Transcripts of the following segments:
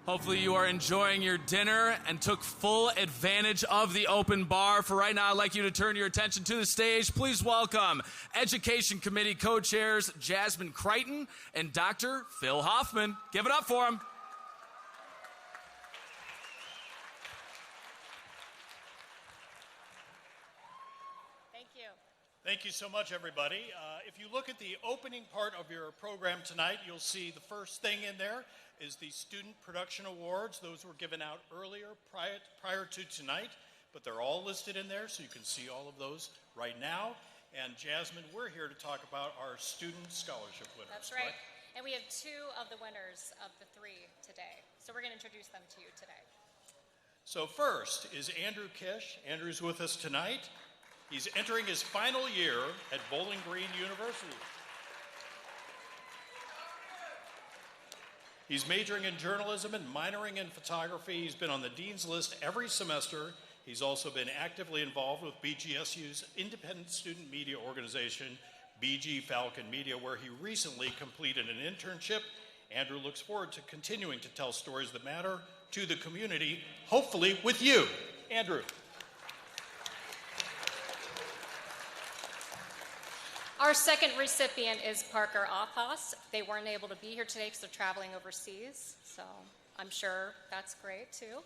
Hopefully you are enjoying your dinner and took full advantage of the open bar. For right now, I'd like you to turn your attention to the stage. Please welcome Education Committee co-chairs Jasmine Crichton and Dr. Phil Hoffman. Give it up for them. Thank you. Thank you so much, everybody. If you look at the opening part of your program tonight, you'll see the first thing in there is the Student Production Awards. Those were given out earlier, prior to tonight, but they're all listed in there, so you can see all of those right now. And Jasmine, we're here to talk about our student scholarship winners. That's right. Correct? And we have two of the winners of the three today. So we're going to introduce them to you today. So first is Andrew Kish. Andrew's with us tonight. He's entering his final year at Bowling Green University. He's majoring in journalism and minoring in photography. He's been on the Dean's List every semester. He's also been actively involved with BGSU's independent student media organization, BG Falcon Media, where he recently completed an internship. Andrew looks forward to continuing to tell stories that matter to the community, hopefully with you. Andrew. Our second recipient is Parker Offhaus. They weren't able to be here today because they're traveling overseas, so I'm sure that's great too.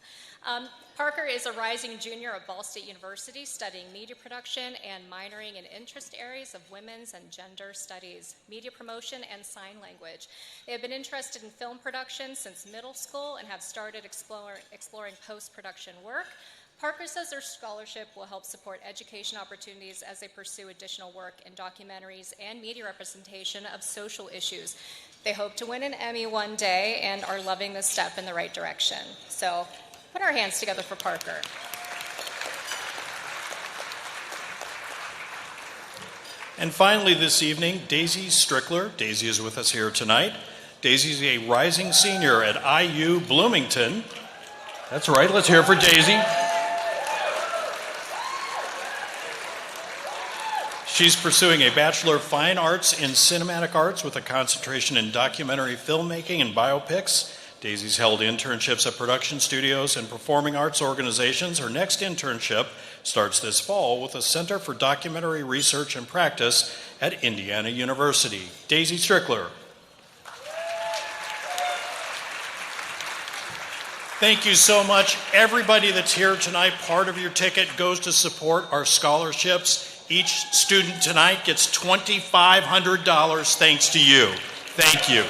Parker is a rising junior at Ball State University studying media production and minoring in interest areas of women's and gender studies, media promotion, and sign language. They have been interested in film production since middle school and have started exploring post-production work. Parker says their scholarship will help support education opportunities as they pursue additional work in documentaries and media representation of social issues. They hope to win an Emmy one day and are loving this step in the right direction. So put our hands together for Parker. And finally this evening, Daisy Strickler. Daisy is with us here tonight. Daisy is a rising senior at IU Bloomington. That's right, let's hear it for Daisy. She's pursuing a Bachelor of Fine Arts in Cinematic Arts with a concentration in documentary filmmaking and biopics. Daisy's held internships at production studios and performing arts organizations. Her next internship starts this fall with a Center for Documentary Research and Practice at Indiana University. Daisy Strickler. Thank you so much. Everybody that's here tonight, part of your ticket goes to support our scholarships. Each student tonight gets $2,500 thanks to you. Thank you.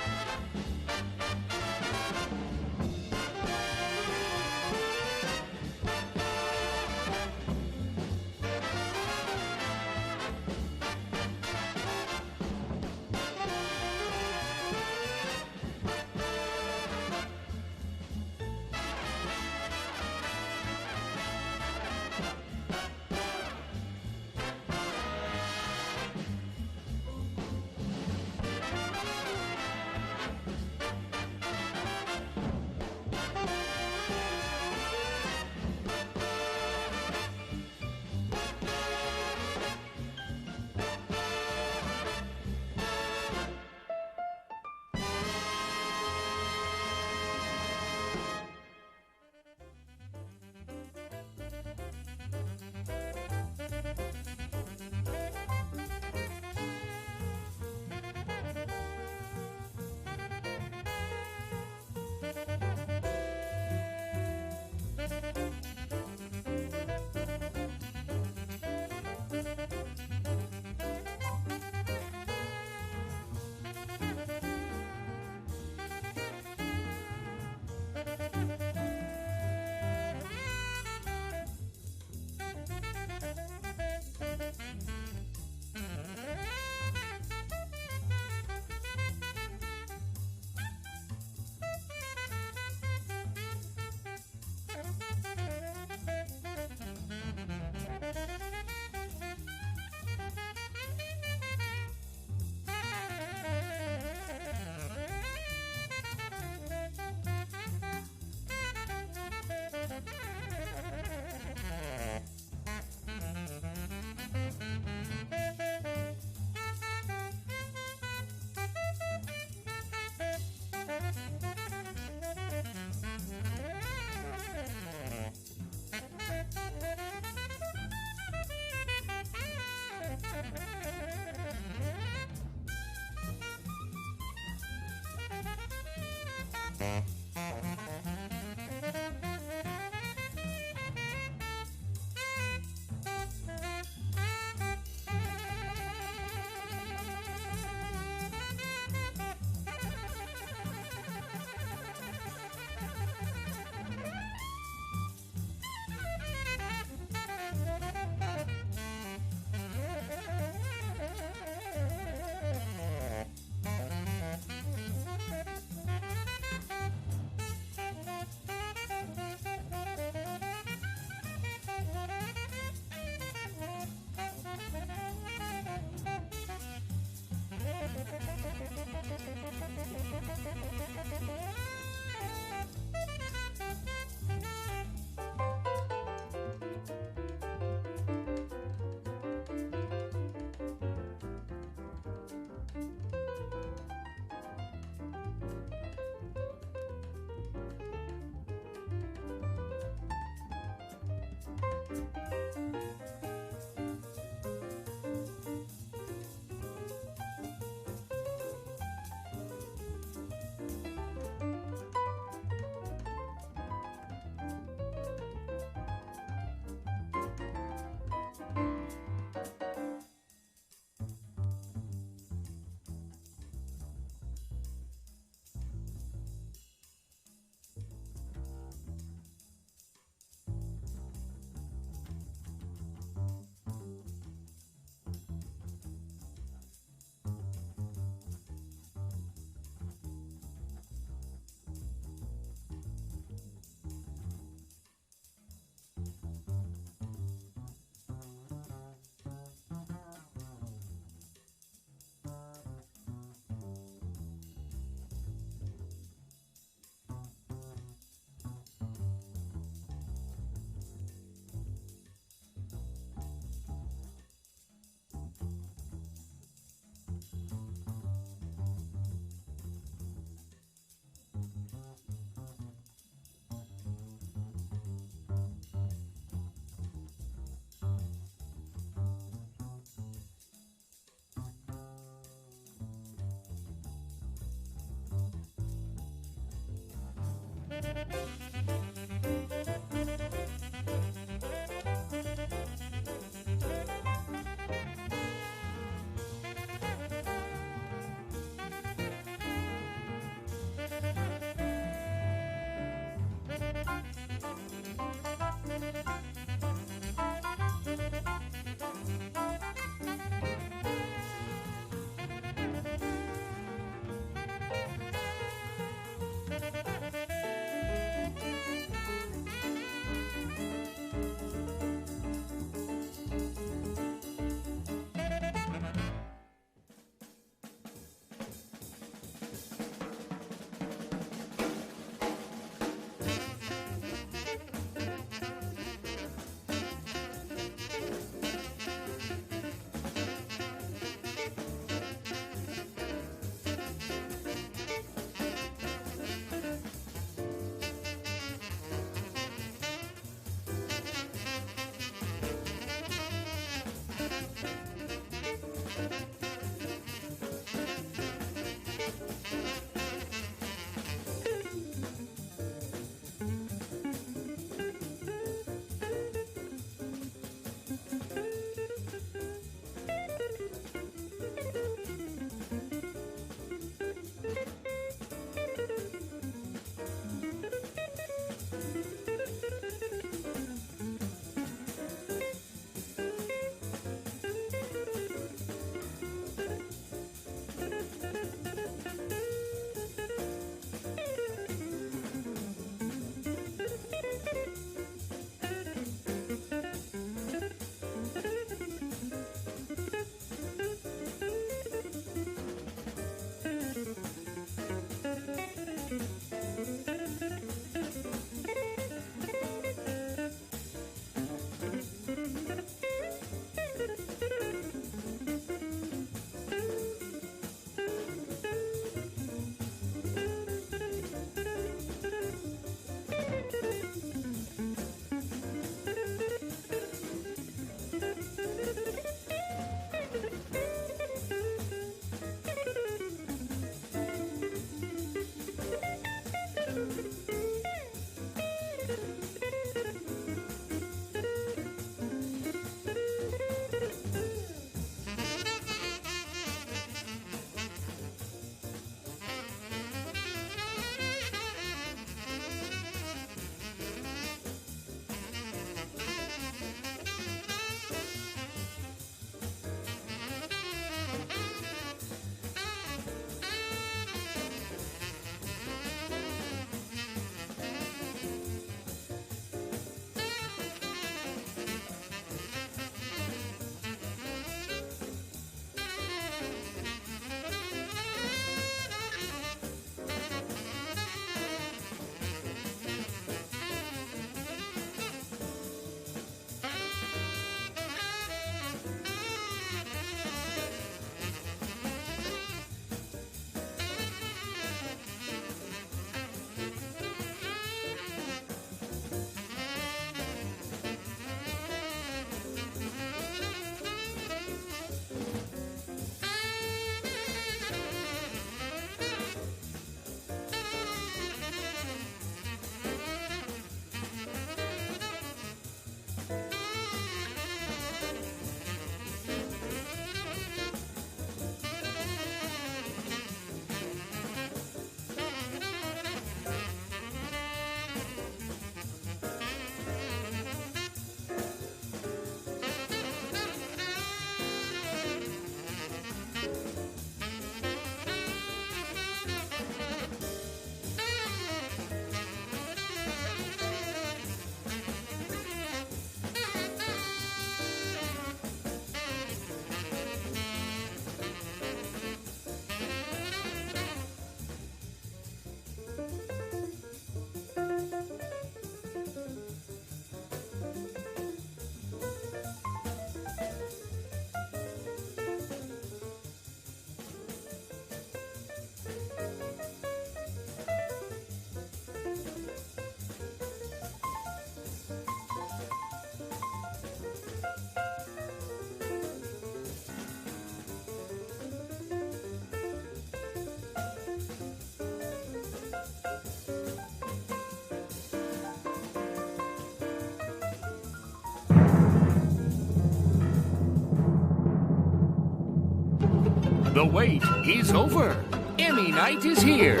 The wait is over. Emmy night is here.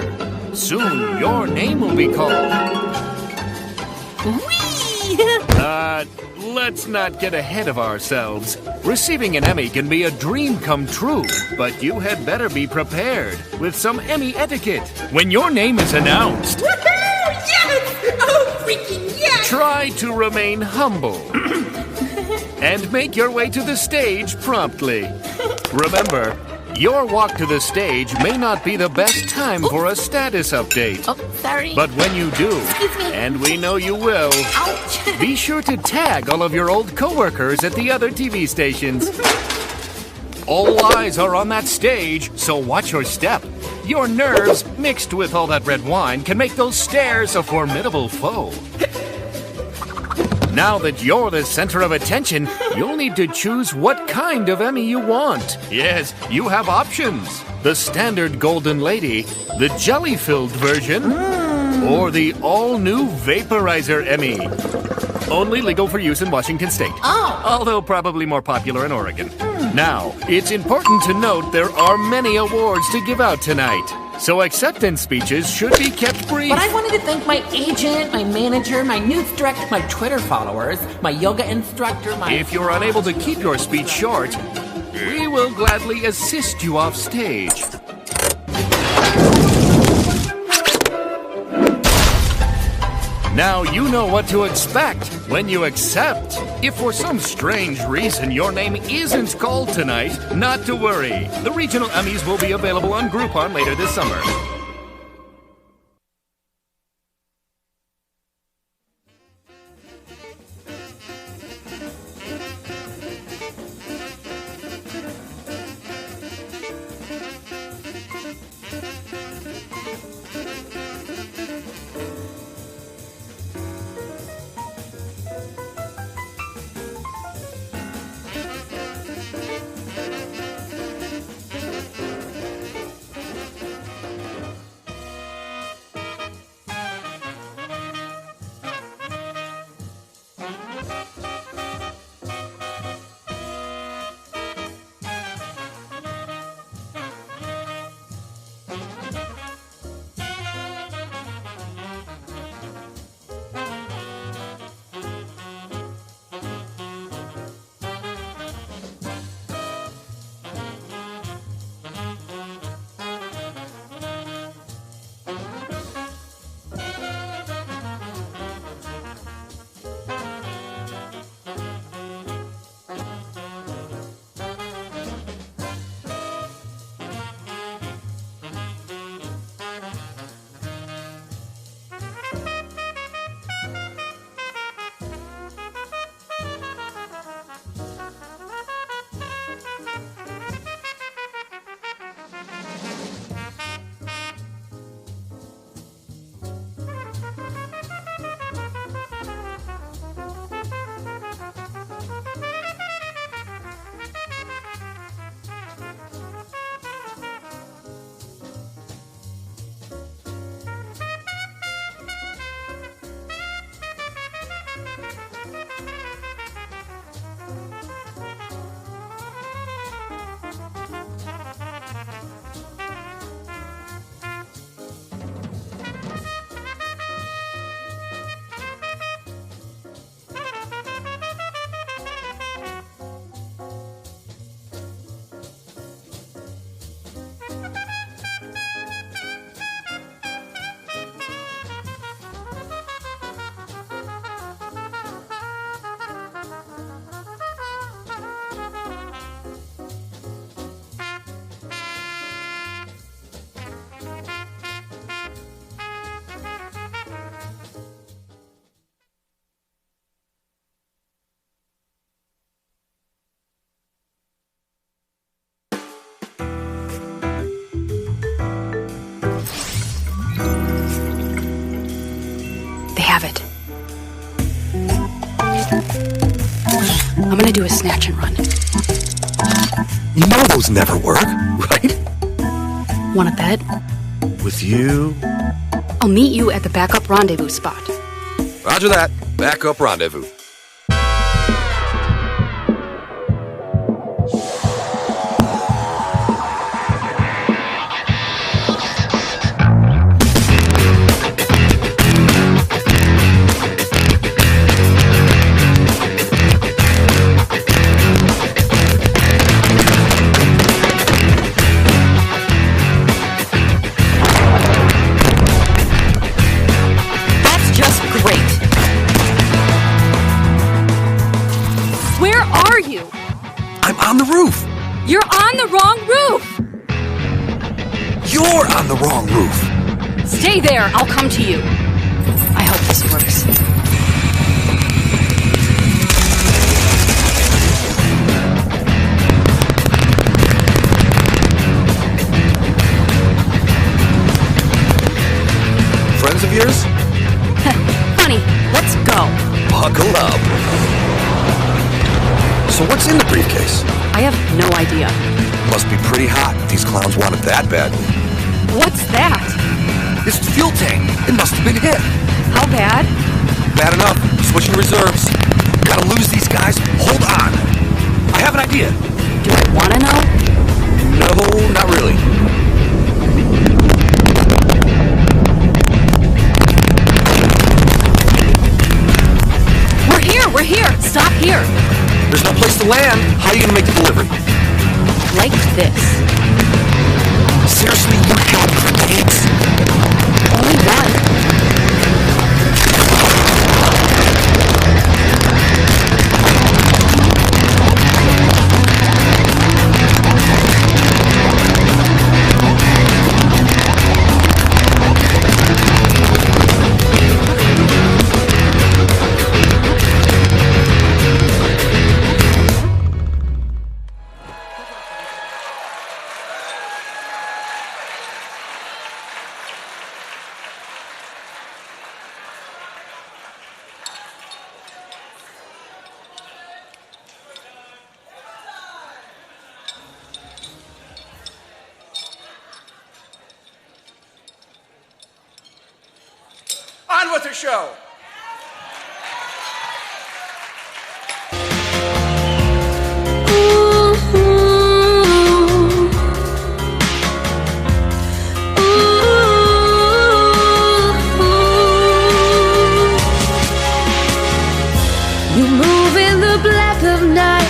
Soon your name will be called. Let's not get ahead of ourselves. Receiving an Emmy can be a dream come true, but you had better be prepared with some Emmy etiquette. When your name is announced, Woohoo! Yes! Oh, freaking yes! try to remain humble and make your way to the stage promptly. Remember, your walk to the stage may not be the best time for a status update. Oh, sorry. But when you do, Excuse me. and we know you will, Ouch. be sure to tag all of your old coworkers at the other TV stations. All eyes are on that stage, so watch your step. Your nerves, mixed with all that red wine, can make those stares a formidable foe. Now that you're the center of attention, you'll need to choose what kind of Emmy you want. Yes, you have options. The standard Golden Lady, the jelly-filled version, or the all-new Vaporizer Emmy. Only legal for use in Washington State. Oh. Although probably more popular in Oregon. Now, it's important to note there are many awards to give out tonight. So acceptance speeches should be kept brief. But I wanted to thank my agent, my manager, my news director, my Twitter followers, my yoga instructor, my... If you're unable to keep your speech short, we will gladly assist you off stage. Now you know what to expect when you accept. If for some strange reason your name isn't called tonight, not to worry. The regional Emmys will be available on Groupon later this summer. Have it. I'm gonna do a snatch and run. You know those never work, right? Wanna bet? With you? I'll meet you at the backup rendezvous spot. Roger that. Backup rendezvous. on the roof. You're on the wrong roof. You're on the wrong roof. Stay there. I'll come to you. I hope this works. Friends of yours? Honey, let's go. Buckle up. So what's in the briefcase? I have no idea. Must be pretty hot if these clowns want it that bad. What's that? It's the fuel tank. It must have been hit. How bad? Bad enough. Switching reserves. Gotta lose these guys. Hold on. I have an idea. Do I want to know? No, not really. We're here. Stop here. There's no place to land. How are you gonna make the delivery? Like this. Seriously, you held grenades? Only one. On with the show. You move in the black of night.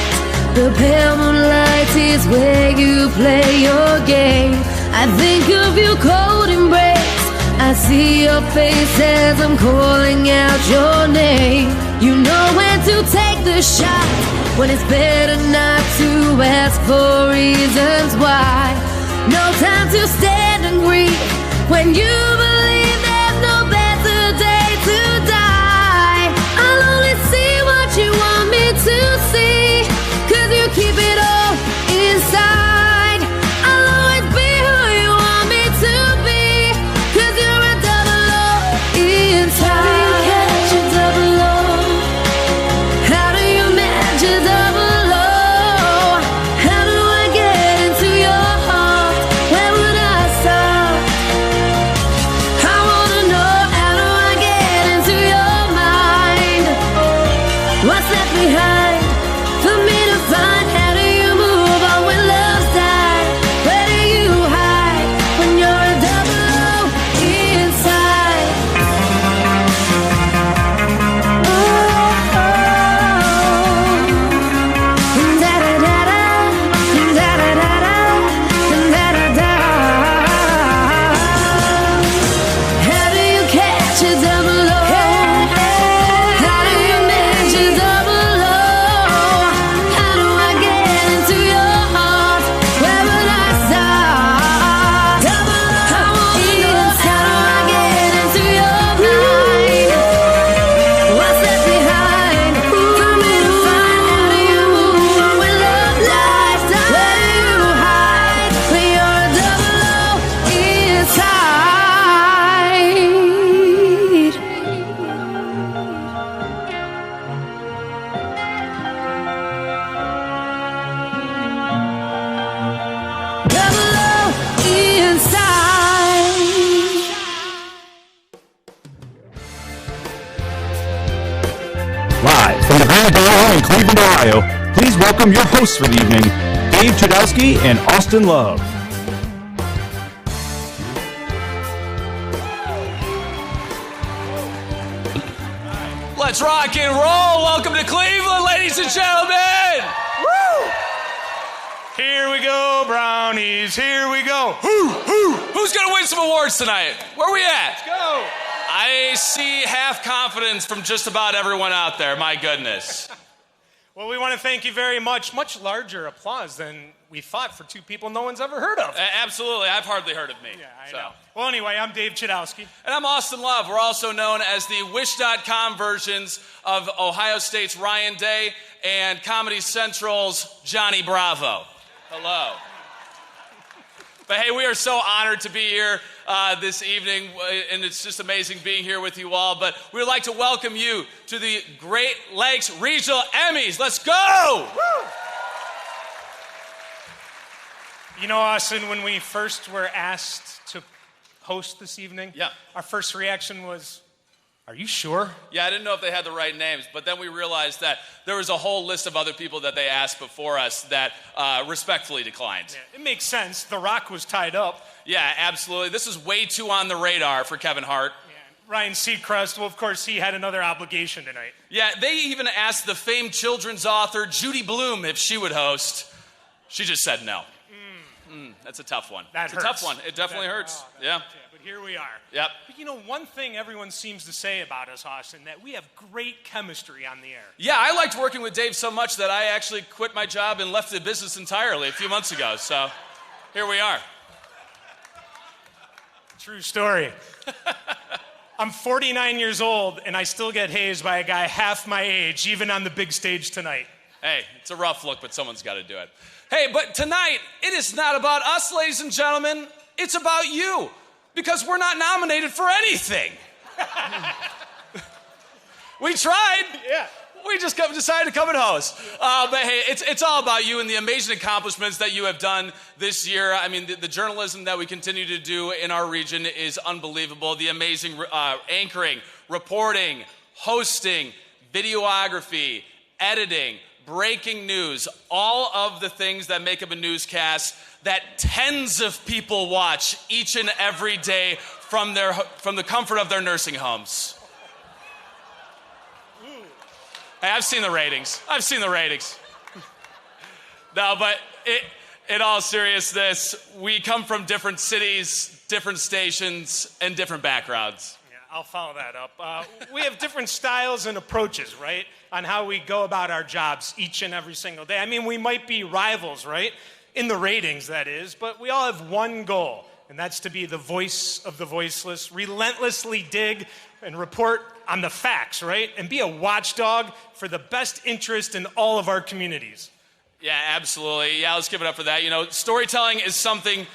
The pale moonlight is where you play your game. I think of your cold embrace. I see your face as I'm calling out your name. You know when to take the shot, when it's better not to ask for reasons why. No time to stand and grieve when you believe there's no better day to die. I'll only see what you want me to see, 'cause you keep it all inside. I'll always be who you want me to be, 'cause you're a double O inside. How do you catch a double O? How do you match a double O? How do I get into your heart? Where would I start? I wanna know, how do I get into your mind? What's left behind for me to find? How do you move on when love's died? Where do you hide when you're a double O inside? How do you catch a double O? How do you match a double O? How do I get into your heart? Where would I start? Double O, I wanna know, how do I get into your mind? What's left behind for me to find? How do you move on when love dies? Where do you hide when you're a double O inside? Double O inside. Live from the Grand Ballroom in Cleveland, Ohio, please welcome your hosts for the evening, Dave Chudowski and Austin Love. Let's rock and roll. Welcome to Cleveland, ladies and gentlemen. Woo! Here we go, Brownies. Here we go. Who's going to win some awards tonight? Where we at? Let's go. I see half confidence from just about everyone out there. My goodness. Well, we want to thank you very much. Much larger applause than we thought for two people no one's ever heard of. Absolutely. I've hardly heard of me. Yeah, I know. Well, anyway, I'm Dave Chudowski. And I'm Austin Love. We're also known as the Wish.com versions of Ohio State's Ryan Day and Comedy Central's Johnny Bravo. Hello. But hey, we are so honored to be here this evening, and it's just amazing being here with you all. But we would like to welcome you to the Great Lakes Regional Emmys. Let's go! Woo! You know, Austin, when we first were asked to host this evening, our first reaction was, are you sure? Yeah, I didn't know if they had the right names, but then we realized that there was a whole list of other people that they asked before us that respectfully declined. Yeah, it makes sense. The Rock was tied up. Yeah, absolutely. This is way too on the radar for Kevin Hart. Yeah, Ryan Seacrest, well, of course, he had another obligation tonight. Yeah, they even asked the famed children's author Judy Blume if she would host. She just said no. That's a tough one. That's a tough one. It definitely hurts. Yeah. But here we are. Yep. But you know, one thing everyone seems to say about us, Austin, that we have great chemistry on the air. Yeah, I liked working with Dave so much that I actually quit my job and left the business entirely a few months ago. So here we are. True story. I'm 49 years old, and I still get hazed by a guy half my age, even on the big stage tonight. Hey, it's a rough look, but someone's got to do it. Hey, but tonight, it is not about us, ladies and gentlemen. It's about you, because we're not nominated for anything. We tried. Yeah. We just decided to come and host. But hey, it's all about you and the amazing accomplishments that you have done this year. I mean, the journalism that we continue to do in our region is unbelievable. The amazing anchoring, reporting, hosting, videography, editing, breaking news, all of the things that make up a newscast that tens of people watch each and every day from the comfort of their nursing homes. Hey, I've seen the ratings. No, but in all seriousness, we come from different cities, different stations, and different backgrounds. I'll follow that up. We have different styles and approaches, right, on how we go about our jobs each and every single day. I mean, we might be rivals, right, in the ratings, that is, but we all have one goal, and that's to be the voice of the voiceless, relentlessly dig and report on the facts, right, and be a watchdog for the best interest in all of our communities. Yeah, absolutely. Yeah, let's give it up for that. You know, storytelling is something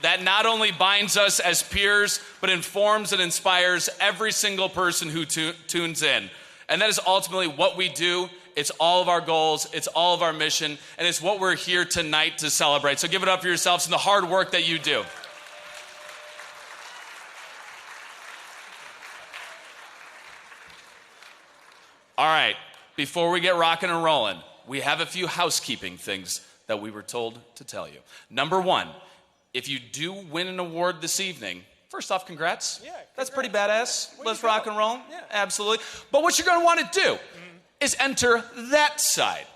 that not only binds us as peers, but informs and inspires every single person who tunes in. And that is ultimately what we do. It's all of our goals, it's all of our mission, and it's what we're here tonight to celebrate. So give it up for yourselves and the hard work that you do. All right, before we get rocking and rolling, we have a few housekeeping things that we were told to tell you. Number one, if you do win an award this evening, first off, congrats. Yeah, that's pretty badass. Let's rock and roll. Yeah. Absolutely. But what you're going to want to do is enter that side.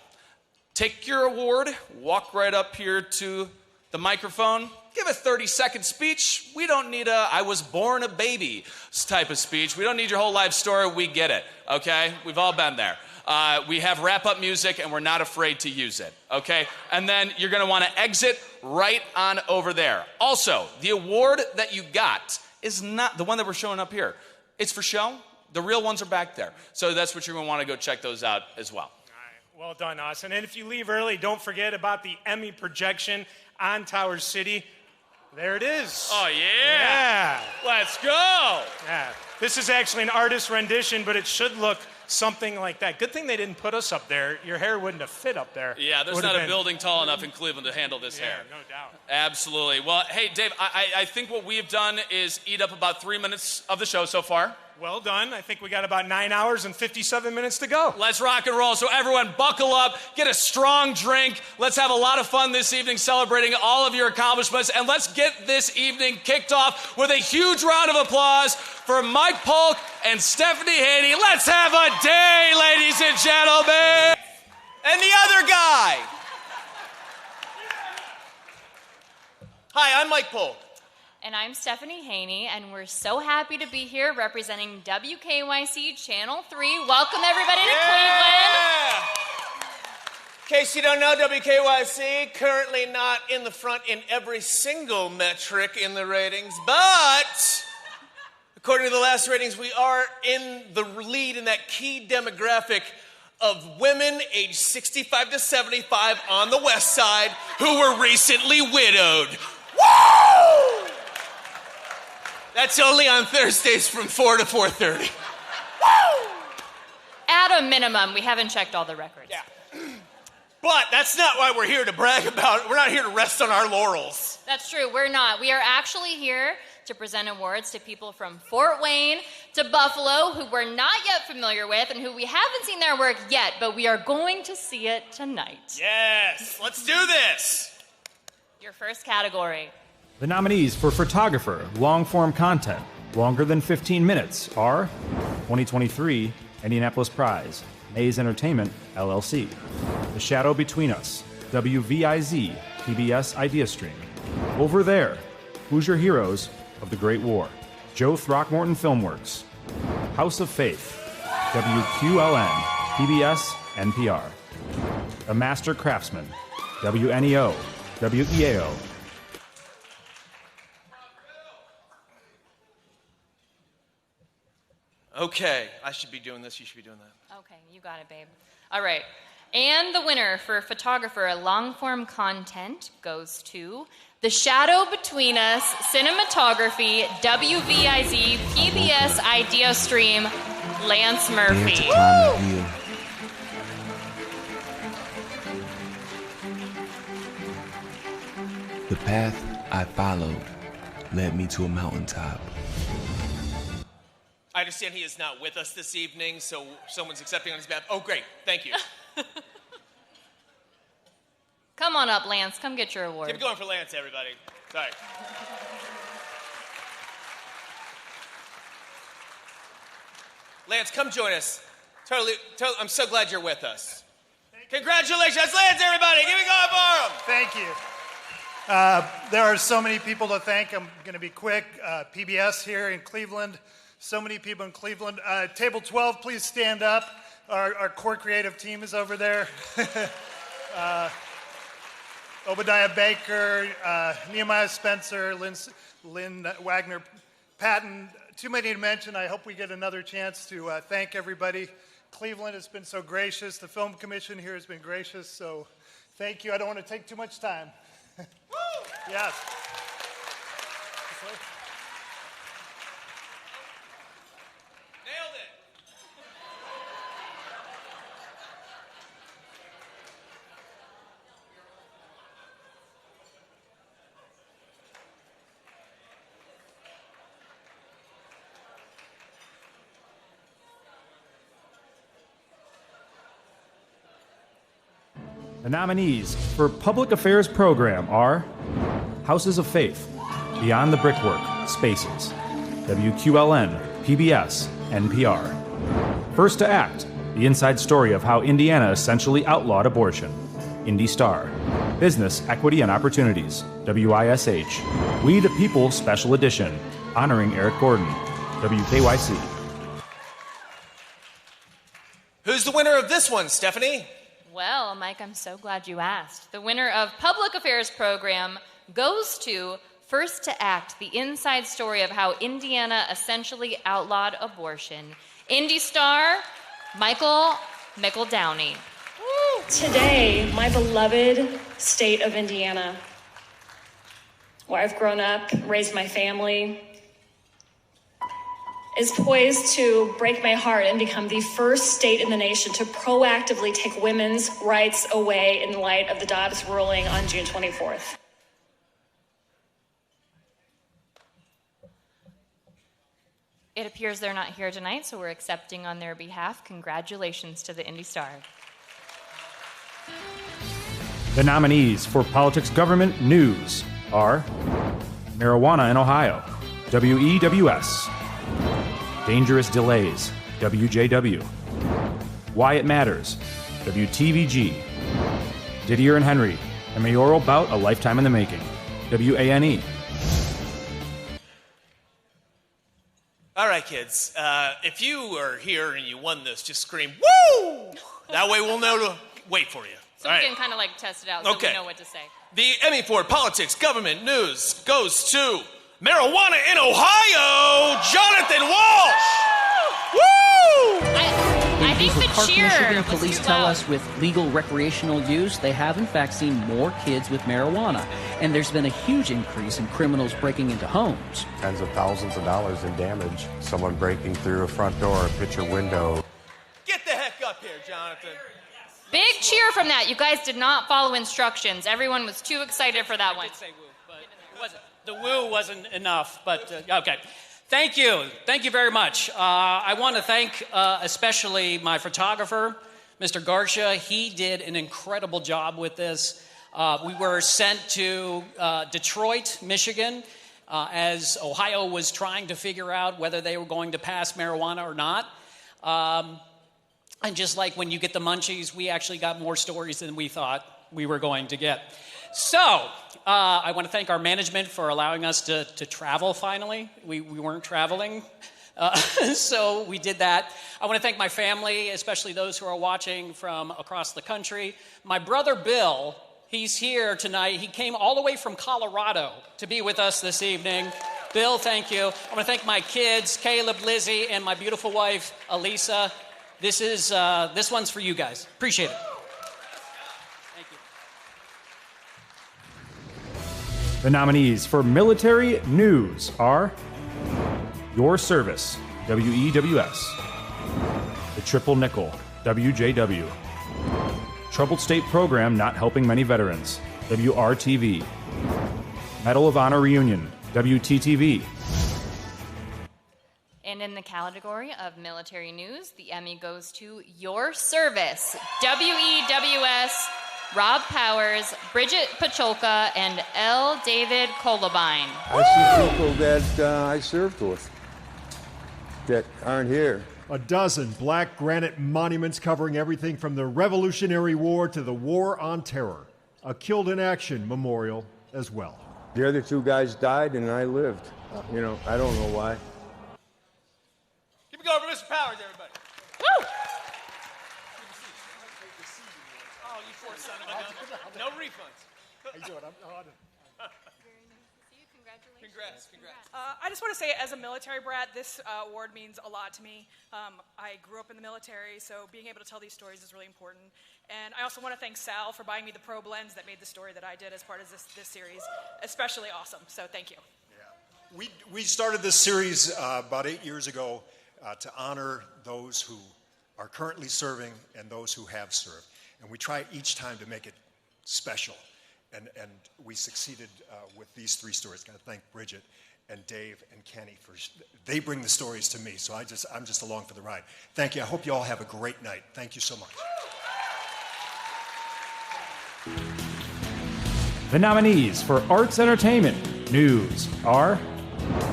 Take your award, walk right up here to the microphone, give a 30-second speech. We don't need a I was born a baby type of speech. We don't need your whole life story. We get it, okay? We've all been there. We have wrap-up music, and we're not afraid to use it, okay? And then you're going to want to exit right on over there. Also, the award that you got is not the one that we're showing up here. It's for show. The real ones are back there. So that's what you're going to want to go check those out as well. All right. Well done, Austin. And if you leave early, don't forget about the Emmy projection on Tower City. There it is. Oh, yeah. Let's go. Yeah. This is actually an artist rendition, but it should look something like that. Good thing they didn't put us up there. Your hair wouldn't have fit up there. Yeah, there's not a building tall enough in Cleveland to handle this hair. No doubt. Absolutely. Well, hey, Dave, I think what we've done is eat up about 3 minutes of the show so far. Well done. I think we got about 9 hours and 57 minutes to go. Let's rock and roll. So everyone buckle up, get a strong drink. Let's have a lot of fun this evening celebrating all of your accomplishments. And let's get this evening kicked off with a huge round of applause for Mike Polk and Stephanie Haney. Let's have a day, ladies and gentlemen. And the other guy. Hi, I'm Mike Polk. And I'm Stephanie Haney, and we're so happy to be here representing WKYC Channel 3. Welcome, everybody, to Cleveland. In case you don't know, WKYC currently not in the front in every single metric in the ratings, but according to the last ratings, we are in the lead in that key demographic of women aged 65 to 75 on the west side who were recently widowed. Woo! That's only on Thursdays from 4 to 4:30. Woo! At a minimum, we haven't checked all the records. Yeah. But that's not why we're here to brag about it. We're not here to rest on our laurels. That's true, we're not. We are actually here to present awards to people from Fort Wayne to Buffalo who we're not yet familiar with and who we haven't seen their work yet, but we are going to see it tonight. Yes, let's do this. Your first category. The nominees for photographer, long-form content, longer than 15 minutes are 2023 Indianapolis Prize, Maze Entertainment, LLC. The Shadow Between Us, WVIZ, PBS Idea Stream. Over There, Who's Your Heroes of the Great War, Joe Throckmorton Filmworks. House of Faith, WQLN, PBS, NPR. A Master Craftsman, WNEO, WEAO. Okay, I should be doing this, you should be doing that. Okay, you got it, babe. All right. And the winner for photographer long-form content goes to The Shadow Between Us, Cinematography, WVIZ, PBS Idea Stream, Lance Murphy. The path I followed led me to a mountaintop. I understand he is not with us this evening, so someone's accepting on his behalf. Oh, great. Thank you. Come on up, Lance. Come get your award. Keep going for Lance, everybody. Sorry. Lance, come join us. Totally, I'm so glad you're with us. Congratulations. That's Lance, everybody. Give me going for him. Thank you. There are so many people to thank. I'm going to be quick. PBS here in Cleveland. So many people in Cleveland. Table 12, please stand up. Our core creative team is over there. Obadiah Baker, Nehemiah Spencer, Lynn Wagner, Patton. Too many to mention. I hope we get another chance to thank everybody. Cleveland has been so gracious. The Film Commission here has been gracious. So thank you. I don't want to take too much time. Yes. Nailed it. The nominees for Public Affairs Program are Houses of Faith, Beyond the Brickwork, Spaces, WQLN, PBS, NPR. First to Act, the inside story of how Indiana essentially outlawed abortion, Indy Star. Business, Equity, and Opportunities, WISH. We the People Special Edition, honoring Eric Gordon, WKYC. Who's the winner of this one, Stephanie? Well, Mike, I'm so glad you asked. The winner of Public Affairs Program goes to First to Act, the inside story of how Indiana essentially outlawed abortion. Indy Star, Michael McEldowney. Today, my beloved state of Indiana, where I've grown up, raised my family, is poised to break my heart and become the first state in the nation to proactively take women's rights away in light of the Dobbs ruling on June 24th. It appears they're not here tonight, so we're accepting on their behalf. Congratulations to the Indy Star. The nominees for Politics Government News are Marijuana in Ohio, WEWS. Dangerous Delays, WJW. Why It Matters, WTVG. Didier and Henry, a mayoral bout a lifetime in the making, WANE. All right, kids. If you are here and you won this, just scream, woo! That way we'll know to wait for you. So we can kind of like test it out so we know what to say. The Emmy for Politics, Government, News goes to Marijuana in Ohio, Jonathan Walsh! Woo! I think the Park, cheer Michigan was police too tell loud. us with legal recreational use, they have in fact seen more kids with marijuana. And there's been a huge increase in criminals breaking into homes. Tens of thousands of dollars in damage. Someone breaking through a front door, a picture window. Get the heck up here, Jonathan. Big cheer from that. You guys did not follow instructions. Everyone was too excited for that one. The woo wasn't enough, but okay. Thank you. Thank you very much. I want to thank especially my photographer, Mr. Garcia. He did an incredible job with this. We were sent to Detroit, Michigan, as Ohio was trying to figure out whether they were going to pass marijuana or not. And just like when you get the munchies, we actually got more stories than we thought we were going to get. So, I want to thank our management for allowing us to travel finally. We weren't traveling, so we did that. I want to thank my family, especially those who are watching from across the country. My brother Bill, he's here tonight. He came all the way from Colorado to be with us this evening. Bill, thank you. I want to thank my kids, Caleb, Lizzie, and my beautiful wife, Elisa. This one's for you guys. Appreciate it. The nominees for Military News are Your Service, WEWS, The Triple Nickel, WJW, Troubled State Program Not Helping Many Veterans, WRTV, Medal of Honor Reunion, WTTV. And in the category of military news, the Emmy goes to Your Service, WEWS, Rob Powers, Bridget Pacholka, and L. David Kolobine. I see people that I served with that aren't here. A dozen black granite monuments covering everything from the Revolutionary War to the War on Terror. A Killed in Action memorial as well. The other two guys died and I lived. You know, I don't know why. Keep it going for Mr. Powers, everybody. Woo! Oh, you poor son of a gun. No refunds. How you doing? I'm honored. Congrats. I just want to say, as a military brat, this award means a lot to me. I grew up in the military, so being able to tell these stories is really important. And I also want to thank Sal for buying me the probe lens that made the story that I did as part of this series especially awesome. So thank you. Yeah. We started this series about 8 years ago to honor those who are currently serving and those who have served. And we try each time to make it special. And we succeeded with these three stories. Got to thank Bridget and Dave and Kenny they bring the stories to me, so I'm just along for the ride. Thank you. I hope you all have a great night. Thank you so much. The nominees for Arts Entertainment News are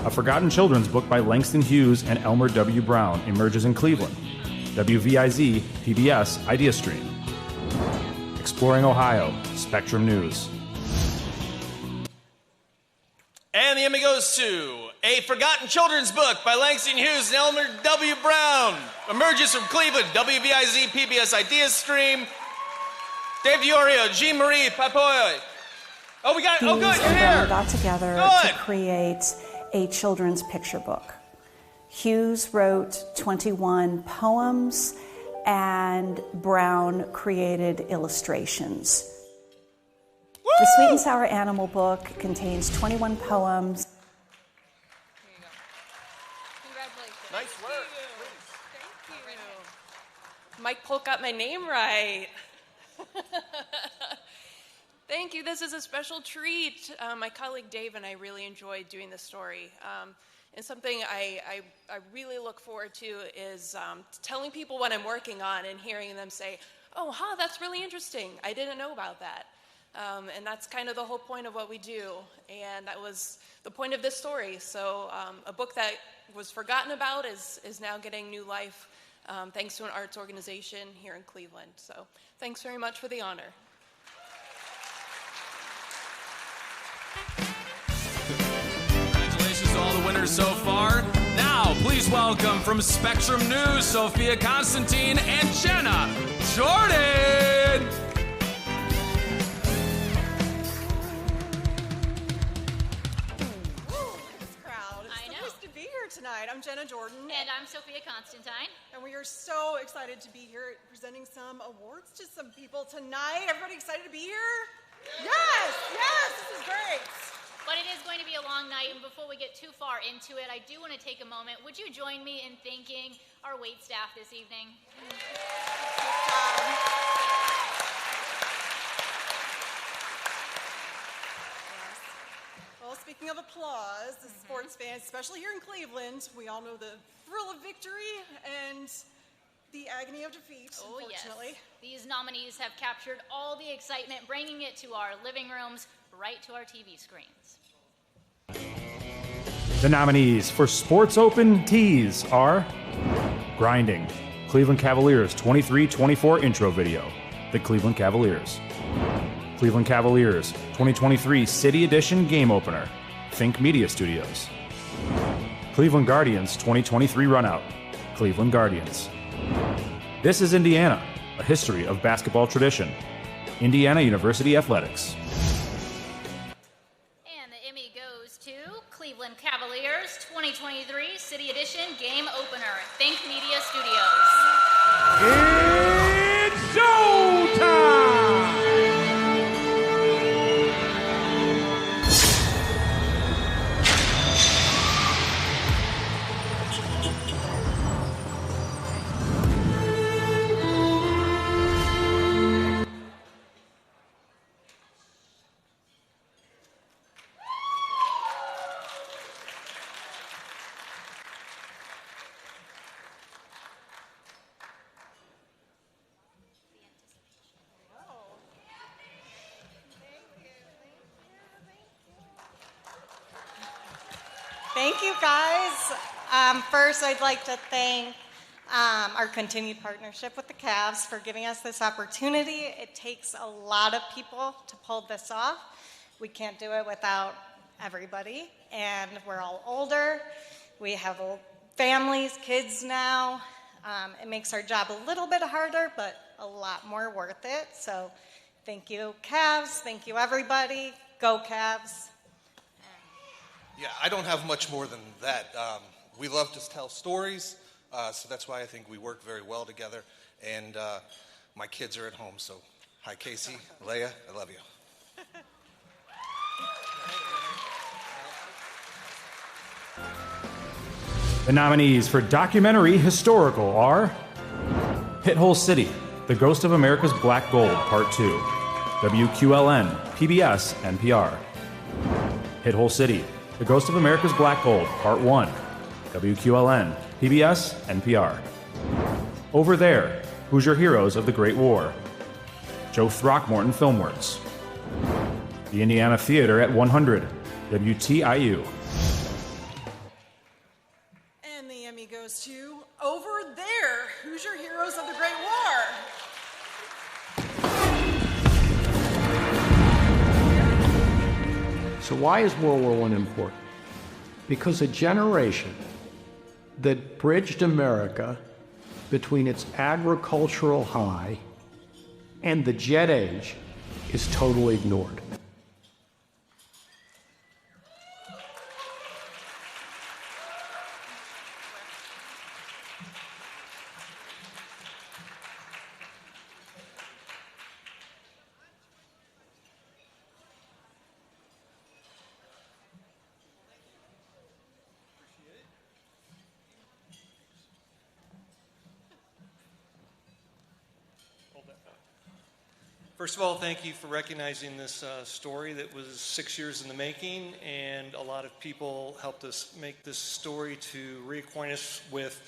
A Forgotten Children's Book by Langston Hughes and Elmer W. Brown emerges in Cleveland. WVIZ PBS IdeaStream. Exploring Ohio, Spectrum News. And the Emmy goes to A Forgotten Children's Book by Langston Hughes and Elmer W. Brown. Emerges from Cleveland, WVIZ PBS IdeaStream. Dave Diorio, Jean Marie Papoy. Oh, we got it. Oh, good, you're here. Got together to create a children's picture book. Hughes wrote 21 poems, and Brown created illustrations. Woo! The Sweet and Sour Animal book contains 21 poems. Nice work. Thank you. Mike Polk got my name right. Thank you. This is a special treat. My colleague Dave and I really enjoyed doing this story. And something I really look forward to is telling people what I'm working on and hearing them say, oh, that's really interesting. I didn't know about that. And that's kind of the whole point of what we do. And that was the point of this story. So a book that was forgotten about is now getting new life thanks to an arts organization here in Cleveland. So thanks very much for the honor. Congratulations to all the winners so far. Now, please welcome from Spectrum News, Sophia Constantine and Jenna Jordan. I'm Jenna Jordan. And I'm Sophia Constantine. And we are so excited to be here presenting some awards to some people tonight. Everybody excited to be here? Yes, this is great. But it is going to be a long night, and before we get too far into it, I do want to take a moment. Would you join me in thanking our wait staff this evening? Well, speaking of applause, the sports fans, especially here in Cleveland, we all know the thrill of victory and the agony of defeat, unfortunately. Yes. These nominees have captured all the excitement, bringing it to our living rooms, right to our TV screens. The nominees for Sports Open Tees are Grinding, Cleveland Cavaliers 23-24 intro video, The Cleveland Cavaliers. Cleveland Cavaliers 2023 City Edition game opener, Think Media Studios. Cleveland Guardians 2023 runout, Cleveland Guardians. This is Indiana, a history of basketball tradition, Indiana University Athletics. And the Emmy goes to Cleveland Cavaliers 2023 City Edition game opener, Think Media Studios. It's showtime! Thank you, guys. First, I'd like to thank our continued partnership with the Cavs for giving us this opportunity. It takes a lot of people to pull this off. We can't do it without everybody, and we're all older. We have families, kids now. It makes our job a little bit harder, but a lot more worth it. So thank you, Cavs. Thank you, everybody. Go Cavs. Yeah, I don't have much more than that. We love to tell stories, so that's why I think we work very well together. And my kids are at home, so hi, Casey, Leia, I love you. The nominees for Documentary Historical are Pithole City, The Ghost of America's Black Gold, Part 2, WQLN, PBS, NPR. Pithole City, The Ghost of America's Black Gold, Part 1, WQLN, PBS, NPR. Over There, Hoosier Heroes of the Great War, Joe Throckmorton Filmworks. The Indiana Theater at 100, WTIU. And the Emmy goes to Over There, Hoosier Heroes of the Great War. So why is World War I important? Because a generation that bridged America between its agricultural high and the jet age is totally ignored. First of all, thank you for recognizing this story that was 6 years in the making, and a lot of people helped us make this story to reacquaint us with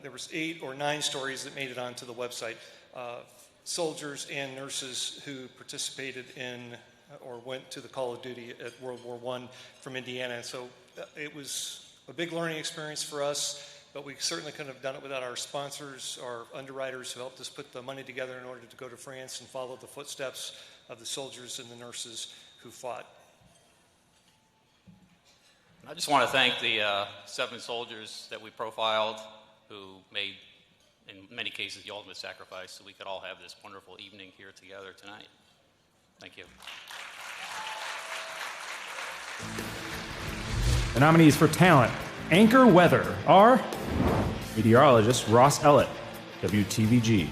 there was 8 or 9 stories that made it onto the website. Soldiers and nurses who participated in or went to the Call of Duty at World War I from Indiana. So it was a big learning experience for us. But we certainly couldn't have done it without our sponsors, our underwriters who helped us put the money together in order to go to France and follow the footsteps of the soldiers and the nurses who fought. I just want to thank the 7 soldiers that we profiled who made, in many cases, the ultimate sacrifice so we could all have this wonderful evening here together tonight. Thank you. The nominees for talent, anchor weather, are meteorologist Ross Ellett, WTVG.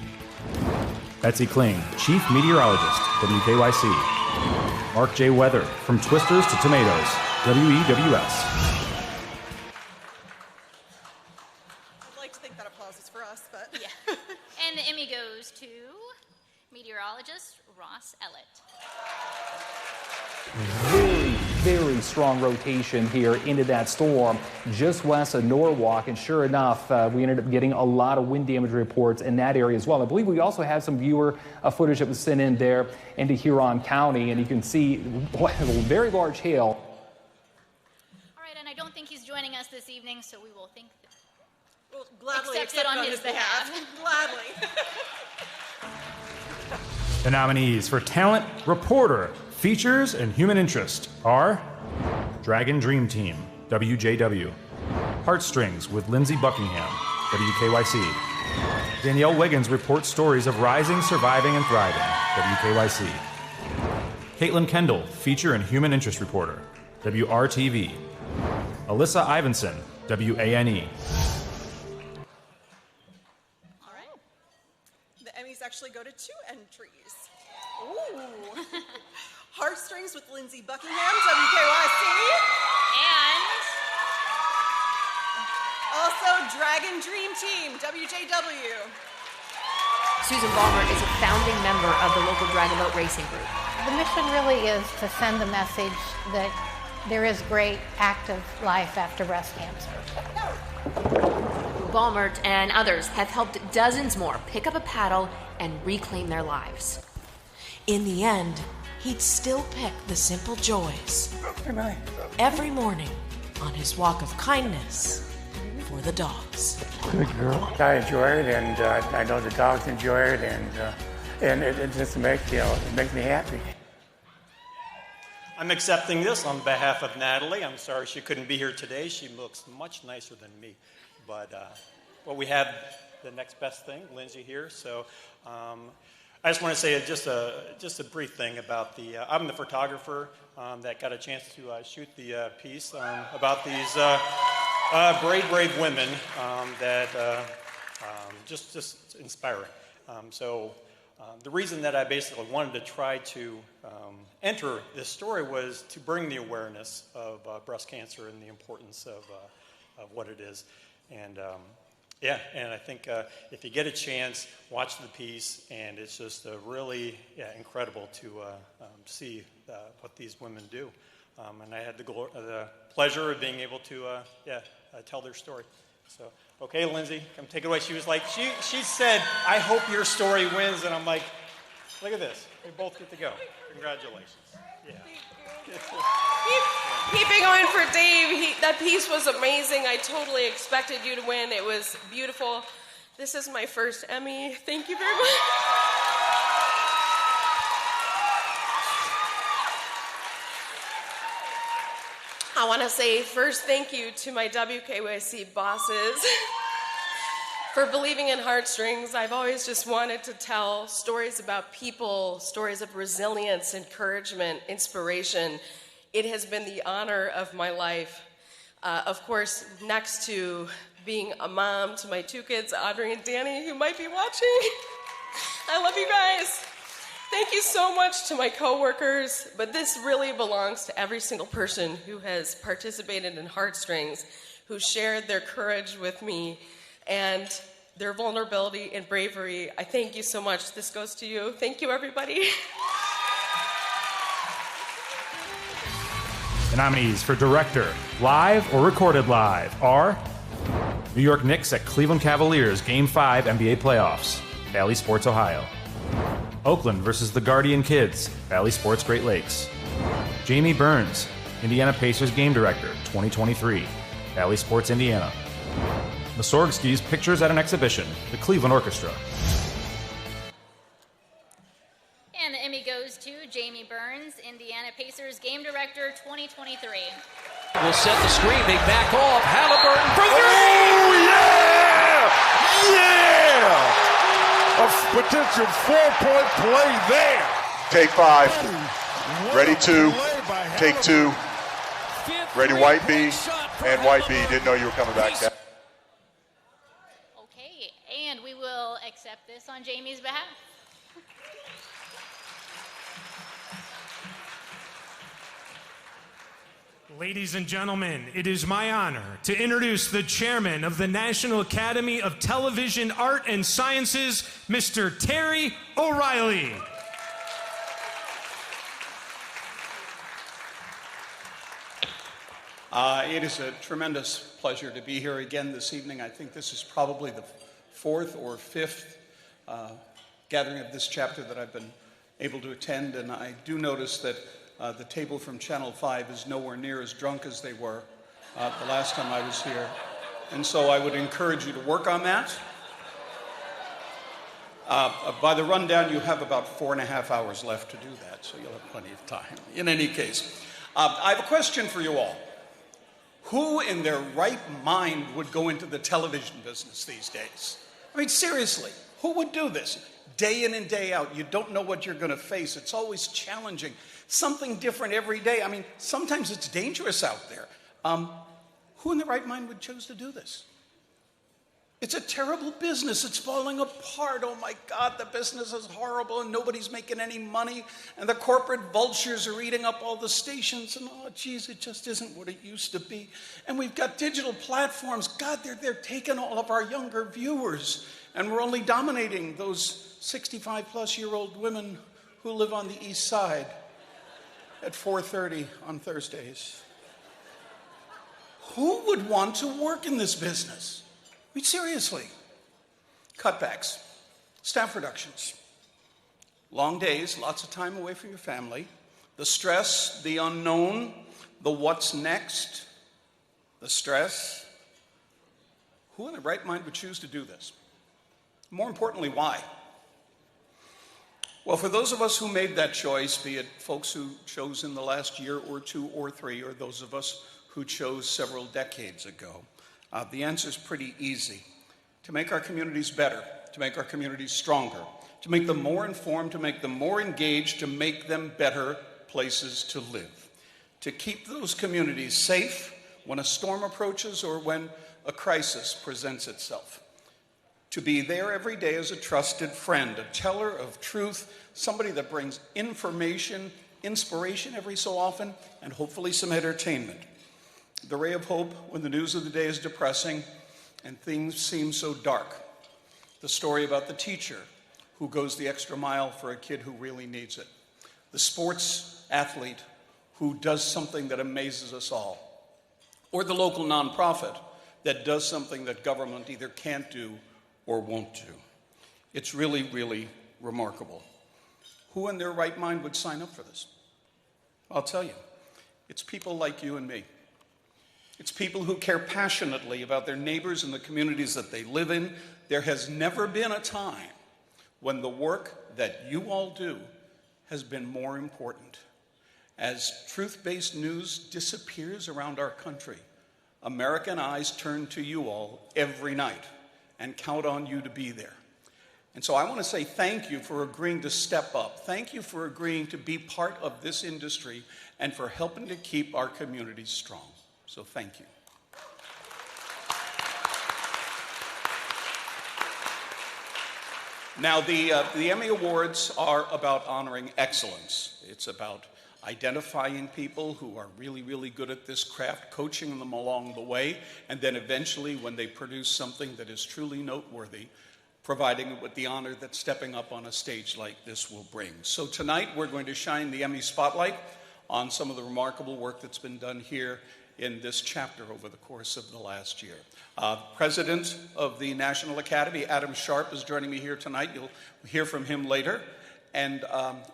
Betsy Kling, chief meteorologist, WKYC. Mark J. Weather, from Twisters to Tomatoes, WEWS. I'd like to think that applause is for us, but... Yeah. And the Emmy goes to meteorologist Ross Ellett. Very strong rotation here into that storm just west of Norwalk, and sure enough, we ended up getting a lot of wind damage reports in that area as well. I believe we also had some viewer footage that was sent in there into Huron County, and you can see very large hail. All right, and I don't think he's joining us this evening, so we will think We'll gladly accept it on his behalf. Gladly. The nominees for talent, reporter, features, and human interest are Dragon Dream Team, WJW. Heartstrings with Lindsey Buckingham, WKYC. Danielle Wiggins reports stories of rising, surviving, and thriving, WKYC. Caitlin Kendall, feature and human interest reporter, WRTV. Alyssa Ivinson, WANE. All right. The Emmys actually go to 2 entries. Ooh. Heartstrings with Lindsey Buckingham, WKYC. And also Dragon Dream Team, WJW. Susan Balmer is a founding member of the local Dragon Boat Racing Group. The mission really is to send the message that there is great active life after breast cancer. Balmert and others have helped dozens more pick up a paddle and reclaim their lives. In the end, he'd still pick the simple joys every morning on his walk of kindness for the dogs. Good girl. I enjoy it, and I know the dogs enjoy it, and it just makes it makes me happy. I'm accepting this on behalf of Natalie. I'm sorry she couldn't be here today. She looks much nicer than me, but we have the next best thing, Lindsay here. So. I just want to say just a brief thing about I'm the photographer that got a chance to shoot the piece about these brave women that just inspiring. So the reason that I basically wanted to try to enter this story was to bring the awareness of breast cancer and the importance of what it is. And yeah, and I think if you get a chance, watch the piece, and it's just really incredible to see what these women do. And I had the pleasure of being able to tell their story. So, okay, Lindsay, come take it away. She was like, she said, "I hope your story wins," and I'm like, look at this. We both get to go. Congratulations. Yeah. Keeping on for Dave, that piece was amazing. I totally expected you to win. It was beautiful. This is my first Emmy. Thank you very much. I want to say first thank you to my WKYC bosses for believing in Heartstrings. I've always just wanted to tell stories about people, stories of resilience, encouragement, inspiration. It has been the honor of my life. Of course, next to being a mom to my 2 kids, Audrey and Danny, who might be watching. I love you guys. Thank you so much to my coworkers, but this really belongs to every single person who has participated in Heartstrings, who shared their courage with me and their vulnerability and bravery. I thank you so much. This goes to you. Thank you, everybody. The nominees for director, live or recorded live, are New York Knicks at Cleveland Cavaliers Game 5 NBA Playoffs, Valley Sports, Ohio. Oakland versus the Guardian Kids, Valley Sports, Great Lakes. Jamie Burns, Indiana Pacers Game Director, 2023, Valley Sports, Indiana. Mussorgsky's Pictures at an Exhibition, the Cleveland Orchestra. And the Emmy goes to Jamie Burns, Indiana Pacers Game Director 2023. Will set the screen. They back off. Halliburton for 3! Oh, yeah! A potential 4-point play there. Take 5. Ready 2. Take 2. Ready, White Bee, and White Bee, didn't know you were coming back. Okay, and we will accept this on Jamie's behalf. Ladies and gentlemen, it is my honor to introduce the chairman of the National Academy of Television Art and Sciences, Mr. Terry O'Reilly. It is a tremendous pleasure to be here again this evening. I think this is probably the fourth or fifth gathering of this chapter that I've been able to attend, and I do notice that the table from Channel 5 is nowhere near as drunk as they were the last time I was here. And so I would encourage you to work on that. By the rundown, you have about 4.5 hours left to do that, so you'll have plenty of time. In any case, I have a question for you all. Who in their right mind would go into the television business these days? I mean, seriously, who would do this? Day in and day out, you don't know what you're going to face. It's always challenging. Something different every day. I mean, sometimes it's dangerous out there. Who in their right mind would choose to do this? It's a terrible business. It's falling apart. Oh my God, the business is horrible and nobody's making any money. And the corporate vultures are eating up all the stations. And oh geez, it just isn't what it used to be. And we've got digital platforms. God, they're taking all of our younger viewers. And we're only dominating those 65-plus-year-old women who live on the East Side at 4:30 on Thursdays. Who would want to work in this business? I mean, seriously. Cutbacks, staff reductions, long days, lots of time away from your family, the stress, the unknown, the what's next, the stress. Who in their right mind would choose to do this? More importantly, why? Well, for those of us who made that choice, be it folks who chose in the last year or two or three, or those of us who chose several decades ago, the answer is pretty easy. To make our communities better, to make our communities stronger, to make them more informed, to make them more engaged, to make them better places to live. To keep those communities safe when a storm approaches or when a crisis presents itself. To be there every day as a trusted friend, a teller of truth, somebody that brings information, inspiration every so often, and hopefully some entertainment. The ray of hope when the news of the day is depressing and things seem so dark. The story about the teacher who goes the extra mile for a kid who really needs it. The sports athlete who does something that amazes us all. Or the local nonprofit that does something that government either can't do or won't do. It's really, really remarkable. Who in their right mind would sign up for this? I'll tell you, it's people like you and me. It's people who care passionately about their neighbors and the communities that they live in. There has never been a time when the work that you all do has been more important. As truth-based news disappears around our country, American eyes turn to you all every night and count on you to be there. And so I want to say thank you for agreeing to step up. Thank you for agreeing to be part of this industry and for helping to keep our communities strong. So thank you. Now, the Emmy Awards are about honoring excellence. It's about identifying people who are really, really good at this craft, coaching them along the way, and then eventually, when they produce something that is truly noteworthy, providing it with the honor that stepping up on a stage like this will bring. So tonight, we're going to shine the Emmy spotlight on some of the remarkable work that's been done here in this chapter over the course of the last year. President of the National Academy, Adam Sharp, is joining me here tonight. You'll hear from him later. And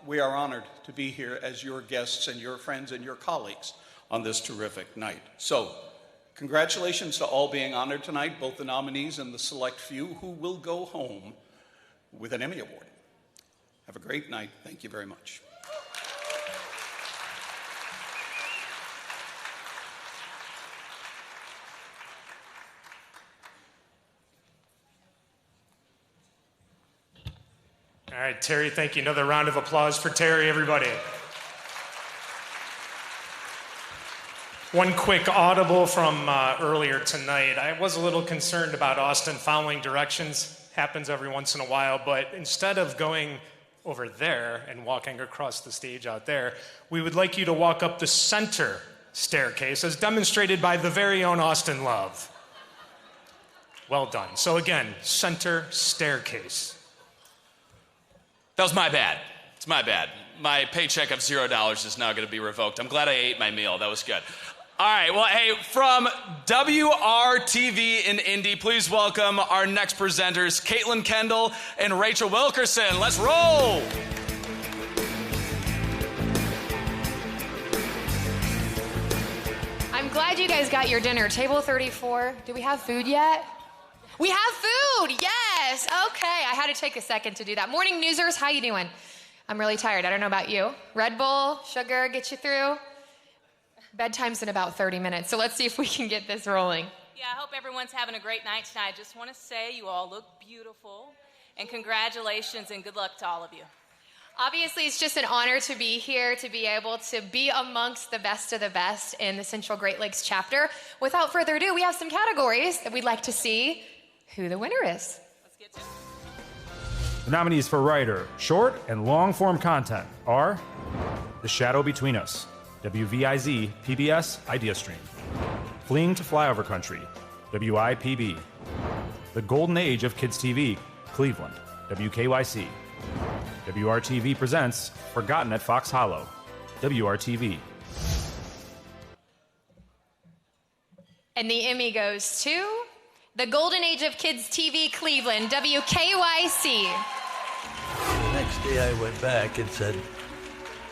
we are honored to be here as your guests and your friends and your colleagues on this terrific night. So, congratulations to all being honored tonight, both the nominees and the select few who will go home with an Emmy Award. Have a great night. Thank you very much. All right, Terry, thank you. Another round of applause for Terry, everybody. One quick audible from earlier tonight. I was a little concerned about Austin following directions. Happens every once in a while, but instead of going over there and walking across the stage out there, we would like you to walk up the center staircase as demonstrated by the very own Austin Love. Well done. So again, center staircase. That was my bad. It's my bad. My paycheck of $0 is now going to be revoked. I'm glad I ate my meal. That was good. All right, well, hey, from WRTV in Indy, please welcome our next presenters, Caitlin Kendall and Rachel Wilkerson. Let's roll. I'm glad you guys got your dinner. Table 34. Do we have food yet? We have food, yes. Okay, I had to take a second to do that. Morning newsers, how you doing? I'm really tired. I don't know about you. Red Bull, sugar, get you through? Bedtime's in about 30 minutes, so let's see if we can get this rolling. Yeah, I hope everyone's having a great night tonight. I just want to say you all look beautiful, and congratulations and good luck to all of you. Obviously, it's just an honor to be here, to be able to be amongst the best of the best in the Central Great Lakes chapter. Without further ado, we have some categories that we'd like to see who the winner is. Let's get to it. The nominees for writer, short, and long-form content are The Shadow Between Us, WVIZ PBS Idea Stream, Fleeing to Flyover Country, WIPB, The Golden Age of Kids TV, Cleveland, WKYC, WRTV presents Forgotten at Fox Hollow, WRTV. And the Emmy goes to The Golden Age of Kids TV, Cleveland, WKYC. The next day I went back and said,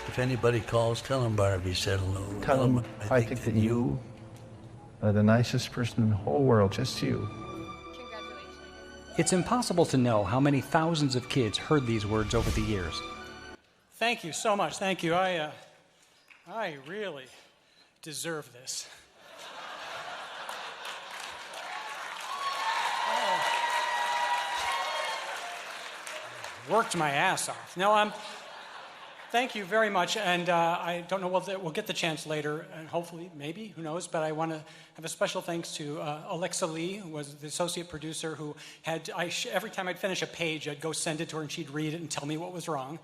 if anybody calls, tell them Barbie said hello. Tell them I think that you are the nicest person in the whole world, just you. It's impossible to know how many thousands of kids heard these words over the years. Thank you so much. Thank you. I really deserve this. Worked my ass off. No, thank you very much, and I don't know, we'll get the chance later, and hopefully, maybe, who knows, but I want to have a special thanks to Alexa Lee, who was the associate producer, who had, every time I'd finish a page, I'd go send it to her, and she'd read it and tell me what was wrong,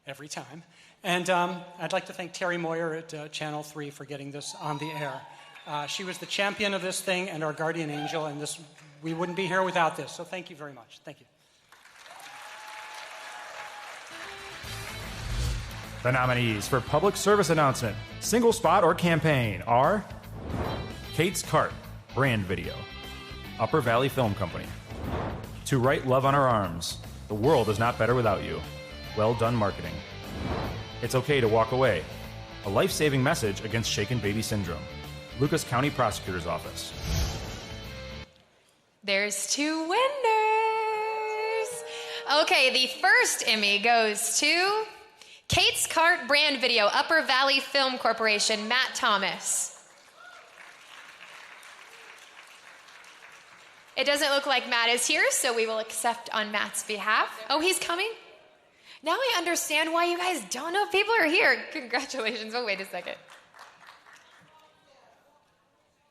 every time. And I'd like to thank Terry Moyer at Channel 3 for getting this on the air. She was the champion of this thing and our guardian angel, and we wouldn't be here without this, so thank you very much. Thank you. The nominees for public service announcement, single spot, or campaign are Kate's Cart, brand video, Upper Valley Film Company, To Write Love on Our Arms, The World is Not Better Without You, Well Done Marketing, It's Okay to Walk Away, a life-saving message against shaken baby syndrome, Lucas County Prosecutor's Office. There's two winners. Okay, the first Emmy goes to Kate's Cart brand video, Upper Valley Film Corporation, Matt Thomas. It doesn't look like Matt is here, so we will accept on Matt's behalf. Oh, he's coming? Now I understand why you guys don't know if people are here. Congratulations. Oh, wait a second.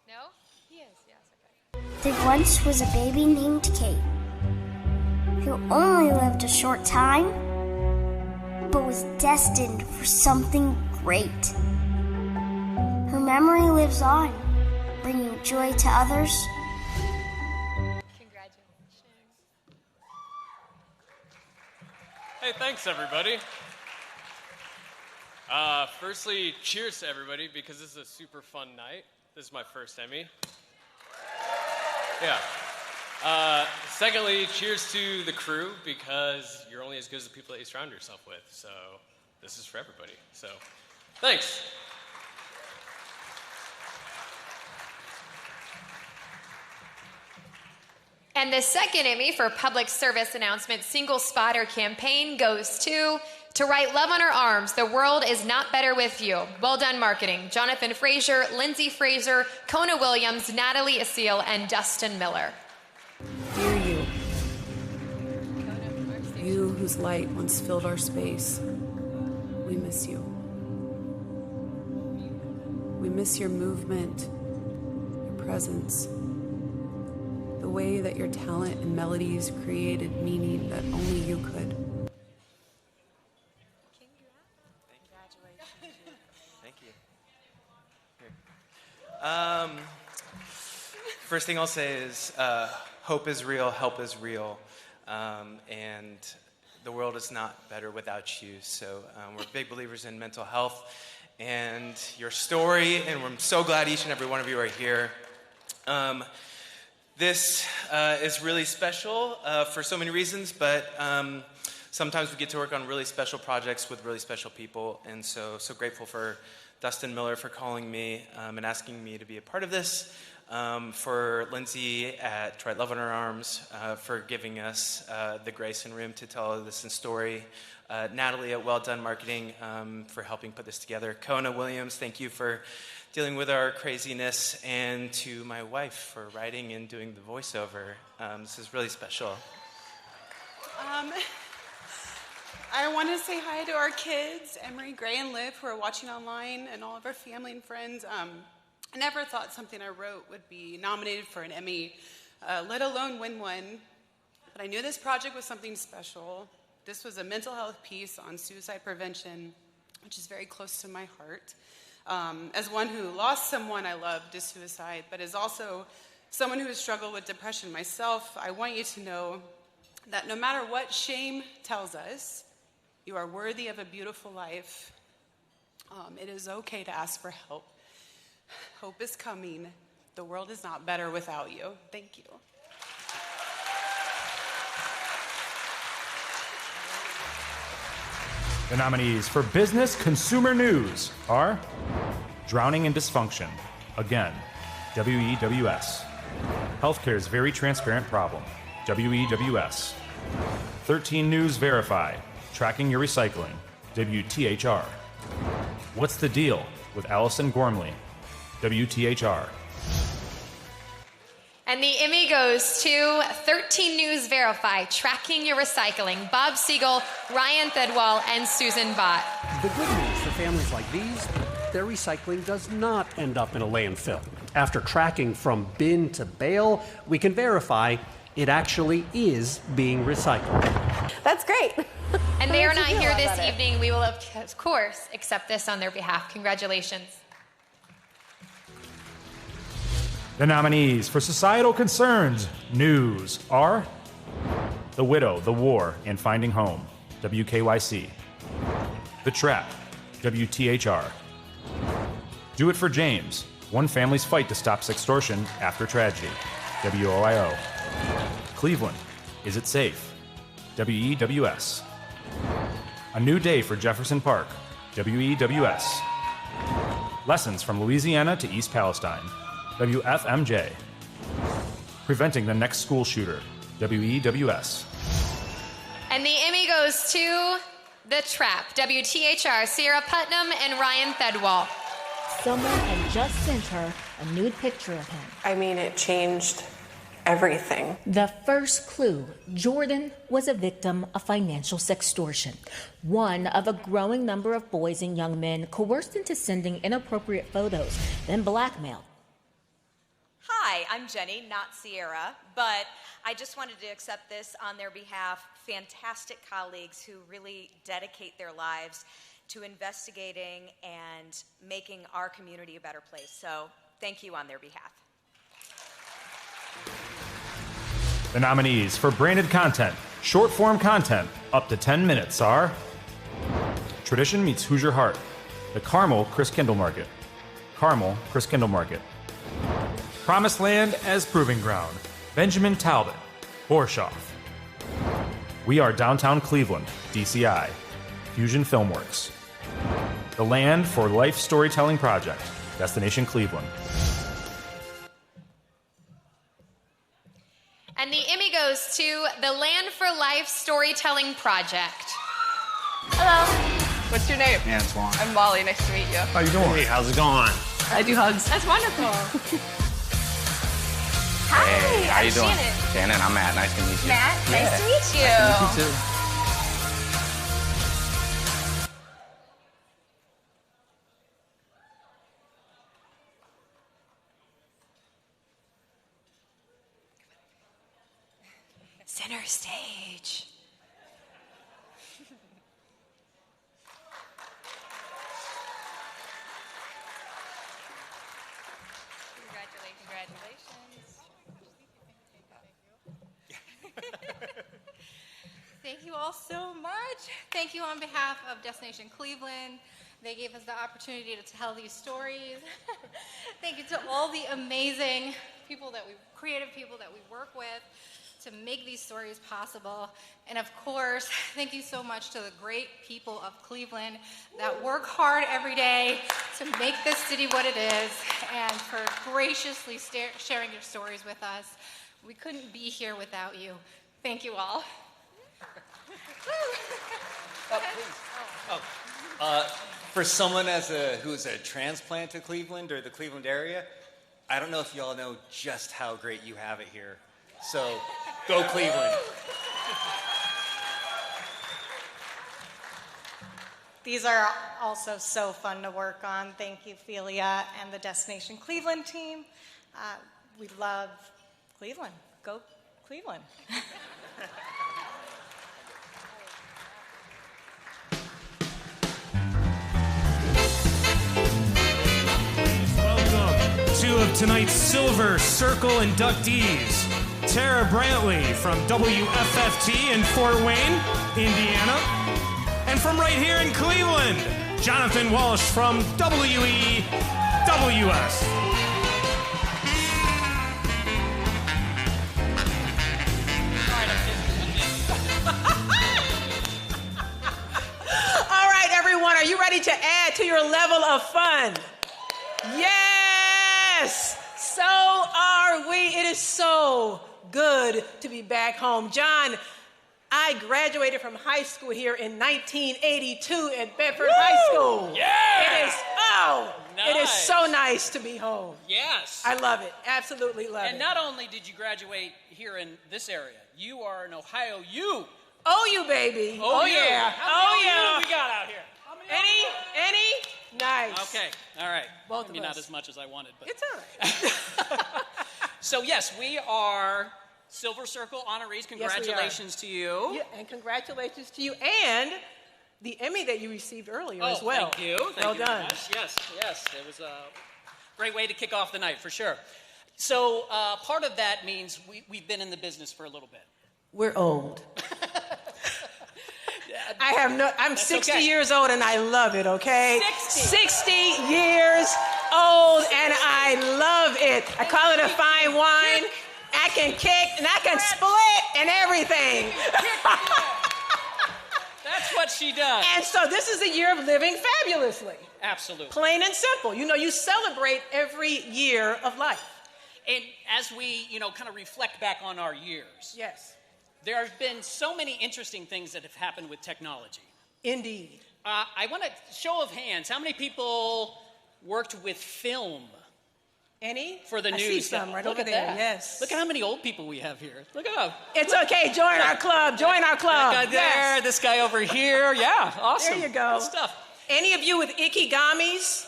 No? He is, yes, okay. There once was a baby named Kate who only lived a short time, but was destined for something great. Her memory lives on, bringing joy to others. Hey, thanks everybody. Firstly, cheers to everybody because this is a super fun night. This is my first Emmy. Yeah. Secondly, cheers to the crew because you're only as good as the people that you surround yourself with. So this is for everybody. So thanks. And the second Emmy for public service announcement, single spot or campaign goes to Write Love on Our Arms, The World is Not Better With You. Well Done Marketing, Jonathan Fraser, Lindsay Fraser, Kona Williams, Natalie Asil, and Dustin Miller. Dear you, you whose light once filled our space, we miss you. We miss your movement, your presence, the way that your talent and melodies created meaning that only you could. Thank you. First thing I'll say is hope is real, help is real, and the world is not better without you. So we're big believers in mental health and your story, and we're so glad each and every one of you are here. This is really special for so many reasons, but sometimes we get to work on really special projects with really special people, and so grateful for Dustin Miller for calling me and asking me to be a part of this, for Lindsay at Try Love in Her Arms for giving us the grace and room to tell this story, Natalie at Well Done Marketing for helping put this together, Kona Williams, thank you for dealing with our craziness, and to my wife for writing and doing the voiceover. This is really special. I want to say hi to our kids, Emery, Gray, and Liv, who are watching online, and all of our family and friends. I never thought something I wrote would be nominated for an Emmy, let alone win one. But I knew this project was something special. This was a mental health piece on suicide prevention, which is very close to my heart. As one who lost someone I loved to suicide, but is also someone who has struggled with depression myself, I want you to know that no matter what shame tells us, you are worthy of a beautiful life. It is okay to ask for help. Hope is coming. The world is not better without you. Thank you. The nominees for Business Consumer News are Drowning in Dysfunction, again, WEWS. Healthcare's Very Transparent Problem, WEWS. 13 News Verify, Tracking Your Recycling, WTHR. What's the Deal with Allison Gormley, WTHR. And the Emmy goes to 13 News Verify, Tracking Your Recycling, Bob Siegel, Ryan Thedwall, and Susan Bott. The good news for families like these, their recycling does not end up in a landfill. After tracking from bin to bale, we can verify it actually is being recycled. That's great. And they are not here this evening. We will, of course, accept this on their behalf. Congratulations. The nominees for Societal Concerns News are The Widow, The War, and Finding Home, WKYC. The Trap, WTHR. Do It for James, One Family's Fight to Stop Sextortion After Tragedy, WOIO. Cleveland, Is It Safe, WEWS. A New Day for Jefferson Park, WEWS. Lessons from Louisiana to East Palestine, WFMJ. Preventing the Next School Shooter, WEWS. And the Emmy goes to The Trap, WTHR, Sierra Putnam and Ryan Thedwall. Someone had just sent her a nude picture of him. I mean, it changed everything. The first clue, Jordan was a victim of financial sextortion. One of a growing number of boys and young men coerced into sending inappropriate photos, then blackmailed. Hi, I'm Jenny, not Sierra, but I just wanted to accept this on their behalf. Fantastic colleagues who really dedicate their lives to investigating and making our community a better place. So thank you on their behalf. The nominees for Branded Content, Short Form Content, up to 10 minutes are Tradition Meets Hoosier Heart, The Carmel Chris Kindle Market, Carmel Chris Kindle Market. Promised Land as Proving Ground, Benjamin Talbot, Borshoff. We Are Downtown Cleveland, DCI, Fusion Filmworks. The Land for Life Storytelling Project, Destination Cleveland. And the Emmy goes to the Land for Life Storytelling Project. Hello. What's your name? Antoine. I'm Molly. Nice to meet you. How you doing? Hey, how's it going? I do hugs. That's wonderful. Hi, hey, how you doing? Shannon. Shannon, I'm Matt. Nice to meet you. Matt, nice to meet you. Nice to meet you too. center stage. Congratulations. Thank you all so much. Thank you on behalf of Destination Cleveland. They gave us the opportunity to tell these stories. Thank you to all the amazing people creative people that we work with to make these stories possible. And of course, thank you so much to the great people of Cleveland that work hard every day to make this city what it is and for graciously sharing your stories with us. We couldn't be here without you. Thank you all. For someone who's a transplant to Cleveland or the Cleveland area, I don't know if you all know just how great you have it here. So, go Cleveland. These are also so fun to work on. Thank you, Philia, and the Destination Cleveland team. We love Cleveland. Go Cleveland. Welcome, two of tonight's Silver Circle inductees. Tara Brantley from WFFT in Fort Wayne, Indiana. And from right here in Cleveland, Jonathan Walsh from WEWS. All right, everyone, are you ready to add to your level of fun? Yes! So are we. It is so good to be back home. John, I graduated from high school here in 1982 at Bedford High School. Yeah! It is so nice to be home. Yes. I love it. Absolutely love it. And not only did you graduate here in this area, you are an Ohio U. OU, baby. Oh, yeah. How many yeah. OU we got out here? Any? Nice. Okay. All right. Both Maybe of not us. as much as I wanted, but It's all right. so yes, we are Silver Circle honorees. Congratulations to you. Yeah, and congratulations to you and the Emmy that you received earlier as well. Thank you. Thank well you very done. much. Yes. It was a great way to kick off the night for sure. So part of that means we've been in the business for a little bit. We're old. I'm 60 okay. years old and I love it, okay? 60 years old and I love it. I call it a fine wine. I can kick and I can split and everything. That's what she does. And so this is a year of living fabulously. Absolutely. Plain and simple. You know, you celebrate every year of life. And as we, kind of reflect back on our years. Yes. There have been so many interesting things that have happened with technology. Indeed. I want a show of hands. How many people worked with film? Any? For the news. I see some right Look over at there, that. yes. Look at how many old people we have here. Look at them. It's okay. Join our club. Join our club. That guy there, Yes. this guy over here. Yeah, awesome. There you go. Good stuff. Any of you with ikigamis?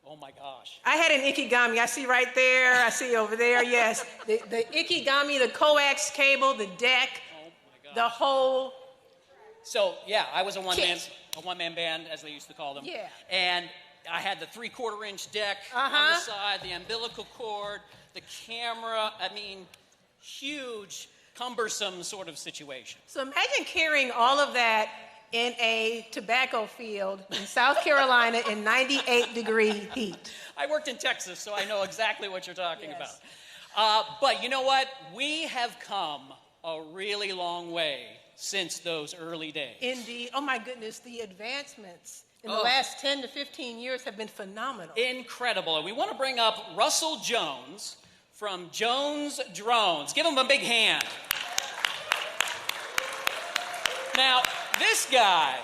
Oh my gosh. I had an ikigami. I see right there. I see over there. Yes. The ikigami, the coax cable, the deck, the whole. So yeah, I was a one-man band, as they used to call them. Yeah. And I had the 3/4-inch deck on the side, the umbilical cord, the camera. I mean, huge, cumbersome sort of situation. So imagine carrying all of that in a tobacco field in South Carolina in 98-degree heat. I worked in Texas, so I know exactly what you're talking about. But you know what? We have come a really long way since those early days. Indeed. Oh my goodness, the advancements in the last 10 to 15 years have been phenomenal. Incredible. And we want to bring up Russell Jones from Jones Drones. Give him a big hand. Now, this guy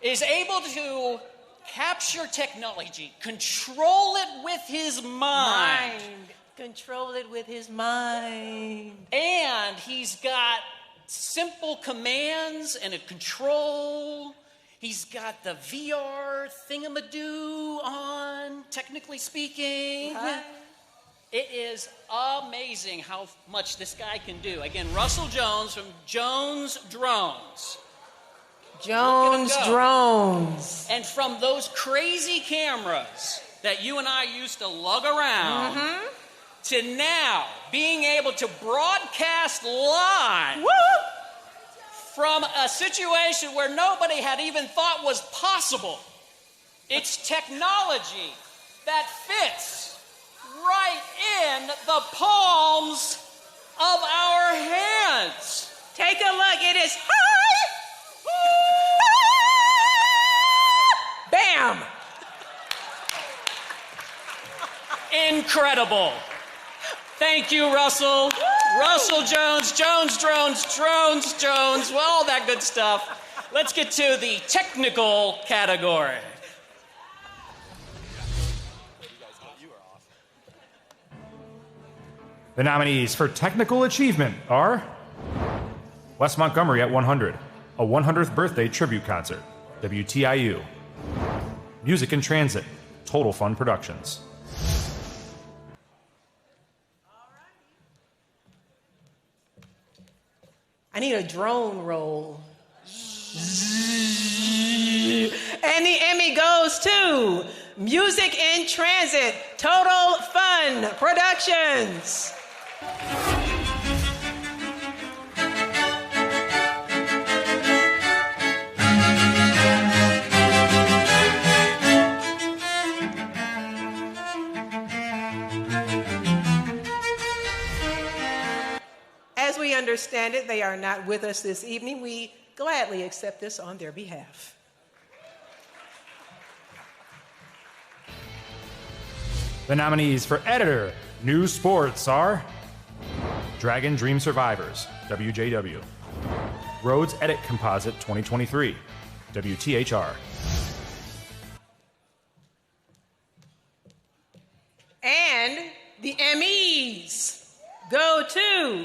is able to capture technology, control it with his mind. Control it with his mind. And he's got simple commands and a control. He's got the VR thingamadoo on, technically speaking. It is amazing how much this guy can do. Again, Russell Jones from Jones Drones. Jones Drones. And from those crazy cameras that you and I used to lug around to now being able to broadcast live from a situation where nobody had even thought was possible. It's technology that fits right in the palms of our hands. Take a look. It is bam! Incredible. Thank you, Russell. Russell Jones, Jones Drones, well, all that good stuff. Let's get to the technical category. The nominees for technical achievement are West Montgomery at 100, a 100th birthday tribute concert, WTIU. Music in Transit, Total Fun Productions. I need a drone roll. And the Emmy goes to Music in Transit, Total Fun Productions. As we understand it, they are not with us this evening. We gladly accept this on their behalf. The nominees for editor, News Sports are Dragon Dream Survivors, WJW. Rhodes Edit Composite 2023, WTHR. And the Emmys go to,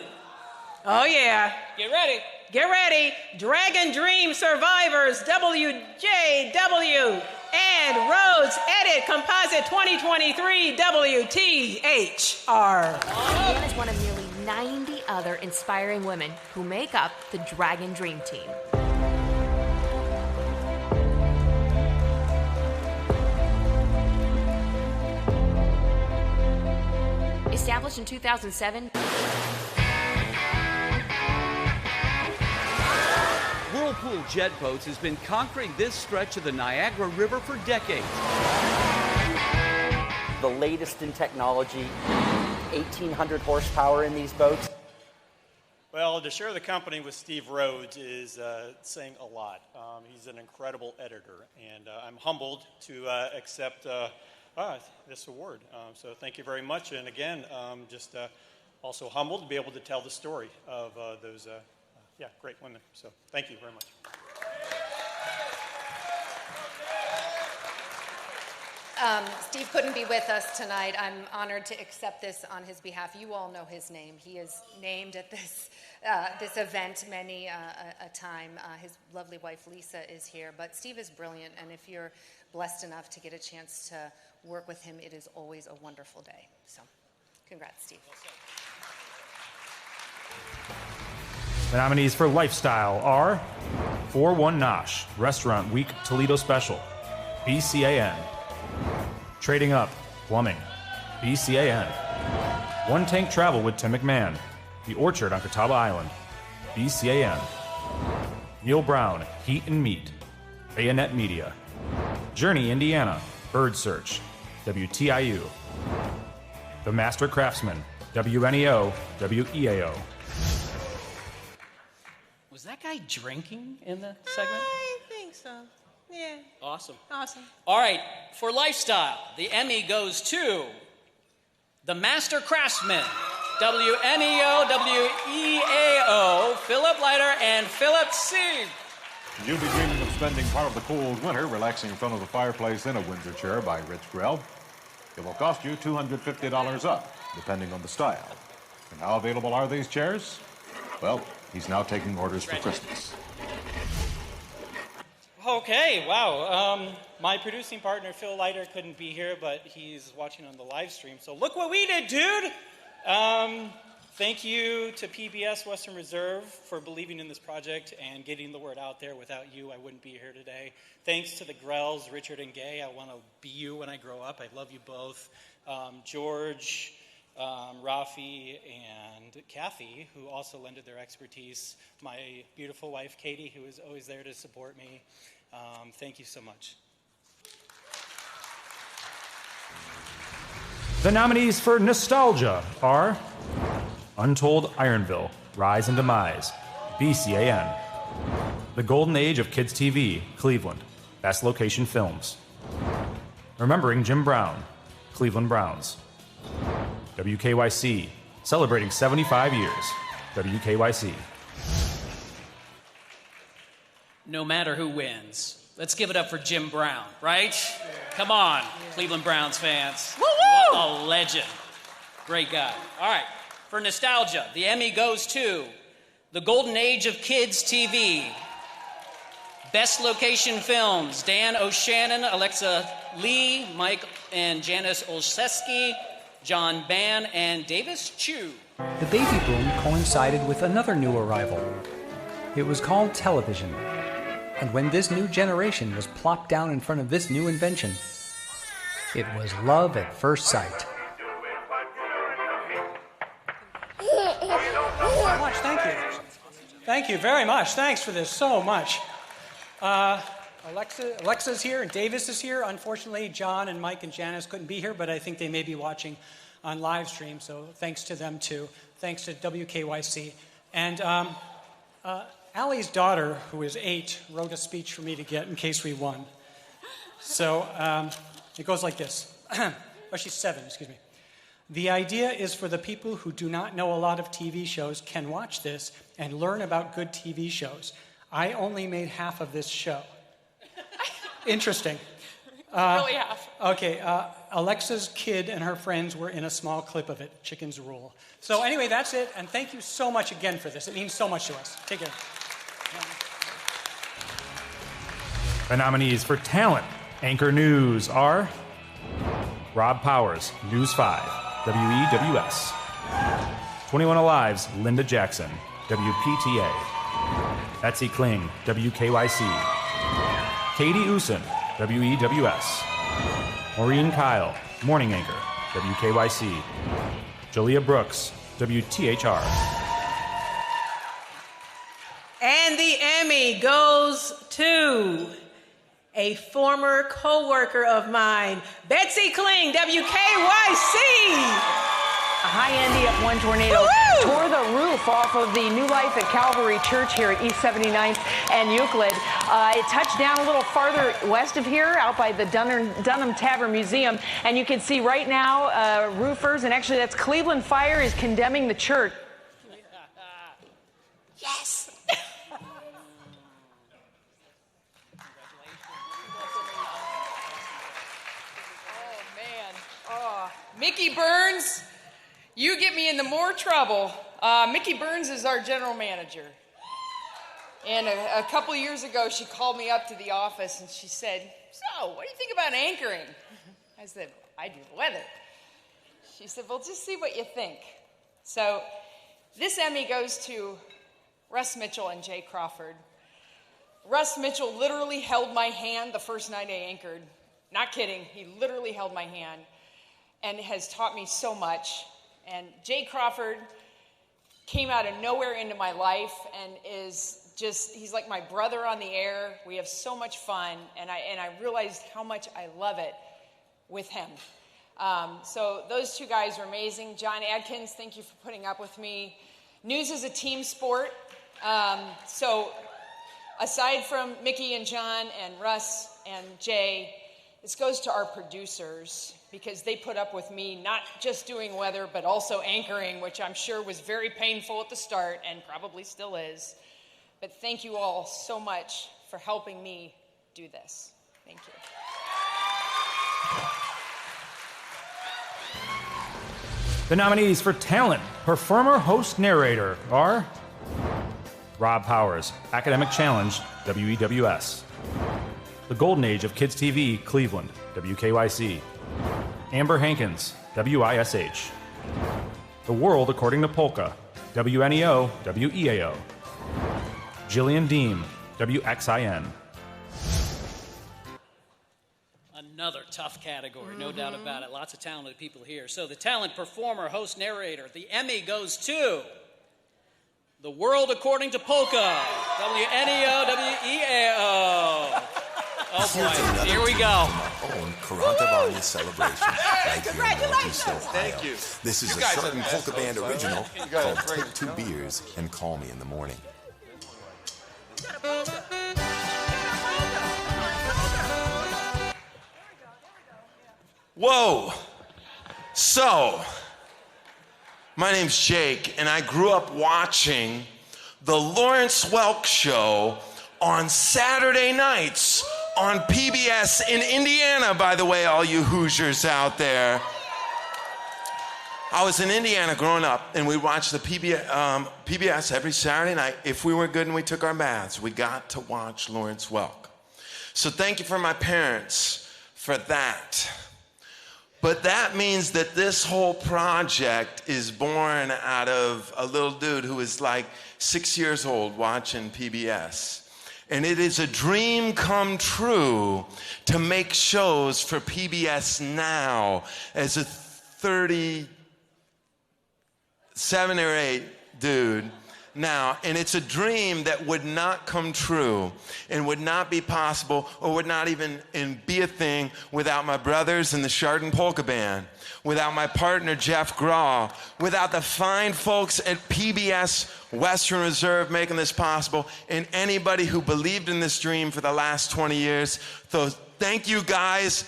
oh yeah. Get ready. Get ready. Dragon Dream Survivors, WJW. And Rhodes Edit Composite 2023, WTHR. Anne is one of nearly 90 other inspiring women who make up the Dragon Dream Team. Established in 2007, Whirlpool Jet Boats has been conquering this stretch of the Niagara River for decades. The latest in technology, 1,800 horsepower in these boats. Well, to share the company with Steve Rhodes is saying a lot. He's an incredible editor, and I'm humbled to accept this award. So thank you very much. And again, just also humbled to be able to tell the story of those great women. So thank you very much. Steve couldn't be with us tonight. I'm honored to accept this on his behalf. You all know his name. He is named at this event many a time. His lovely wife, Lisa, is here. But Steve is brilliant, and if you're blessed enough to get a chance to work with him, it is always a wonderful day. So, congrats, Steve. The nominees for Lifestyle are 4-1 Nosh, Restaurant Week Toledo Special, BCAN. Trading Up, Plumbing, BCAN. One Tank Travel with Tim McMahon, The Orchard on Catawba Island, BCAN. Neil Brown, Heat and Meat, Bayonet Media. Journey, Indiana, Bird Search, WTIU. The Master Craftsman, WNEO, WEAO. Was that guy drinking in the segment? I think so. Yeah. Awesome. Awesome. All right, for Lifestyle, the Emmy goes to the Master Craftsman, WNEO, WEAO, Philip Leiter and Philip C. You'll be dreaming of spending part of the cold winter relaxing in front of the fireplace in a Windsor chair by Rich Grell. It will cost you $250 up, depending on the style. And how available are these chairs? Well, he's now taking orders for Christmas. Okay, wow. My producing partner, Phil Leiter, couldn't be here, but he's watching on the live stream. So look what we did, dude! Thank you to PBS Western Reserve for believing in this project and getting the word out there. Without you, I wouldn't be here today. Thanks to the Grells, Richard and Gay. I want to be you when I grow up. I love you both. George, Rafi, and Kathy, who also lended their expertise. My beautiful wife, Katie, who is always there to support me. Thank you so much. The nominees for Nostalgia are Untold Ironville, Rise and Demise, BCAN. The Golden Age of Kids TV, Cleveland, Best Location Films. Remembering Jim Brown, Cleveland Browns. WKYC, celebrating 75 years, WKYC. No matter who wins, let's give it up for Jim Brown, right? Yeah. Come on, Cleveland Browns fans. Woo-woo! What a legend. Great guy. All right, for Nostalgia, the Emmy goes to The Golden Age of Kids TV. Best Location Films, Dan O'Shannon, Alexa Lee, Mike and Janice Olszewski, John Ban, and Davis Chu. The baby boom coincided with another new arrival. It was called television. And when this new generation was plopped down in front of this new invention, it was love at first sight. Much, thank you. Thank you very much. Thanks for this so much. Alexa's here and Davis is here. Unfortunately, John and Mike and Janice couldn't be here, but I think they may be watching on live stream, so thanks to them too. Thanks to WKYC. And Allie's daughter, who is 8, wrote a speech for me to get in case we won. So it goes like this. Oh, she's 7, excuse me. The idea is for the people who do not know a lot of TV shows can watch this and learn about good TV shows. I only made half of this show. Interesting. Really half. Okay, Alexa's kid and her friends were in a small clip of it, Chickens Rule. So anyway, that's it, and thank you so much again for this. It means so much to us. Take care. The nominees for Talent Anchor News are Rob Powers, News 5, WEWS. 21 Alive's Linda Jackson, WPTA. Betsy Kling, WKYC. Katie Usen, WEWS. Maureen Kyle, Morning Anchor, WKYC. Julia Brooks, WTHR. And the Emmy goes to a former co-worker of mine, Betsy Kling, WKYC. Hi, Andy. Up one tornado tore the roof off of the New Life at Calvary Church here at East 79th and Euclid. It touched down a little farther west of here, out by the Dunham Tavern Museum. And you can see right now roofers, and actually that's Cleveland Fire, is condemning the church. Yes. Mickey Burns, you get me into more trouble. Mickey Burns is our general manager. And a couple years ago, she called me up to the office and she said, "So, what do you think about anchoring?" I said, "I do the weather." She said, "Well, just see what you think." So this Emmy goes to Russ Mitchell and Jay Crawford. Russ Mitchell literally held my hand the first night I anchored. Not kidding, he literally held my hand and has taught me so much. And Jay Crawford came out of nowhere into my life and is just, he's like my brother on the air. We have so much fun, and I realized how much I love it with him. So those two guys are amazing. John Adkins, thank you for putting up with me. News is a team sport. So aside from Mickey and John and Russ and Jay, this goes to our producers, because they put up with me not just doing weather, but also anchoring, which I'm sure was very painful at the start and probably still is. But thank you all so much for helping me do this. Thank you. The nominees for Talent Performer Host Narrator are Rob Powers, Academic Challenge, WEWS. The Golden Age of Kids TV, Cleveland, WKYC. Amber Hankins, WISH. The World According to Polka, WNEO, WEAO. Jillian Deem, WXIN. Another tough category, no doubt about it. Lots of talented people here. So the talent, performer, host, narrator, the Emmy goes to The World According to Polka, WNEO, WEAO. Oh boy, here we go. Own Karantavani celebration right here in Northeast Ohio. Thank you. This is You a guys certain have polka best band hosts, original you guys called bring Take Two Beers and Call Me in the Morning. Whoa. So, my name's Jake, and I grew up watching the Lawrence Welk Show on Saturday nights on PBS in Indiana, by the way, all you Hoosiers out there. I was in Indiana growing up, and we watched the PBS every Saturday night. If we were good and we took our baths, we got to watch Lawrence Welk. So thank you for my parents for that. But that means that this whole project is born out of a little dude who was like 6 years old watching PBS. And it is a dream come true to make shows for PBS now as a 37 or 8 dude now. And it's a dream that would not come true and would not be possible or would not even be a thing without my brothers in the Chardon Polka Band, without my partner Jeff Graw, without the fine folks at PBS Western Reserve making this possible, and anybody who believed in this dream for the last 20 years. So thank you guys.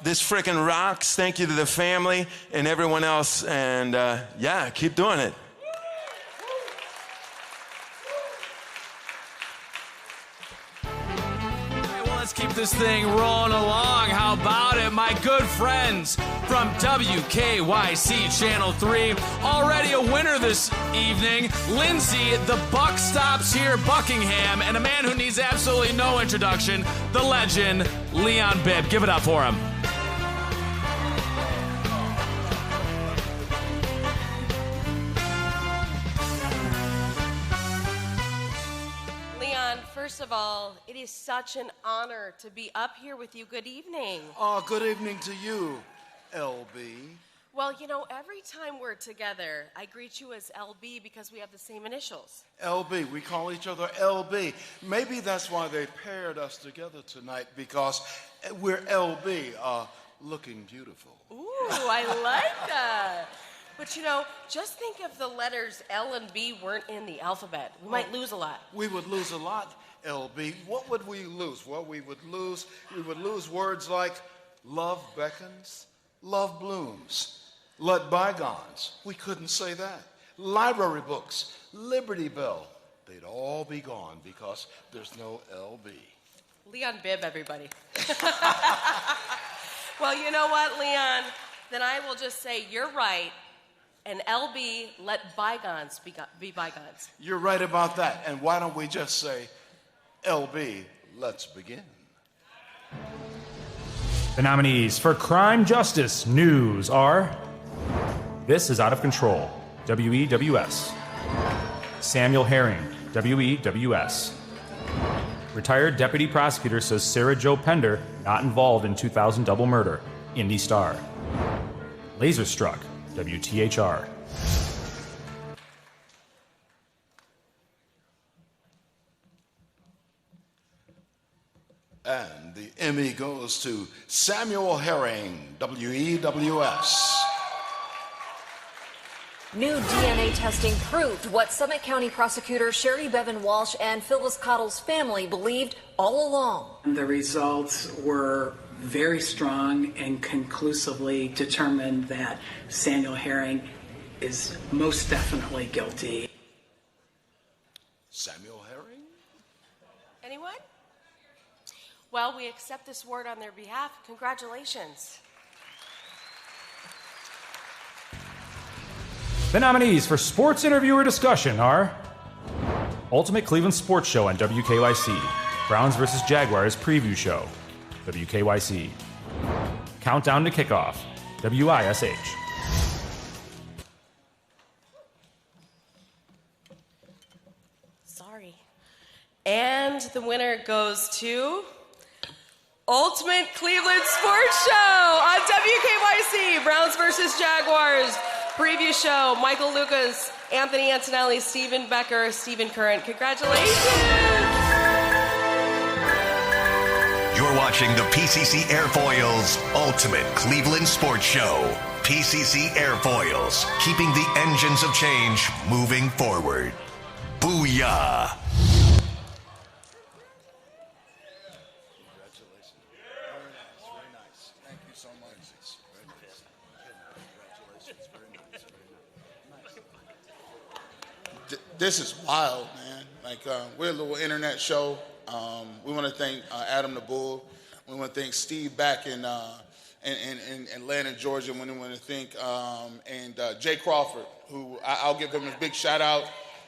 This frickin' rocks. Thank you to the family and everyone else. And yeah, keep doing it. Let's keep this thing rolling along. How about it? My good friends from WKYC Channel 3. Already a winner this evening. Lindsay, the buck stops here, Buckingham, and a man who needs absolutely no introduction, the legend, Leon Bibb. Give it up for him. First of all, it is such an honor to be up here with you. Good evening. Oh, good evening to you, LB. Well, you know, every time we're together, I greet you as LB because we have the same initials. LB, we call each other LB. Maybe that's why they paired us together tonight, because we're LB, looking beautiful. Ooh, I like that. But you know, just think if the letters L and B weren't in the alphabet. We might lose a lot. We would lose a lot, LB. What would we lose? Well, we would lose words like love beckons, love blooms, let bygones. We couldn't say that. Library books, Liberty Bell, they'd all be gone because there's no LB. Leon Bibb, everybody. Well, you know what, Leon? Then I will just say you're right. And LB, let bygones be bygones. You're right about that. And why don't we just say, LB, let's begin. The nominees for Crime Justice News are This Is Out of Control, WEWS. Samuel Herring, WEWS. Retired Deputy Prosecutor says Sarah Jo Pender not involved in 2000 double murder, Indy Star. Laserstruck, WTHR. And the Emmy goes to Samuel Herring, WEWS. New DNA testing proved what Summit County prosecutor Sherry Bevan Walsh and Phyllis Cottle's family believed all along. The results were very strong and conclusively determined that Samuel Herring is most definitely guilty. Samuel Herring? Anyone? Well, we accept this award on their behalf. Congratulations. The nominees for Sports Interviewer Discussion are Ultimate Cleveland Sports Show on WKYC, Browns vs. Jaguars preview show, WKYC. Countdown to kickoff, WISH. Sorry. And the winner goes to Ultimate Cleveland Sports Show on WKYC. Browns versus Jaguars preview show. Michael Lucas, Anthony Antonelli, Stephen Becker, Stephen Current. Congratulations. You're watching the PCC Airfoils Ultimate Cleveland Sports Show. PCC Airfoils, keeping the engines of change moving forward. Booyah! This is wild, man. Like, we're a little internet show. We want to thank Adam the Bull. We want to thank Steve back in Atlanta, Georgia. We want to thank Jay Crawford, who I'll give him a big shout out.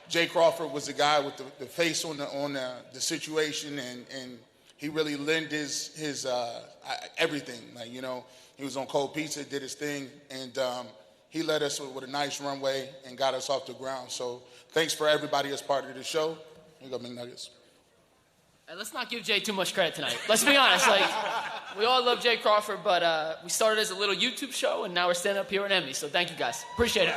Jay Crawford was the guy with the face on the situation, and he really lent his everything. Like, you know, he was on Cold Pizza, did his thing, and he led us with a nice runway and got us off the ground. So thanks for everybody as part of the show. Here you go, McNuggets. Let's not give Jay too much credit tonight. Let's be honest. Like, we all love Jay Crawford, but we started as a little YouTube show, and now we're standing up here in Emmy. So thank you, guys. Appreciate it.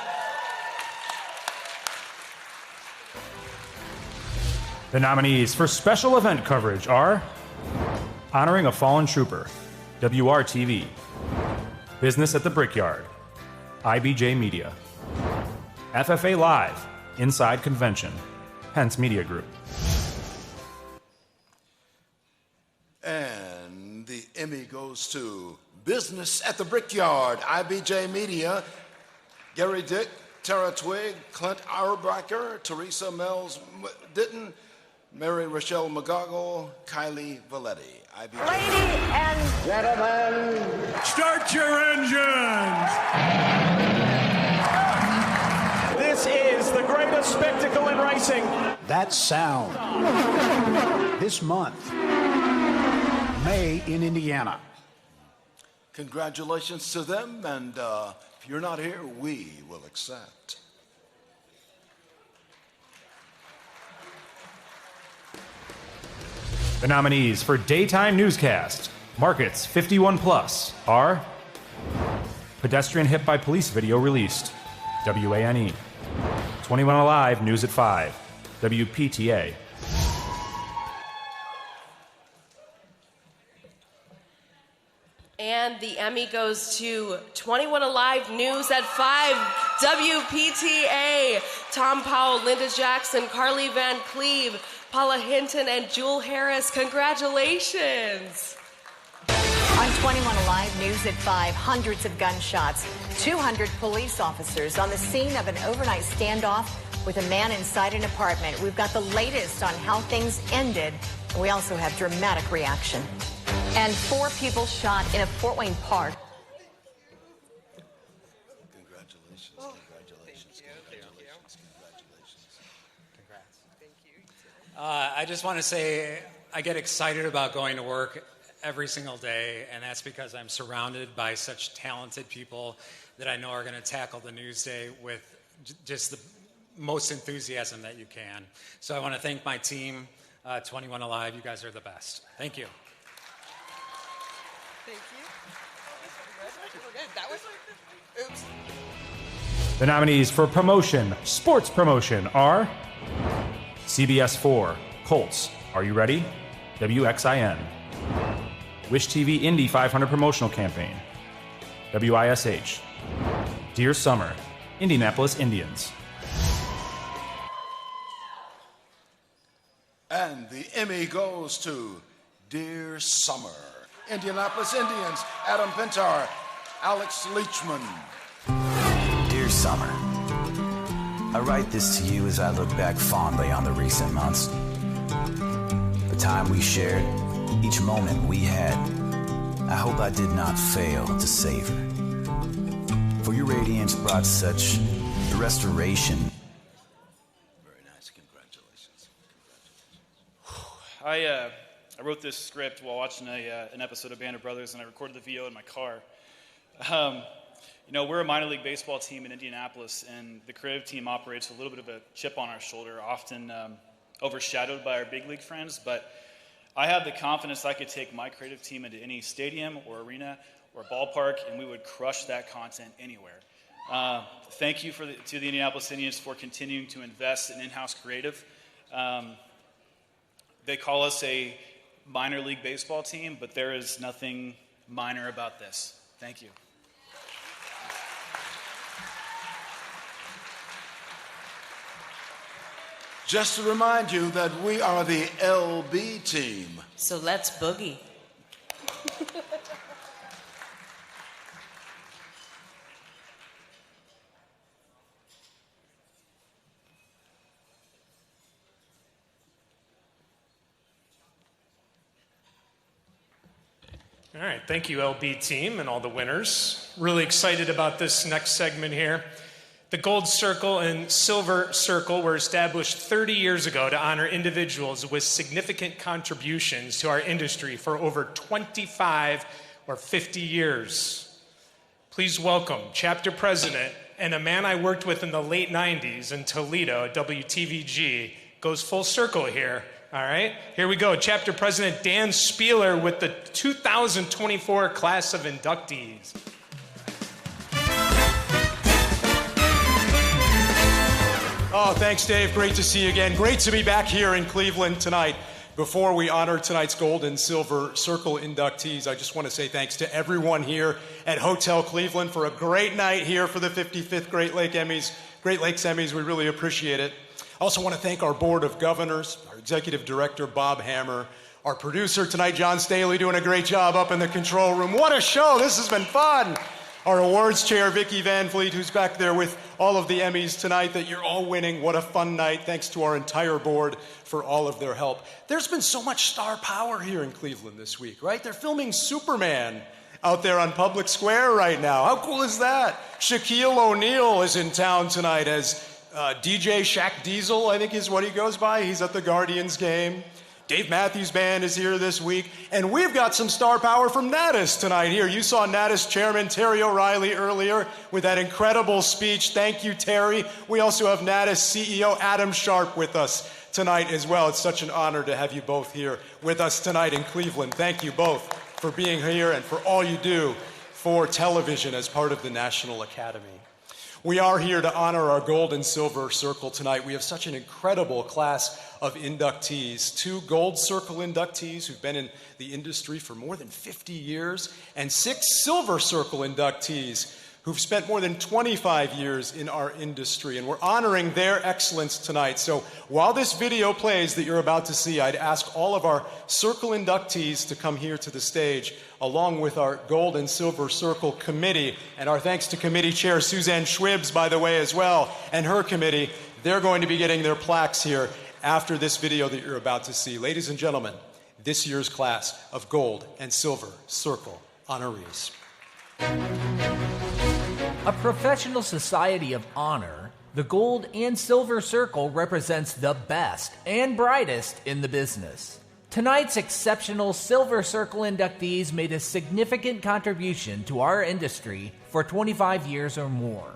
The nominees for special event coverage are Honoring a Fallen Trooper, WRTV, Business at the Brickyard, IBJ Media, FFA Live, Inside Convention, Pence Media Group. And the Emmy goes to Business at the Brickyard, IBJ Media, Gary Dick, Tara Twigg, Clint Auerbacher, Teresa Mells Ditton, Mary Rochelle McGoggle, Kylie Valetti. IBJ. Ladies and gentlemen, start your engines! This is the greatest spectacle in racing. That sound. This month, May in Indiana. Congratulations to them, and if you're not here, we will accept. The nominees for Daytime Newscast, Markets 51 Plus, are Pedestrian Hit by Police video released, WANE. 21 Alive News at 5, WPTA. And the Emmy goes to 21 Alive News at 5, WPTA. Tom Powell, Linda Jackson, Carly Van Cleve, Paula Hinton, and Jewel Harris. Congratulations. On 21 Alive News at 5, hundreds of gunshots, 200 police officers on the scene of an overnight standoff with a man inside an apartment. We've got the latest on how things ended. We also have dramatic reaction. And 4 people shot in a Fort Wayne park. Congratulations, congratulations, congratulations, congratulations. Congrats. Thank you. I just want to say I get excited about going to work every single day, and that's because I'm surrounded by such talented people that I know are going to tackle the news day with just the most enthusiasm that you can. So I want to thank my team, 21 Alive. You guys are the best. Thank you. Thank you. We're good. That was... Oops. The nominees for promotion, sports promotion, are CBS 4, Colts, Are You Ready? WXIN. Wish TV Indy 500 promotional campaign, WISH. Dear Summer, Indianapolis Indians. And the Emmy goes to Dear Summer, Indianapolis Indians, Adam Pintar, Alex Leachman. Dear Summer, I write this to you as I look back fondly on the recent months. The time we shared, each moment we had. I hope I did not fail to savor. For your radiance brought such restoration. Very nice, congratulations. I I wrote this script while watching an episode of Band of Brothers, and I recorded the video in my car. We're a minor league baseball team in Indianapolis, and the creative team operates with a little bit of a chip on our shoulder, often overshadowed by our big league friends. But I have the confidence I could take my creative team into any stadium or arena or ballpark, and we would crush that content anywhere. Thank you to the Indianapolis Indians for continuing to invest in in-house creative. They call us a minor league baseball team, but there is nothing minor about this. Thank you. Just to remind you that we are the LB team. So let's boogie. All right, thank you, LB team, and all the winners. Really excited about this next segment here. The Gold Circle and Silver Circle were established 30 years ago to honor individuals with significant contributions to our industry for over 25 or 50 years. Please welcome Chapter President and a man I worked with in the late 90s in Toledo at WTVG. Goes full circle here. All right, here we go. Chapter President Dan Spieler with the 2024 class of inductees. Oh, thanks, Dave. Great to see you again. Great to be back here in Cleveland tonight. Before we honor tonight's Gold and Silver Circle inductees, I just want to say thanks to everyone here at Hotel Cleveland for a great night here for the 55th Great Lakes Emmys. We really appreciate it. I also want to thank our Board of Governors, our Executive Director, Bob Hammer, our producer tonight, John Staley, doing a great job up in the control room. What a show. This has been fun. Our awards chair, Vicki Van Vliet, who's back there with all of the Emmys tonight that you're all winning. What a fun night. Thanks to our entire board for all of their help. There's been so much star power here in Cleveland this week, right? They're filming Superman out there on Public Square right now. How cool is that? Shaquille O'Neal is in town tonight as DJ Shaq Diesel, I think is what he goes by. He's at the Guardians game. Dave Matthews Band is here this week. And we've got some star power from Natus tonight here. You saw Natus Chairman Terry O'Reilly earlier with that incredible speech. Thank you, Terry. We also have Natus CEO Adam Sharp with us tonight as well. It's such an honor to have you both here with us tonight in Cleveland. Thank you both for being here and for all you do for television as part of the National Academy. We are here to honor our Gold and Silver Circle tonight. We have such an incredible class of inductees. 2 Gold Circle inductees who've been in the industry for more than 50 years, and 6 Silver Circle inductees who've spent more than 25 years in our industry. And we're honoring their excellence tonight. So while this video plays that you're about to see, I'd ask all of our Circle inductees to come here to the stage, along with our Gold and Silver Circle committee. And our thanks to committee chair Suzanne Schwibs, by the way, as well, and her committee. They're going to be getting their plaques here after this video that you're about to see. Ladies and gentlemen, this year's class of Gold and Silver Circle honorees. A professional society of honor, the Gold and Silver Circle represents the best and brightest in the business. Tonight's exceptional Silver Circle inductees made a significant contribution to our industry for 25 years or more.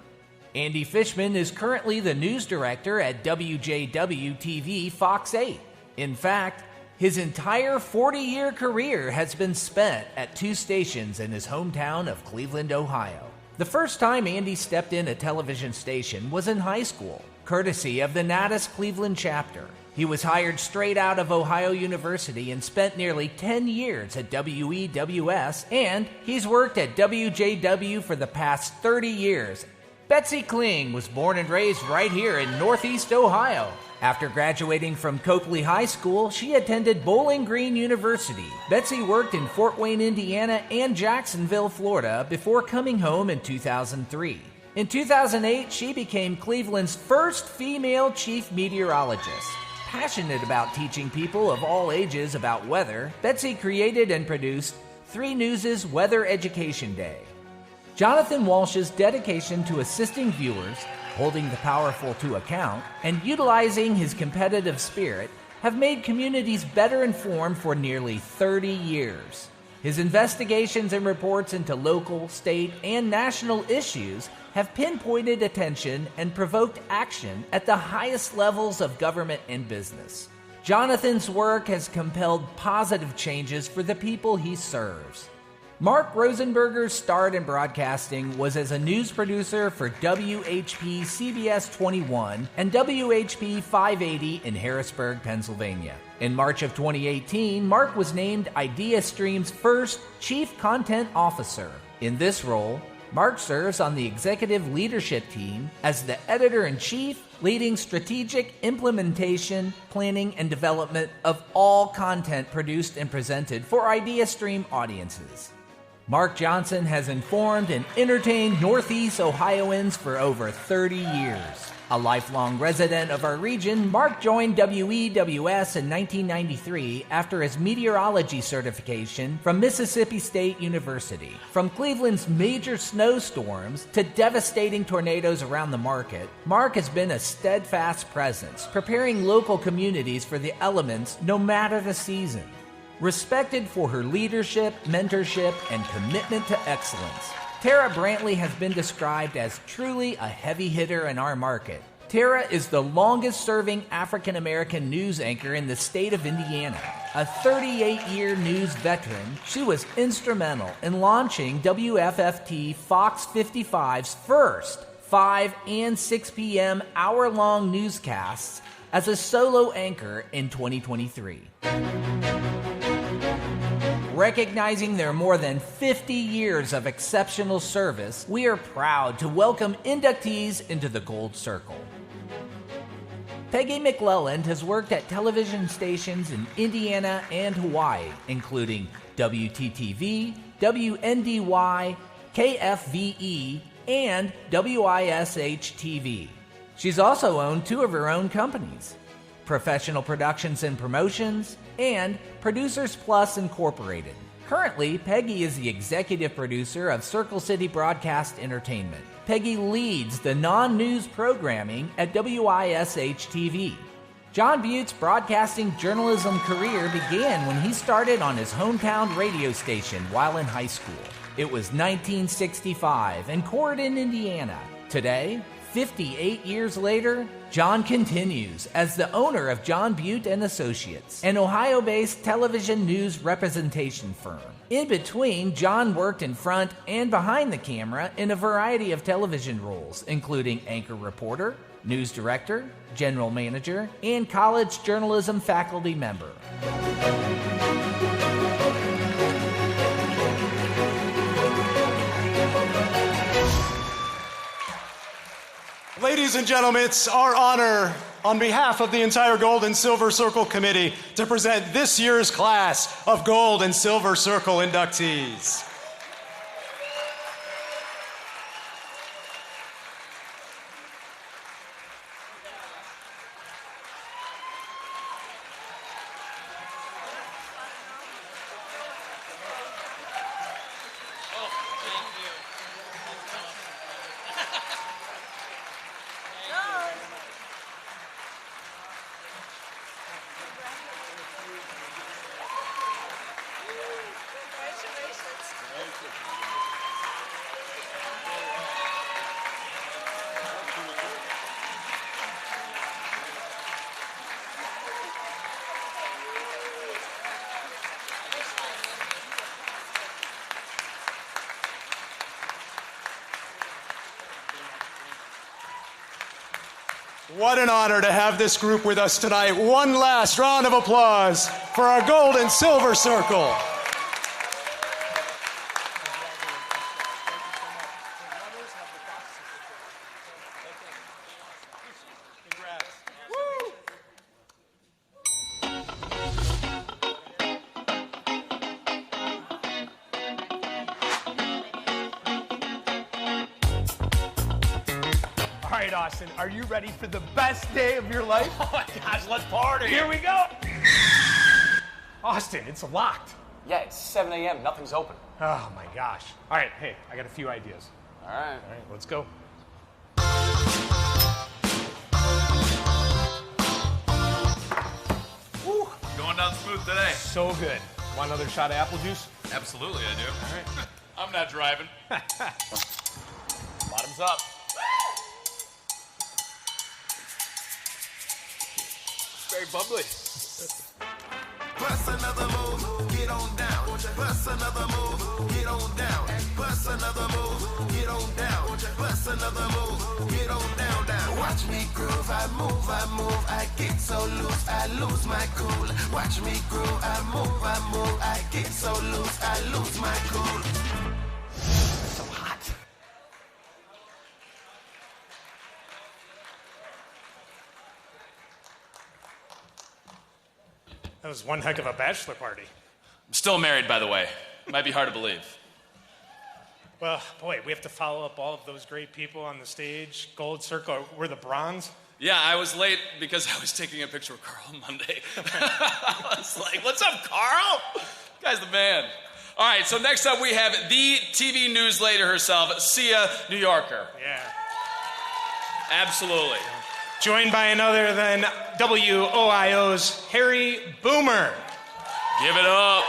Andy Fishman is currently the news director at WJW-TV Fox 8. In fact, his entire 40-year career has been spent at 2 stations in his hometown of Cleveland, Ohio. The first time Andy stepped in a television station was in high school, courtesy of the Natus Cleveland chapter. He was hired straight out of Ohio University and spent nearly 10 years at WEWS, and he's worked at WJW for the past 30 years. Betsy Kling was born and raised right here in Northeast Ohio. After graduating from Coakley High School, she attended Bowling Green University. Betsy worked in Fort Wayne, Indiana and Jacksonville, Florida before coming home in 2003. In 2008, she became Cleveland's first female chief meteorologist. Passionate about teaching people of all ages about weather, Betsy created and produced 3 News' Weather Education Day. Jonathan Walsh's dedication to assisting viewers, holding the powerful to account, and utilizing his competitive spirit have made communities better informed for nearly 30 years. His investigations and reports into local, state, and national issues have pinpointed attention and provoked action at the highest levels of government and business. Jonathan's work has compelled positive changes for the people he serves. Mark Rosenberger's start in broadcasting was as a news producer for WHP CBS 21 and WHP 580 in Harrisburg, Pennsylvania. In March of 2018, Mark was named IdeaStream's first Chief Content Officer. In this role, Mark serves on the executive leadership team as the editor-in-chief, leading strategic implementation, planning, and development of all content produced and presented for IdeaStream audiences. Mark Johnson has informed and entertained Northeast Ohioans for over 30 years. A lifelong resident of our region, Mark joined WEWS in 1993 after his meteorology certification from Mississippi State University. From Cleveland's major snowstorms to devastating tornadoes around the market, Mark has been a steadfast presence, preparing local communities for the elements no matter the season. Respected for her leadership, mentorship, and commitment to excellence, Tara Brantley has been described as truly a heavy hitter in our market. Tara is the longest-serving African-American news anchor in the state of Indiana. A 38-year news veteran, she was instrumental in launching WFFT Fox 55's first 5 and 6 p.m. hour-long newscasts as a solo anchor in 2023. Recognizing their more than 50 years of exceptional service, we are proud to welcome inductees into the Gold Circle. Peggy McClelland has worked at television stations in Indiana and Hawaii, including WTTV, WNDY, KFVE, and WISH-TV. She's also owned 2 of her own companies, Professional Productions and Promotions, and Producers Plus Incorporated. Currently, Peggy is the executive producer of Circle City Broadcast Entertainment. Peggy leads the non-news programming at WISH-TV. John Butte's broadcasting journalism career began when he started on his hometown radio station while in high school. It was 1965 in Corydon, Indiana. Today, 58 years later, John continues as the owner of John Butte and Associates, an Ohio-based television news representation firm. In between, John worked in front and behind the camera in a variety of television roles, including anchor reporter, news director, general manager, and college journalism faculty member. Ladies and gentlemen, it's our honor on behalf of the entire Gold and Silver Circle Committee to present this year's class of Gold and Silver Circle inductees. What an honor to have this group with us tonight. One last round of applause for our Gold and Silver Circle. All right, Austin, are you ready for the best day of your life? Oh my gosh, let's party. Here we go. Austin, it's locked. Yeah, it's 7 a.m. Nothing's open. Oh my gosh. All right, hey, I got a few ideas. All right. All right, let's go. smooth today. So good. Want another shot of apple juice? Absolutely, I do. All right. I'm not driving. Bottoms up. Very bubbly. Bust another move, get on down. Bust another move, get on down. Bust another move, get on down. Bust another move, get on down, down. Watch me groove, I move, I get so loose, I lose my cool. Watch me groove, I move, I get so loose, I lose my cool. So hot. That was one heck of a bachelor party. I'm still married, by the way. Might be hard to believe. Well, boy, we have to follow up all of those great people on the stage. Gold circle, we're the bronze. Yeah, I was late because I was taking a picture of Carl Monday. I was like, what's up, Carl? Guy's the man. All right, so next up we have the TV news lady herself, Sia New Yorker. Yeah. Absolutely. Joined by none other than WOIO's Harry Boomer. Give it up.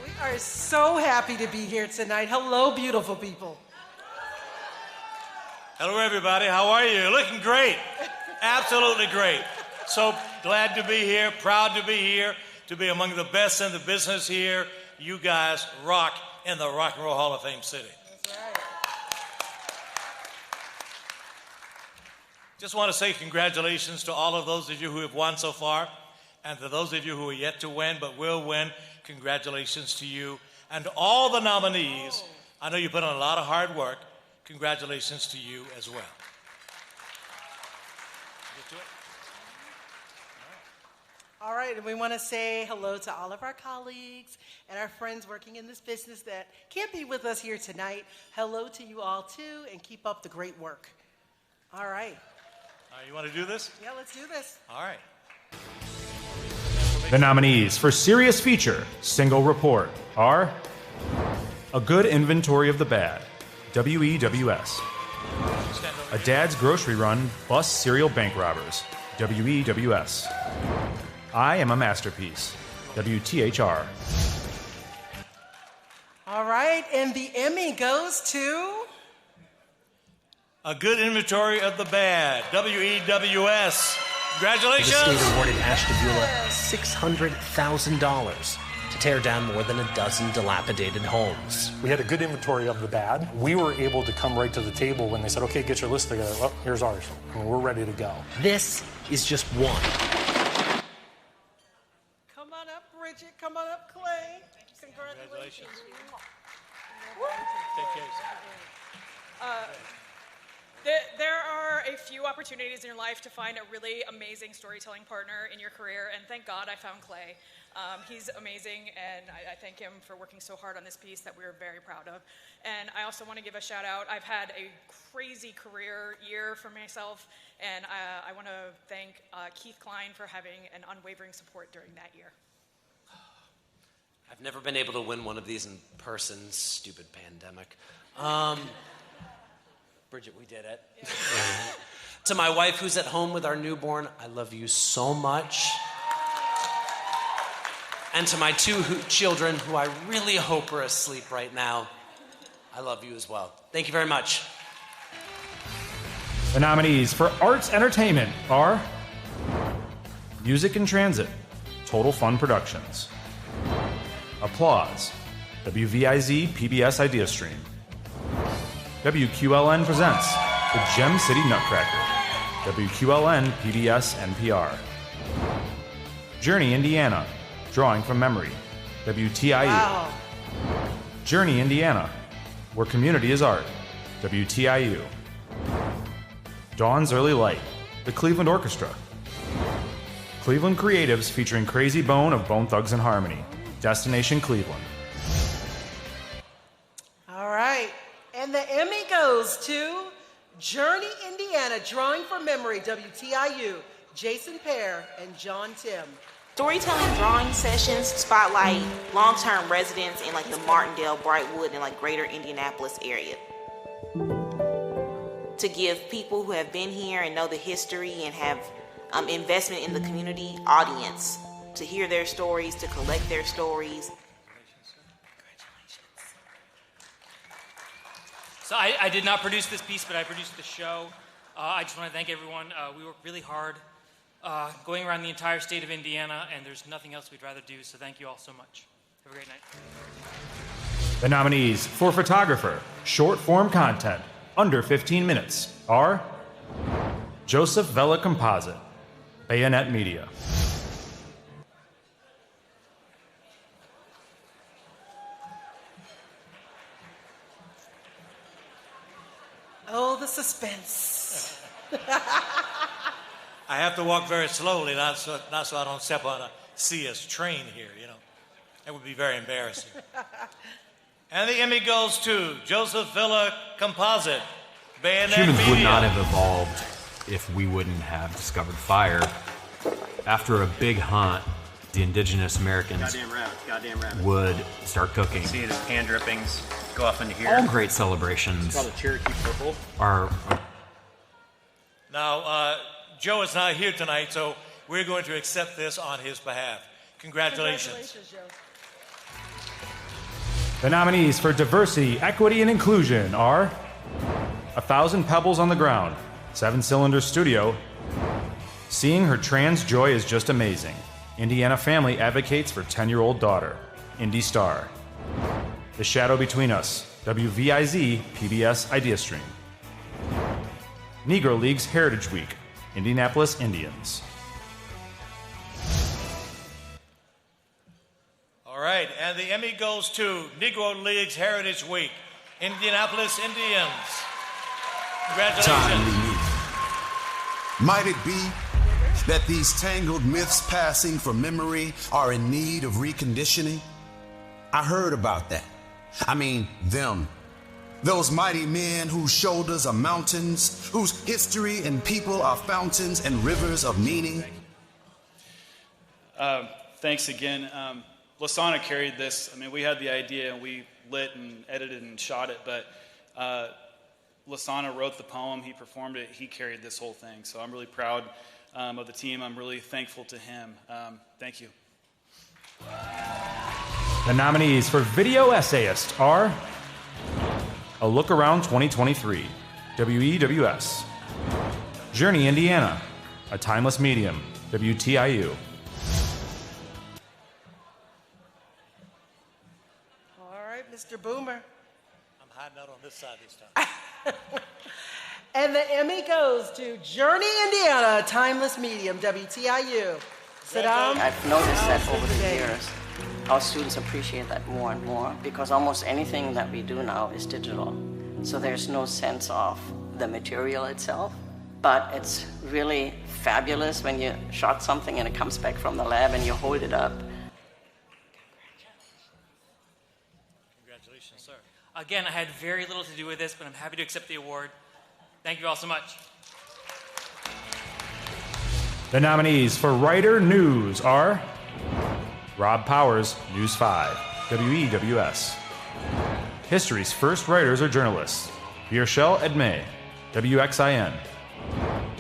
We are so happy to be here tonight. Hello, beautiful people. Hello, everybody. How are you? You're looking great. Absolutely great. So glad to be here, proud to be here, to be among the best in the business here. You guys rock in the Rock and Roll Hall of Fame city. That's right. Just want to say congratulations to all of those of you who have won so far, and to those of you who are yet to win but will win, congratulations to you. And to all the nominees, I know you put in a lot of hard work. Congratulations to you as well. All right, and we want to say hello to all of our colleagues and our friends working in this business that can't be with us here tonight. Hello to you all, too, and keep up the great work. All right. You want to do this? Yeah, let's do this. All right. The nominees for Serious Feature Single Report are A Good Inventory of the Bad, WEWS. A Dad's Grocery Run Bus Serial Bank Robbers, WEWS. I Am a Masterpiece, WTHR. All right, and the Emmy goes to... A Good Inventory of the Bad, WEWS. Congratulations. The state awarded Ashtabula $600,000 to tear down more than a dozen dilapidated homes. We had a good inventory of the bad. We were able to come right to the table when they said, okay, get your list together. Well, here's ours. I mean, we're ready to go. This is just one. Come on up, Bridget. Come on up, Clay. Congratulations. Take care. There are a few opportunities in your life to find a really amazing storytelling partner in your career, and thank God I found Clay. He's amazing, and I thank him for working so hard on this piece that we're very proud of. And I also want to give a shout out. I've had a crazy career year for myself, and I want to thank Keith Klein for having an unwavering support during that year. I've never been able to win one of these in person. Stupid pandemic. Bridget, we did it. Yeah. To my wife who's at home with our newborn, I love you so much. And to my two children who I really hope are asleep right now, I love you as well. Thank you very much. The nominees for Arts Entertainment are Music in Transit, Total Fun Productions. Applause, WVIZ PBS Idea Stream. WQLN presents The Gem City Nutcracker, WQLN PBS NPR. Journey Indiana, Drawing from Memory, WTIU. Wow. Journey Indiana, Where Community is Art, WTIU. Dawn's Early Light, The Cleveland Orchestra. Cleveland Creatives featuring Crazy Bone of Bone Thugs and Harmony, Destination Cleveland. All right. And the Emmy goes to Journey, Indiana, Drawing from Memory, WTIU, Jason Pear and John Tim. Storytelling drawing sessions spotlight long-term residents in like the Martindale, Brightwood, and like greater Indianapolis area. To give people who have been here and know the history and have investment in the community audience to hear their stories, to collect their stories. So I did not produce this piece, but I produced the show. I just want to thank everyone. We worked really hard going around the entire state of Indiana, and there's nothing else we'd rather do, so thank you all so much. Have a great night. The nominees for photographer, short form content, under 15 minutes are Joseph Vela Composite, Bayonet Media. Oh, the suspense. I have to walk very slowly, not so I don't step on a CS train here, you know. That would be very embarrassing. And the Emmy goes to Joseph Villa Composite, Bayonet Humans Media. would not have evolved if we wouldn't have discovered fire. After a big hunt, the indigenous Americans Goddamn rabbit. would start cooking. See it as pan drippings go off into here. All great celebrations It's called a Cherokee purple. are Now, Joe is not here tonight, so we're going to accept this on his behalf. Congratulations. The nominees for diversity, equity, and inclusion are 1,000 Pebbles on the Ground, 7-Cylinder Studio, Seeing Her Trans Joy is Just Amazing, Indiana Family Advocates for 10-Year-Old Daughter, Indy Star, The Shadow Between Us, WVIZ PBS Idea Stream, Negro Leagues Heritage Week, Indianapolis Indians. All right, and the Emmy goes to Negro Leagues Heritage Week, Indianapolis Indians. Congratulations. Time we meet. Might it be that these tangled myths passing from memory are in need of reconditioning? I heard about that. I mean, them. Those mighty men whose shoulders are mountains, whose history and people are fountains and rivers of meaning. Thanks again. Lasana carried this. I mean, we had the idea and we lit and edited and shot it, but Lasana wrote the poem, he performed it, he carried this whole thing. So I'm really proud of the team. I'm really thankful to him. Thank you. The nominees for video essayist are A Look Around 2023, WEWS, Journey Indiana, A Timeless Medium, WTIU. All right, Mr. Boomer. I'm hiding out on this side this time. And the Emmy goes to Journey, Indiana, Timeless Medium, WTIU. Sit down. I've noticed that over the years, our students appreciate that more and more because almost anything that we do now is digital. So there's no sense of the material itself, but it's really fabulous when you shot something and it comes back from the lab and you hold it up. Congratulations, sir. Again, I had very little to do with this, but I'm happy to accept the award. Thank you all so much. The nominees for Writer News are Rob Powers, News 5, WEWS. History's first writers are journalists, Vierchel Edmé, WXIN.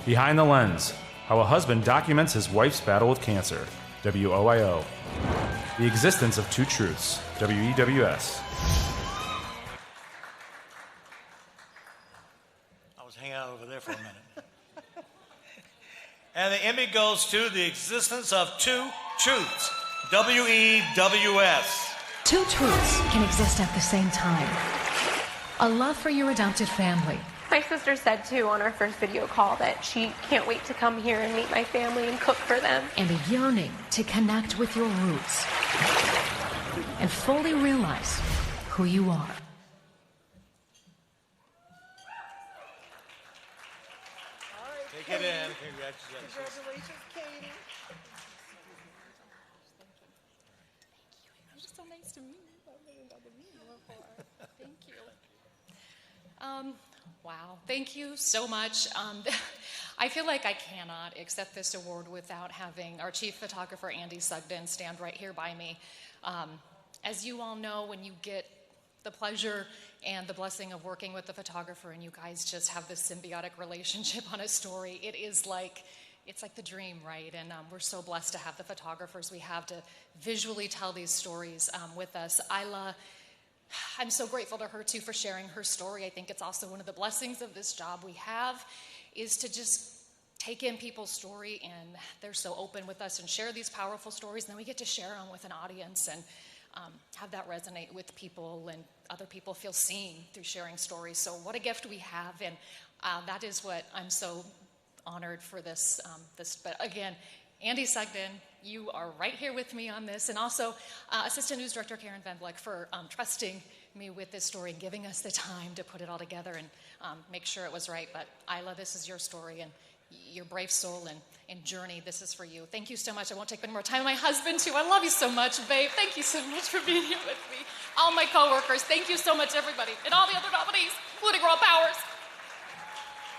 Behind the Lens, how a husband documents his wife's battle with cancer, WOIO. The Existence of Two Truths, WEWS. I was hanging out over there for a minute. And the Emmy goes to The Existence of Two Truths, WEWS. Two truths can exist at the same time. A love for your adopted family. My sister said, too, on our first video call that she can't wait to come here and meet my family and cook for them. And a yearning to connect with your roots. And fully realize who you are. Take it in. Congratulations. Congratulations, Katie. You're so nice to meet you. I've never got to meet you before. Thank you. Wow, thank you so much. I feel like I cannot accept this award without having our chief photographer, Andy Sugden, stand right here by me. As you all know, when you get the pleasure and the blessing of working with the photographer and you guys just have this symbiotic relationship on a story, it's like the dream, right? And we're so blessed to have the photographers we have to visually tell these stories with us. Isla, I'm so grateful to her too for sharing her story. I think it's also one of the blessings of this job we have is to just take in people's story, and they're so open with us and share these powerful stories, and then we get to share them with an audience and have that resonate with people, and other people feel seen through sharing stories. So what a gift we have, and that is what I'm so honored for this. But again, Andy Sugden, you are right here with me on this, and also Assistant News Director Karen Van Vleck for trusting me with this story and giving us the time to put it all together and make sure it was right. But Isla, this is your story, and your brave soul and journey, this is for you. Thank you so much. I won't take any more time. My husband, too. I love you so much, babe. Thank you so much for being here with me. All my coworkers, thank you so much, everybody. And all the other nominees, including Raw Powers.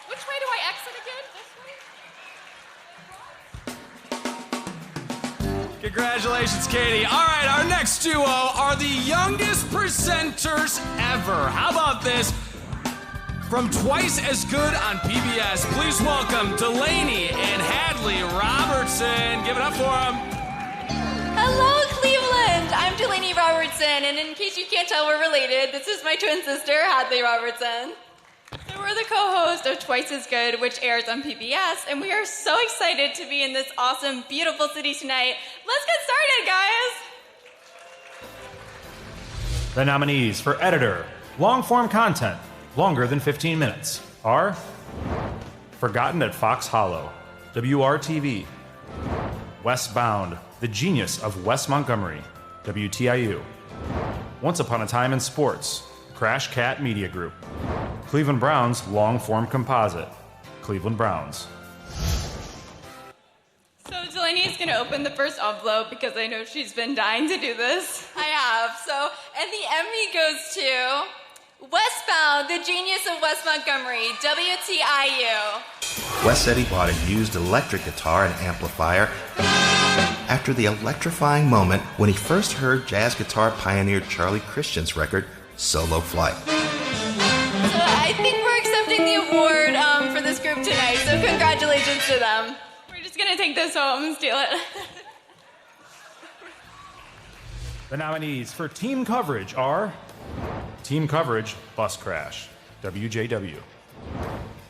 Which way do I exit again? This way? Congratulations, Katie. All right, our next duo are the youngest presenters ever. How about this? From Twice as Good on PBS, please welcome Delaney and Hadley Robertson. Give it up for them. Hello, Cleveland. I'm Delaney Robertson, and in case you can't tell, we're related. This is my twin sister, Hadley Robertson. So we're the co-host of Twice as Good, which airs on PBS, and we are so excited to be in this awesome, beautiful city tonight. Let's get started, guys. The nominees for editor, long-form content, longer than 15 minutes, are Forgotten at Fox Hollow, WRTV, Westbound, The Genius of Wes Montgomery, WTIU, Once Upon a Time in Sports, Crash Cat Media Group, Cleveland Browns long-form composite, Cleveland Browns. So Delaney is going to open the first envelope because I know she's been dying to do this. I have. So, and the Emmy goes to Westbound, The Genius of Wes Montgomery, WTIU. Wes said he bought a used electric guitar and amplifier after the electrifying moment when he first heard jazz guitar pioneer Charlie Christian's record, Solo Flight. So I think we're accepting the award for this group tonight, so congratulations to them. We're just going to take this home and steal it. The nominees for team coverage are Team Coverage, Bus Crash, WJW.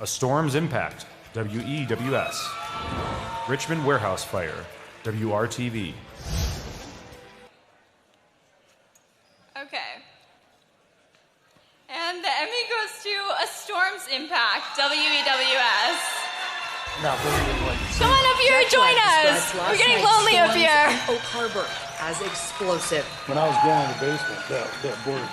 A Storm's Impact, WEWS. Richmond Warehouse Fire, WRTV. Okay. And the Emmy goes to A Storm's Impact, WEWS. Now, come on up here and join us. We're getting lonely up here. Oak Harbor as explosive. When I was going in the basement, that board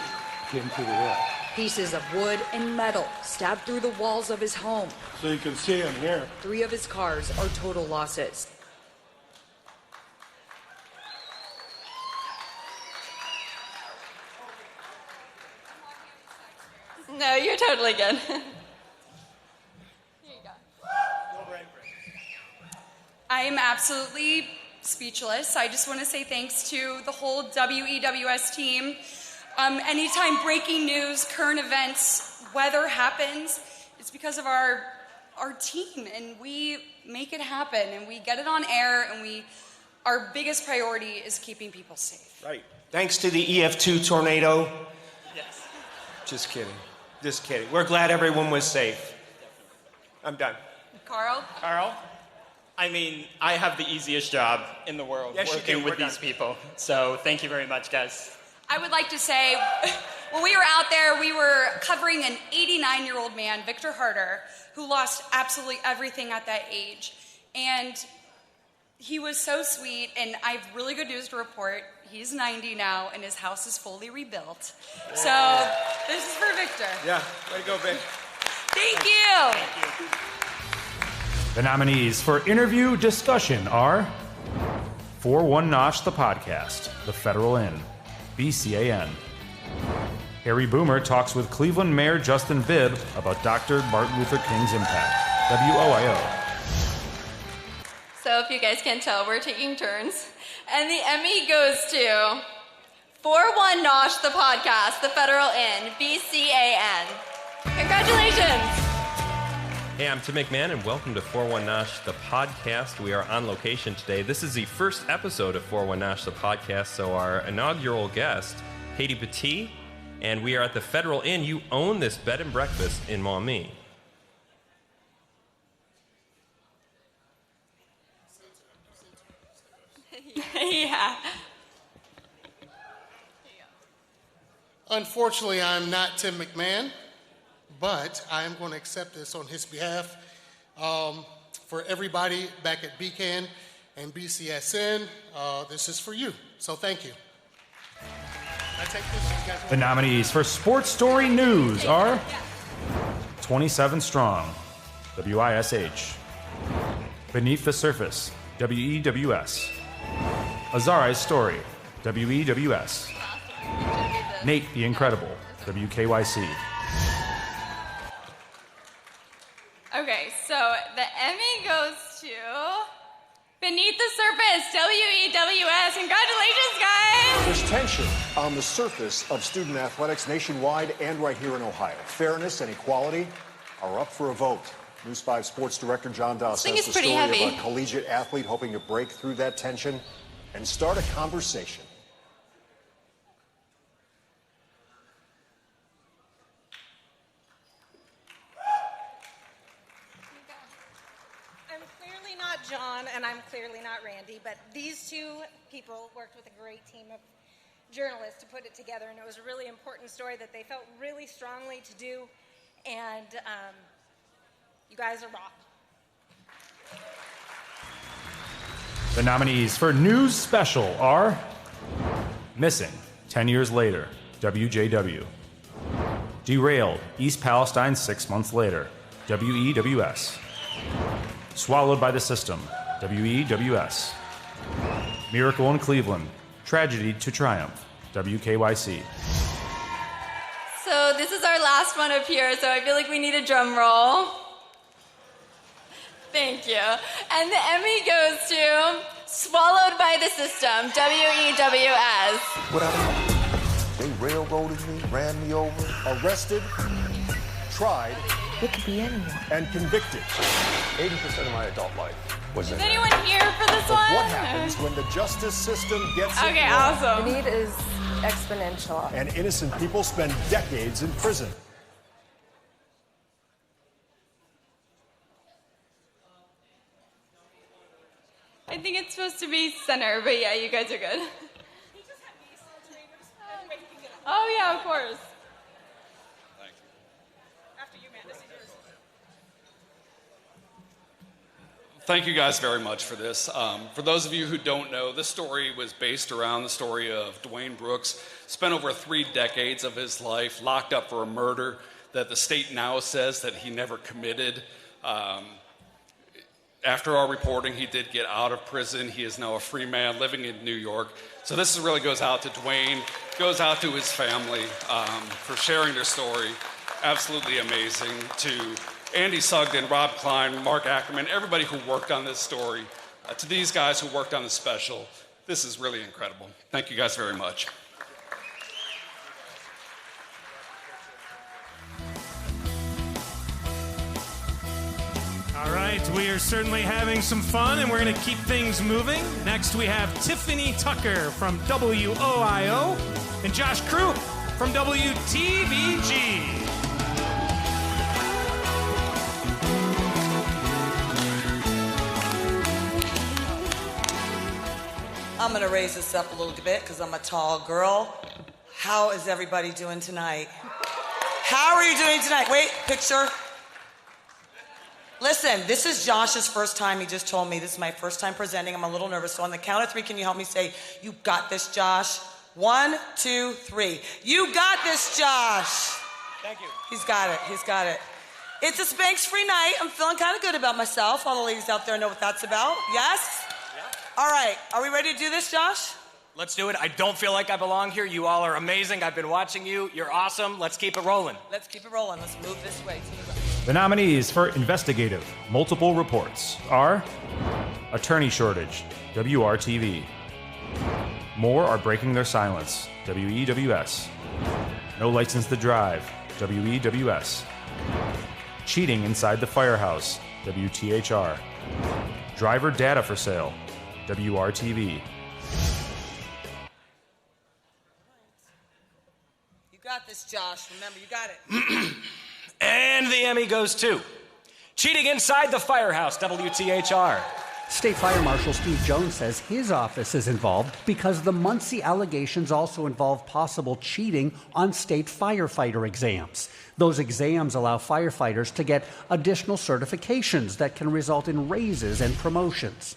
came through the wall. Pieces of wood and metal stabbed through the walls of his home. So you can see him here. 3 of his cars are total losses. No, you're totally good. Here you go. I am absolutely speechless. I just want to say thanks to the whole WEWS team. Anytime breaking news, current events, weather happens, it's because of our team, and we make it happen, and we get it on air, and our biggest priority is keeping people safe. Right. Thanks to the EF2 tornado. Yes. Just kidding. Just kidding. We're glad everyone was safe. I'm done. Carl? I mean, I have the easiest job in the world working with these people. So thank you very much, guys. I would like to say, when we were out there, we were covering an 89-year-old man, Victor Harder, who lost absolutely everything at that age. And he was so sweet, and I have really good news to report. He's 90 now, and his house is fully rebuilt. Yeah. So this is for Victor. Yeah, way to go, babe. Thank you. Thank you. The nominees for interview discussion are 4-1 Notch the Podcast, The Federal Inn, BCAN. Harry Boomer talks with Cleveland Mayor Justin Bibb about Dr. Martin Luther King's impact, WOIO. So if you guys can't tell, we're taking turns. And the Emmy goes to 4-1 Nosh, the podcast, the Federal Inn, BCAN. Congratulations. Hey, I'm Tim McMahon, and welcome to 4-1 Nosh, the podcast. We are on location today. This is the first episode of 4-1 Nosh, the podcast, so our inaugural guest, Katie Petit, and we are at the Federal Inn. You own this bed and breakfast in Maumee. Yeah. Unfortunately, I'm not Tim McMahon, but I am going to accept this on his behalf. For everybody back at BCAN and BCSN, this is for you. So thank you. I take this, you guys. The nominees for Sports Story News are 27 Strong, WISH. Beneath the Surface, WEWS. Azari's Story, WEWS. Nate the Incredible, WKYC. Okay, so the Emmy goes to Beneath the Surface, WEWS. Congratulations, guys! There's tension on the surface of student athletics nationwide and right here in Ohio. Fairness and equality are up for a vote. News 5 Sports Director John Doss has the story of a collegiate athlete hoping to break through that tension and start a conversation. I'm clearly not John, and I'm clearly not Randy, but these two people worked with a great team of journalists to put it together, and it was a really important story that they felt really strongly to do, and you guys are rock. The nominees for News Special are Missing, 10 Years Later, WJW. Derailed, East Palestine 6 months later, WEWS. Swallowed by the System, WEWS. Miracle in Cleveland, Tragedy to Triumph, WKYC. So this is our last one up here, so I feel like we need a drum roll. Thank you. And the Emmy goes to Swallowed by the System, WEWS. What happened? They railroaded me, ran me over, arrested, tried. It could be anyone. And convicted. 80% of my adult life was in Is anyone here for this one? What happens when the justice system gets it Okay, wrong? awesome. The need is exponential. And innocent people spend decades in prison. I think it's supposed to be center, but yeah, you guys are good. Oh yeah, of course. Thank you guys very much for this. For those of you who don't know, this story was based around the story of Dwayne Brooks. Spent over 3 decades of his life locked up for a murder that the state now says that he never committed. After our reporting, he did get out of prison. He is now a free man living in New York. So this really goes out to Dwayne, goes out to his family for sharing their story. Absolutely amazing. To Andy Sugden, Rob Klein, Mark Ackerman, everybody who worked on this story. To these guys who worked on the special, this is really incredible. Thank you guys very much. All right, we are certainly having some fun, and we're going to keep things moving. Next, we have Tiffany Tucker from WOIO and Josh Croup from WTVG. I'm going to raise this up a little bit because I'm a tall girl. How is everybody doing tonight? How are you doing tonight? Wait, picture. Listen, this is Josh's first time. He just told me this is my first time presenting. I'm a little nervous. So on the count of 3, can you help me say, "You got this, Josh"? 1, 2, 3. You got this, Josh. Thank you. He's got it. He's got it. It's a Spanx-free night. I'm feeling kind of good about myself. All the ladies out there know what that's about. Yes? Yeah. All right. Are we ready to do this, Josh? Let's do it. I don't feel like I belong here. You all are amazing. I've been watching you. You're awesome. Let's keep it rolling. Let's keep it rolling. Let's move this way to the right. The nominees for Investigative Multiple Reports are Attorney shortage, WRTV. More are breaking their silence, WEWS. No license to drive, WEWS. Cheating inside the firehouse, WTHR. Driver data for sale, WRTV. You got this, Josh. Remember, you got it. And the Emmy goes to Cheating Inside the Firehouse, WTHR. State Fire Marshal Steve Jones says his office is involved because the Muncie allegations also involve possible cheating on state firefighter exams. Those exams allow firefighters to get additional certifications that can result in raises and promotions.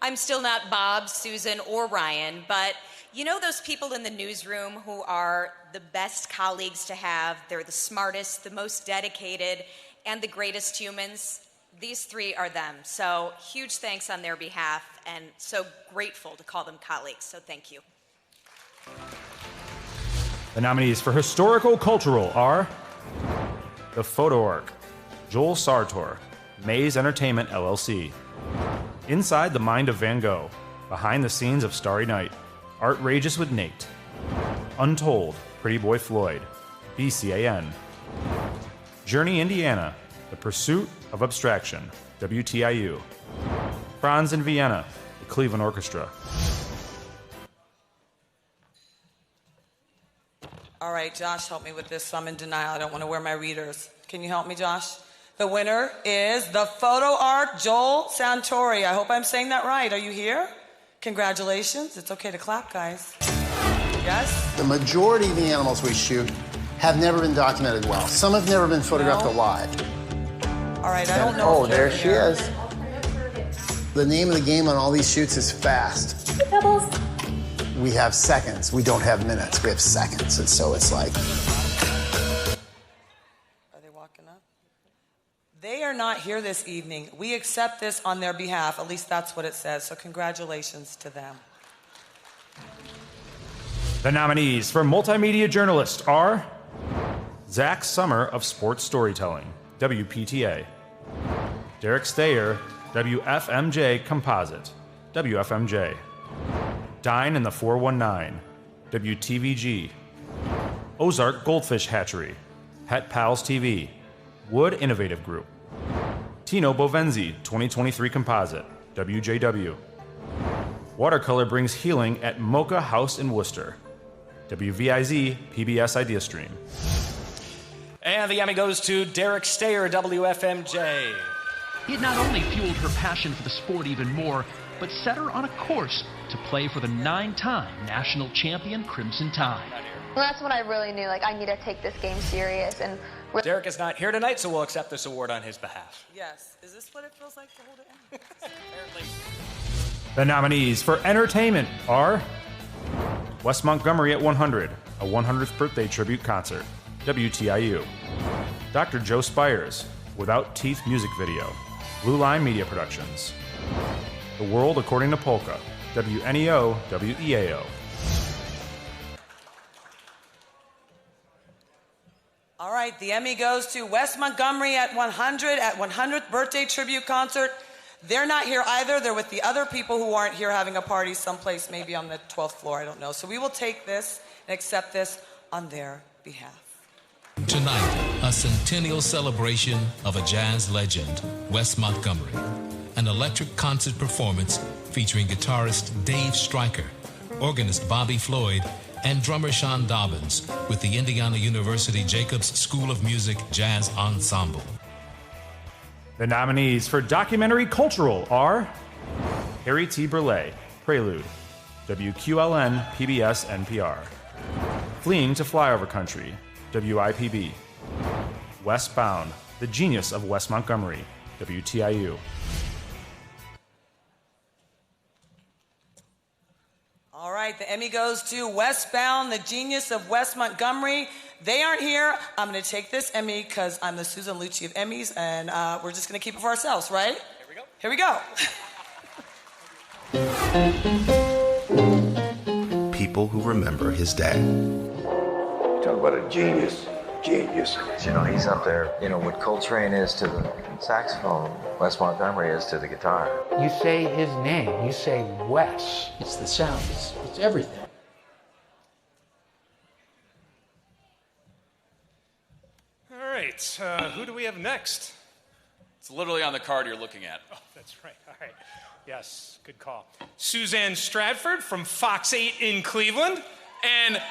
I'm still not Bob, Susan, or Ryan, but you know those people in the newsroom who are the best colleagues to have? They're the smartest, the most dedicated, and the greatest humans. These three are them. So huge thanks on their behalf, and so grateful to call them colleagues. So thank you. The nominees for Historical Cultural are The Photo Arc, Joel Sartor, Maze Entertainment, LLC. Inside the Mind of Van Gogh, Behind the Scenes of Starry Night, Artrageous with Nate. Untold, Pretty Boy Floyd, BCAN. Journey, Indiana, The Pursuit of Abstraction, WTIU. Franz in Vienna, the Cleveland Orchestra. All right, Josh, help me with this. I'm in denial. I don't want to wear my readers. Can you help me, Josh? The winner is The Photo Arc, Joel Santori. I hope I'm saying that right. Are you here? Congratulations. It's okay to clap, guys. Yes? The majority of the animals we shoot have never been documented well. Some have never been photographed alive. All right, I don't know. Oh, there she is. The name of the game on all these shoots is fast. Doubles. We have seconds. We don't have minutes. We have seconds. And so it's like... Are they walking up? They are not here this evening. We accept this on their behalf. At least that's what it says. So congratulations to them. The nominees for Multimedia Journalist are Zach Summer of Sports Storytelling, WPTA. Derek Stayer, WFMJ Composite, WFMJ. Dine in the 419, WTVG. Ozark Goldfish Hatchery, Het Pals TV, Wood Innovative Group. Tino Bovenzi 2023 Composite, WJW. Watercolor brings healing at Mocha House in Worcester, WVIZ PBS Idea Stream. And the Emmy goes to Derek Stayer, WFMJ. It not only fueled her passion for the sport even more, but set her on a course to play for the 9-time national champion Crimson Tide. Well, that's when I really knew, like, I need to take this game serious. And Derek is not here tonight, so we'll accept this award on his behalf. Yes. Is this what it feels like to hold it in? Apparently. The nominees for Entertainment are West Montgomery at 100, a 100th birthday tribute concert, WTIU. Dr. Joe Spires, Without Teeth music video, Blue Line Media Productions. The World According to Polka, WNEO, WEAO. All right, the Emmy goes to West Montgomery at 100 at 100th birthday tribute concert. They're not here either. They're with the other people who aren't here having a party someplace, maybe on the 12th floor, I don't know. So we will take this and accept this on their behalf. Tonight, a centennial celebration of a jazz legend, Wes Montgomery. An electric concert performance featuring guitarist Dave Stryker, organist Bobby Floyd, and drummer Sean Dobbins with the Indiana University Jacobs School of Music Jazz Ensemble. The nominees for Documentary Cultural are Harry T. Burleigh, Prelude, WQLN, PBS, NPR. Fleeing to Flyover Country, WIPB. Westbound, The Genius of West Montgomery, WTIU. All right, the Emmy goes to Westbound, The Genius of West Montgomery. They aren't here. I'm going to take this Emmy because I'm the Susan Lucci of Emmys, and we're just going to keep it for ourselves, right? Here we go. People who remember his dad. Talk about a genius. genius. You know, he's up there, you know, what Coltrane is to the saxophone, Wes Montgomery is to the guitar. You say his name, you say Wes. It's the sound, it's everything. All right, who do we have next? It's literally on the card you're looking at. Oh, that's right. All right. Yes, good call. Suzanne Stratford from Fox 8 in Cleveland. And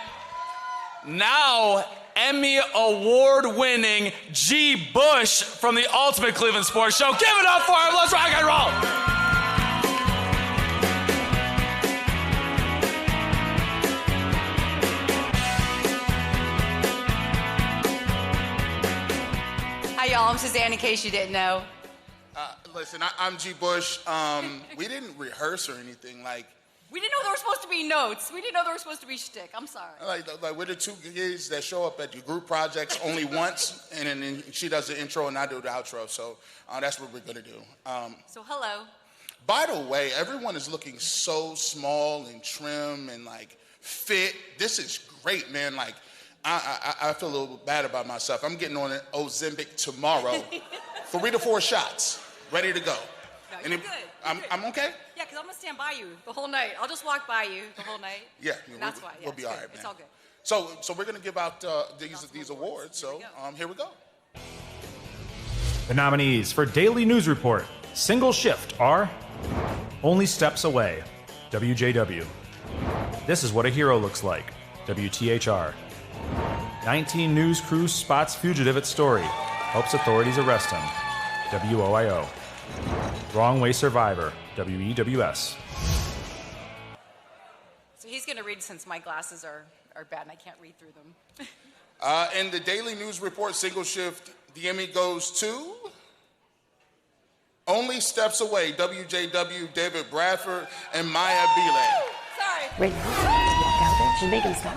now Emmy award-winning G. Bush from the Ultimate Cleveland Sports Show. Give it up for him. Let's rock and roll. Hi, y'all. I'm Suzanne, in case you didn't know. Listen, I'm G. Bush. We didn't rehearse or anything. We didn't know there were supposed to be notes. We didn't know there was supposed to be shtick. I'm sorry. Like we're the two kids that show up at your group projects only once, and then she does the intro and I do the outro. So that's what we're gonna do. So hello. By the way, everyone is looking so small and trim and fit. This is great, man. I feel a little bad about myself. I'm getting on an Ozempic tomorrow, 3 to 4 shots, ready to go. No, you're good. I'm okay? Yeah, because I'm going to stand by you the whole night. I'll just walk by you the whole night. Yeah. That's why. Yeah, we'll be all right, man. It's all good. So we're going to give out these awards. So here we go. The nominees for Daily News Report Single Shift are Only Steps Away, WJW. This is What a Hero Looks Like, WTHR. 19 News Crew spots fugitive at Story, helps authorities arrest him, WOIO. Wrong Way Survivor, WEWS. So he's going to read since my glasses are bad and I can't read through them. In the Daily News Report Single Shift, the Emmy goes to Only Steps Away, WJW, David Bradford, and Maya Bele. Sorry. Right now, walk out there and make him stop.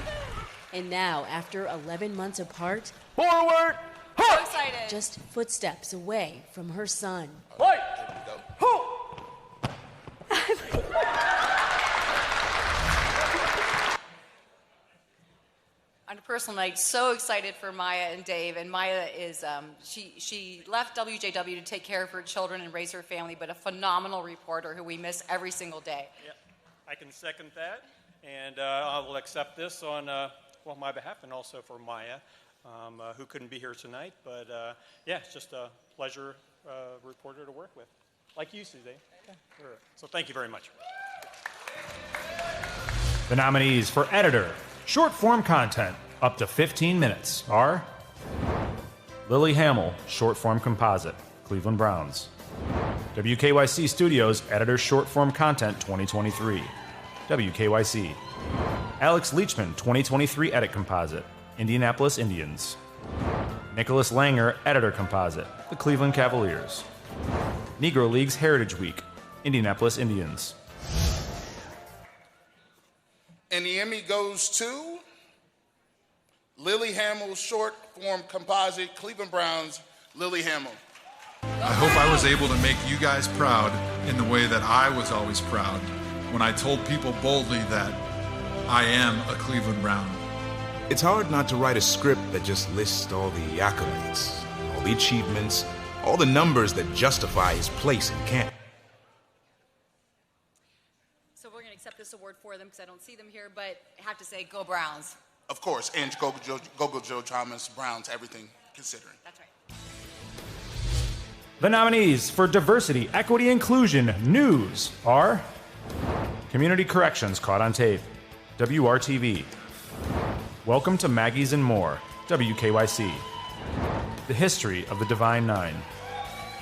And now, after 11 months apart, forward, so excited. Just footsteps away from her son. Right. On a personal night, so excited for Maya and Dave. And Maya is, she left WJW to take care of her children and raise her family, but a phenomenal reporter who we miss every single day. Yeah, I can second that. And I will accept this on my behalf and also for Maya, who couldn't be here tonight. But yeah, it's just a pleasure reporter to work with. Like you, Suzanne. Yeah. So thank you very much. The nominees for Editor, Short Form Content, up to 15 minutes are Lily Hamill, Short Form Composite, Cleveland Browns. WKYC Studios, Editor Short Form Content 2023, WKYC. Alex Leachman, 2023 Edit Composite, Indianapolis Indians. Nicholas Langer, Editor Composite, the Cleveland Cavaliers. Negro Leagues Heritage Week, Indianapolis Indians. And the Emmy goes to Lily Hamill's Short Form Composite, Cleveland Browns, Lily Hamill. I hope I was able to make you guys proud in the way that I was always proud when I told people boldly that I am a Cleveland Brown. It's hard not to write a script that just lists all the accolades, all the achievements, all the numbers that justify his place in camp. So we're going to accept this award for them because I don't see them here, but I have to say, go Browns. Of course, and Go Joe Thomas, Browns, everything considering. That's right. The nominees for Diversity, Equity, Inclusion News are Community Corrections Caught on Tape, WRTV. Welcome to Maggie's and More, WKYC. The History of the Divine Nine,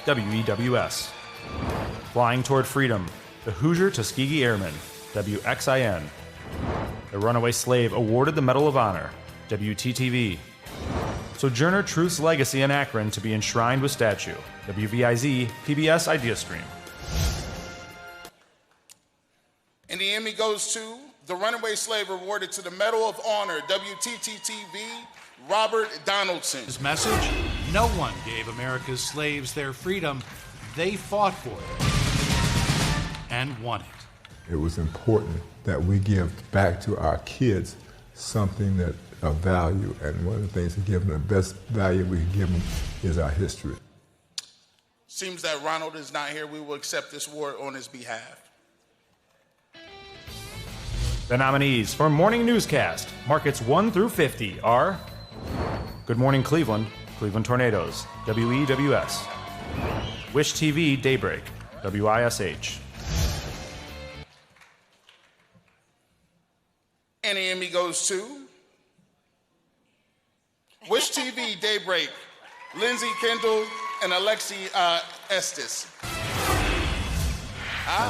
WEWS. Flying Toward Freedom, the Hoosier Tuskegee Airmen, WXIN. The Runaway Slave awarded the Medal of Honor, WTTV. Sojourner Truth's legacy in Akron to be enshrined with statue, WVIZ, PBS IdeaStream. And the Emmy goes to the Runaway Slave awarded to the Medal of Honor, WTTV, Robert Donaldson. His message? No one gave America's slaves their freedom. They fought for it and won it. It was important that we give back to our kids something that of value, and one of the things to give them the best value we can give them is our history. Seems that Ronald is not here. We will accept this award on his behalf. The nominees for Morning Newscast, markets 1 through 50, are Good Morning Cleveland, Cleveland Tornadoes, WEWS. Wish TV Daybreak, WISH. And the Emmy goes to Wish TV Daybreak, Lindsay Kendall and Alexi Estes.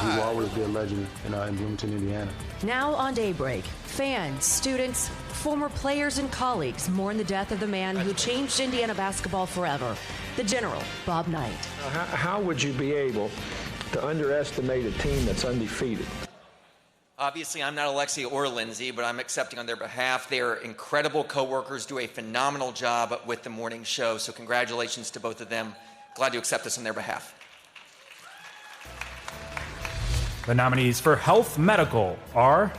He will always be a legend in Bloomington, Indiana. Now on Daybreak, fans, students, former players, and colleagues mourn the death of the man who changed Indiana basketball forever, the General, Bob Knight. How would you be able to underestimate a team that's undefeated? Obviously, I'm not Alexi or Lindsay, but I'm accepting on their behalf. They are incredible co-workers, do a phenomenal job with the morning show, so congratulations to both of them. Glad to accept this on their behalf. The nominees for Health Medical are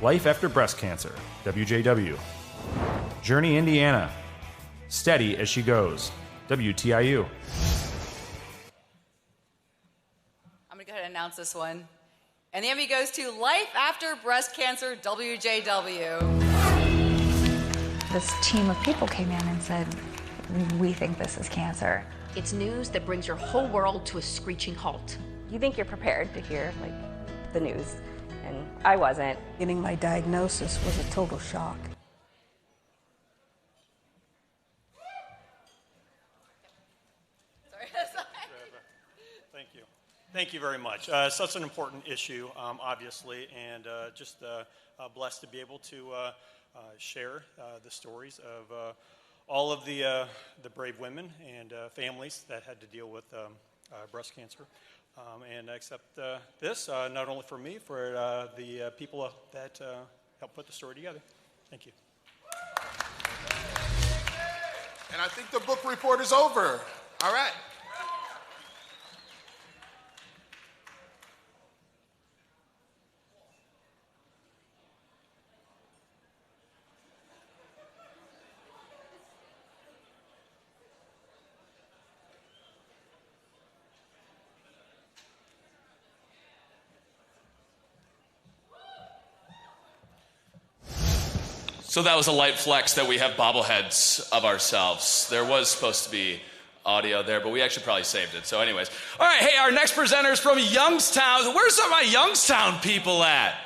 Life After Breast Cancer, WJW. Journey Indiana, Steady As She Goes, WTIU. I'm going to go ahead and announce this one. And the Emmy goes to Life After Breast Cancer, WJW. This team of people came in and said, we think this is cancer. It's news that brings your whole world to a screeching halt. You think you're prepared to hear the news, and I wasn't. Getting my diagnosis was a total shock. Thank you. Thank you very much. Such an important issue, obviously, and just blessed to be able to share the stories of all of the brave women and families that had to deal with breast cancer. And I accept this, not only for me, for the people that helped put the story together. Thank you. And I think the book report is over. All right. So that was a light flex that we have bobbleheads of ourselves. There was supposed to be audio there, but we actually probably saved it. So anyways. All right, hey, our next presenter is from Youngstown. Where's some of my Youngstown people at?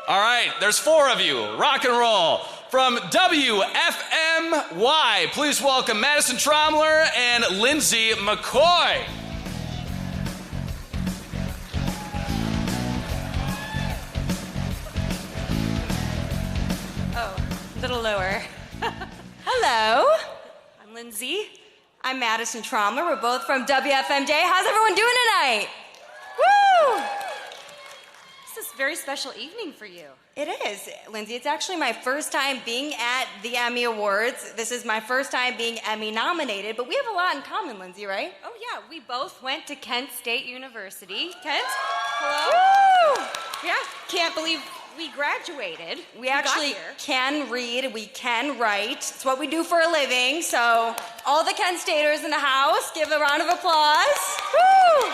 All right, there's 4 of you. Rock and roll. From WFMY, please welcome Madison Tromler and Lindsay McCoy. A little lower. Hello, I'm Lindsay. I'm Madison Tromler. We're both from WFMJ. How's everyone doing tonight? Woo! This is a very special evening for you. It is, Lindsay. It's actually my first time being at the Emmy Awards. This is my first time being Emmy nominated, but we have a lot in common, Lindsay, right? Oh, yeah. We both went to Kent State University. Kent? Hello? Woo! Yeah, can't believe we graduated. We actually can read, we can write. It's what we do for a living, so all the Kent Staters in the house, give a round of applause. Woo!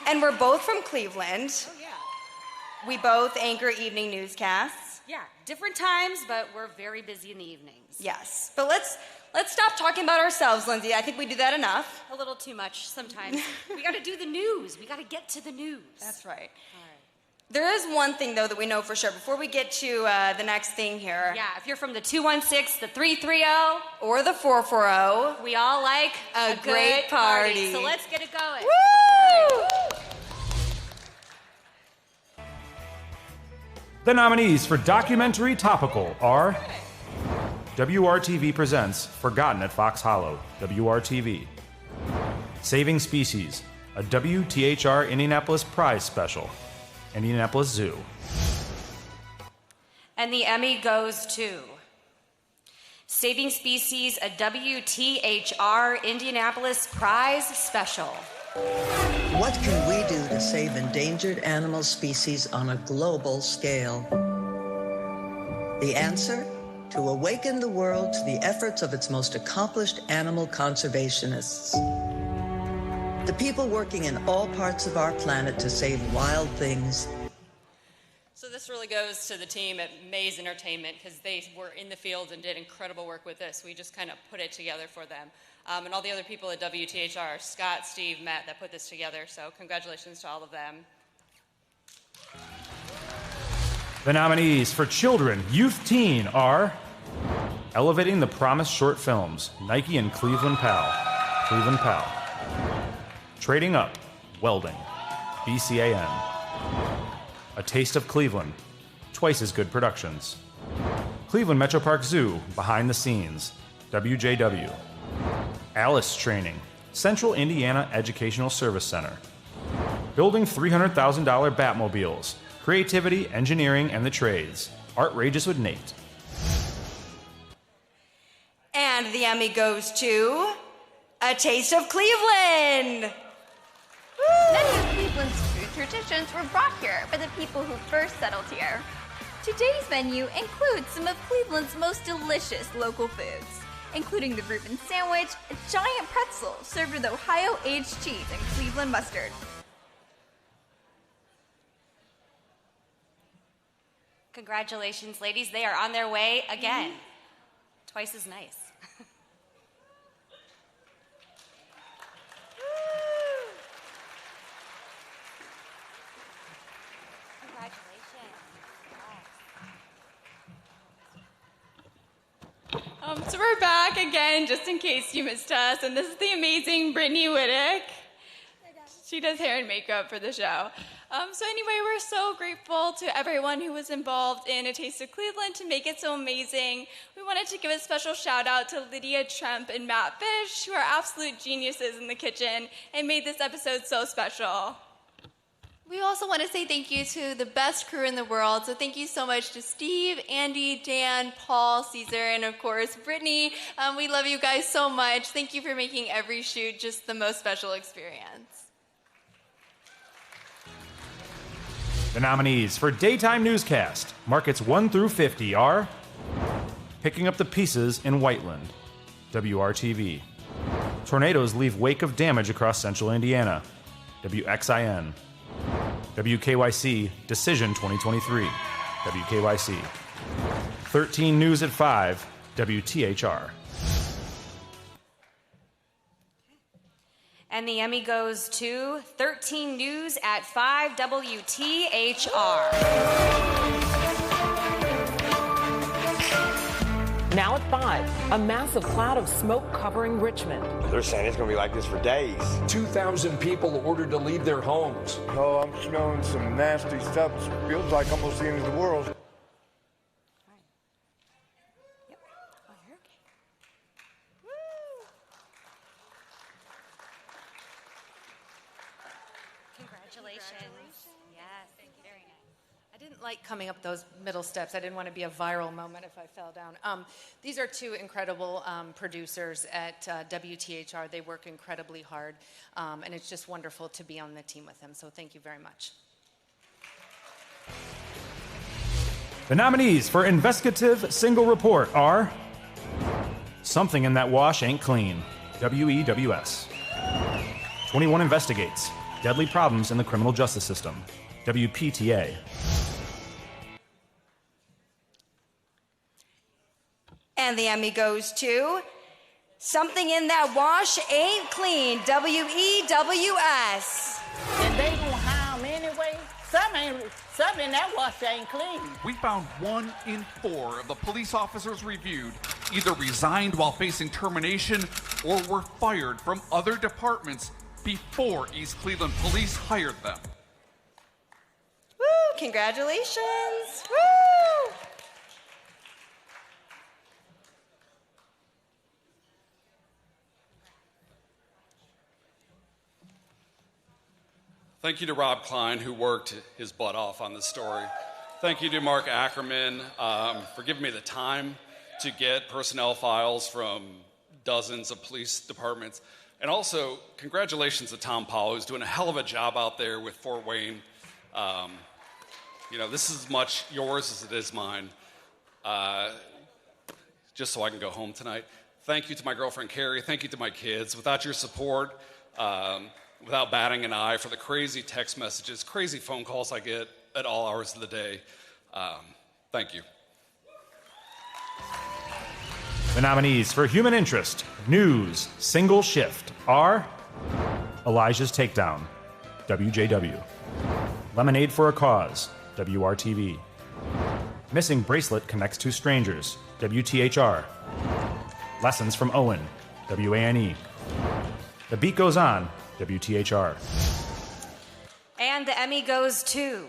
And we're both from Cleveland. Oh, yeah. We both anchor evening newscasts. Yeah, different times, but we're very busy in the evenings. Yes, but let's stop talking about ourselves, Lindsay. I think we do that enough. A little too much sometimes. We gotta do the news. We gotta get to the news. That's right. There is one thing, though, that we know for sure. Before we get to the next thing here. Yeah, if you're from the 216, the 330, or the 440, we all like a great party. So let's get it going. Woo! The nominees for Documentary Topical are WRTV Presents Forgotten at Fox Hollow, WRTV. Saving Species, a WTHR Indianapolis Prize Special, Indianapolis Zoo. And the Emmy goes to Saving Species, a WTHR Indianapolis Prize Special. What can we do to save endangered animal species on a global scale? The answer? To awaken the world to the efforts of its most accomplished animal conservationists. The people working in all parts of our planet to save wild things. So this really goes to the team at Maze Entertainment because they were in the field and did incredible work with this. We just kind of put it together for them. And all the other people at WTHR, Scott, Steve, Matt, that put this together. So congratulations to all of them. The nominees for Children, Youth, Teen are Elevating the Promise Short Films, Nike and Cleveland Pal. Trading Up, Welding, BCAN. A Taste of Cleveland, Twice as Good Productions. Cleveland Metro Park Zoo, Behind the Scenes, WJW. Alice Training, Central Indiana Educational Service Center. Building $300,000 Batmobiles, Creativity, Engineering, and the Trades, Artrageous with Nate. And the Emmy goes to A Taste of Cleveland. Many of Cleveland's food traditions were brought here by the people who first settled here. Today's menu includes some of Cleveland's most delicious local foods, including the Reuben sandwich, a giant pretzel served with Ohio-aged cheese and Cleveland mustard. Congratulations, ladies. They are on their way again. Twice as nice. So we're back again, just in case you missed us, and this is the amazing Brittany Whittick. She does hair and makeup for the show. So anyway, we're so grateful to everyone who was involved in A Taste of Cleveland to make it so amazing. We wanted to give a special shout out to Lydia Tremp and Matt Fish, who are absolute geniuses in the kitchen and made this episode so special. We also want to say thank you to the best crew in the world. So thank you so much to Steve, Andy, Dan, Paul, Caesar, and of course, Brittany. We love you guys so much. Thank you for making every shoot just the most special experience. The nominees for Daytime Newscast, markets 1 through 50 are Picking Up the Pieces in Whiteland, WRTV. Tornadoes leave wake of damage across central Indiana, WXIN. WKYC, Decision 2023, WKYC. 13 News at 5, WTHR. And the Emmy goes to 13 News at 5, WTHR. Now at 5, a massive cloud of smoke covering Richmond. They're saying it's going to be like this for days. 2,000 people ordered to leave their homes. Oh, I'm smelling some nasty stuff. Feels like almost the end of the world. Congratulations. Yes, very nice. I didn't like coming up those middle steps. I didn't want to be a viral moment if I fell down. These are two incredible producers at WTHR. They work incredibly hard, and it's just wonderful to be on the team with them. So thank you very much. The nominees for Investigative Single Report are Something in That Wash Ain't Clean, WEWS. 21 Investigates, Deadly Problems in the Criminal Justice System, WPTA. And the Emmy goes to Something in That Wash Ain't Clean, WEWS. And they gonna hire them anyway? Something in that wash ain't clean. We found 1 in 4 of the police officers reviewed either resigned while facing termination or were fired from other departments before East Cleveland Police hired them. Woo! Congratulations! Woo! Thank you to Rob Klein, who worked his butt off on this story. Thank you to Mark Ackerman for giving me the time to get personnel files from dozens of police departments. And also, congratulations to Tom Powell, who's doing a hell of a job out there with Fort Wayne. This is as much yours as it is mine. just so I can go home tonight. Thank you to my girlfriend, Carrie. Thank you to my kids. Without your support, without batting an eye, for the crazy text messages, crazy phone calls I get at all hours of the day, thank you. The nominees for Human Interest, News, Single Shift are Elijah's Takedown, WJW. Lemonade for a Cause, WRTV. Missing Bracelet Connects Two Strangers, WTHR. Lessons from Owen, WANE. The Beat Goes On, WTHR. And the Emmy goes to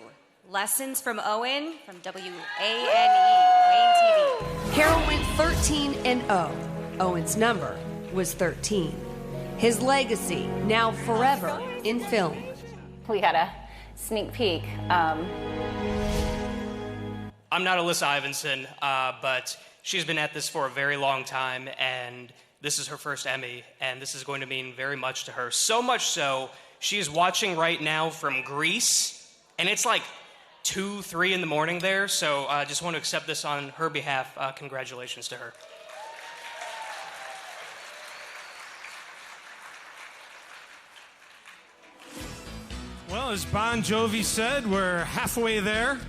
Lessons from Owen from WANE, Wayne TV. Carol went 13-0. Owen's number was 13. His legacy, now forever in film. We got a sneak peek. I'm not Alyssa Ivinson, but she's been at this for a very long time, and this is her first Emmy, and this is going to mean very much to her. So much so, she is watching right now from Greece, and it's like 2, 3 in the morning there, so I just want to accept this on her behalf. Congratulations to her. Well, as Bon Jovi said, we're halfway there.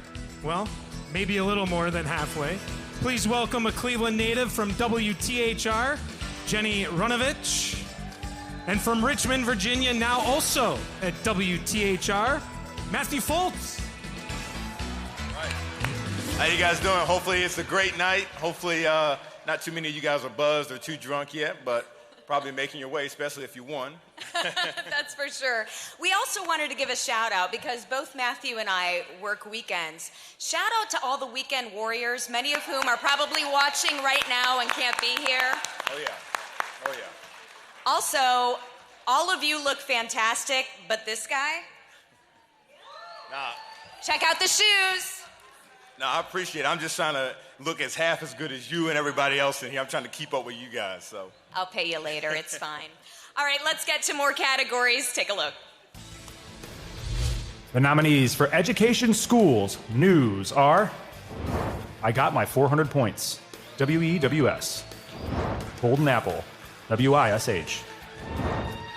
Well, maybe a little more than halfway. Please welcome a Cleveland native from WTHR, Jenny Runovich. And from Richmond, Virginia, now also at WTHR, Matthew Foltz. How you guys doing? Hopefully it's a great night. Hopefully not too many of you guys are buzzed or too drunk yet, but probably making your way, especially if you won. That's for sure. We also wanted to give a shout out because both Matthew and I work weekends. Shout out to all the weekend warriors, many of whom are probably watching right now and can't be here. Oh yeah, oh yeah. Also, all of you look fantastic, but this guy? Nah. Check out the shoes. No, I appreciate it. I'm just trying to look as half as good as you and everybody else in here. I'm trying to keep up with you guys, so. I'll pay you later, it's fine. All right, let's get to more categories. Take a look. The nominees for Education, Schools, News are I Got My 400 Points, WEWS. Golden Apple, WISH.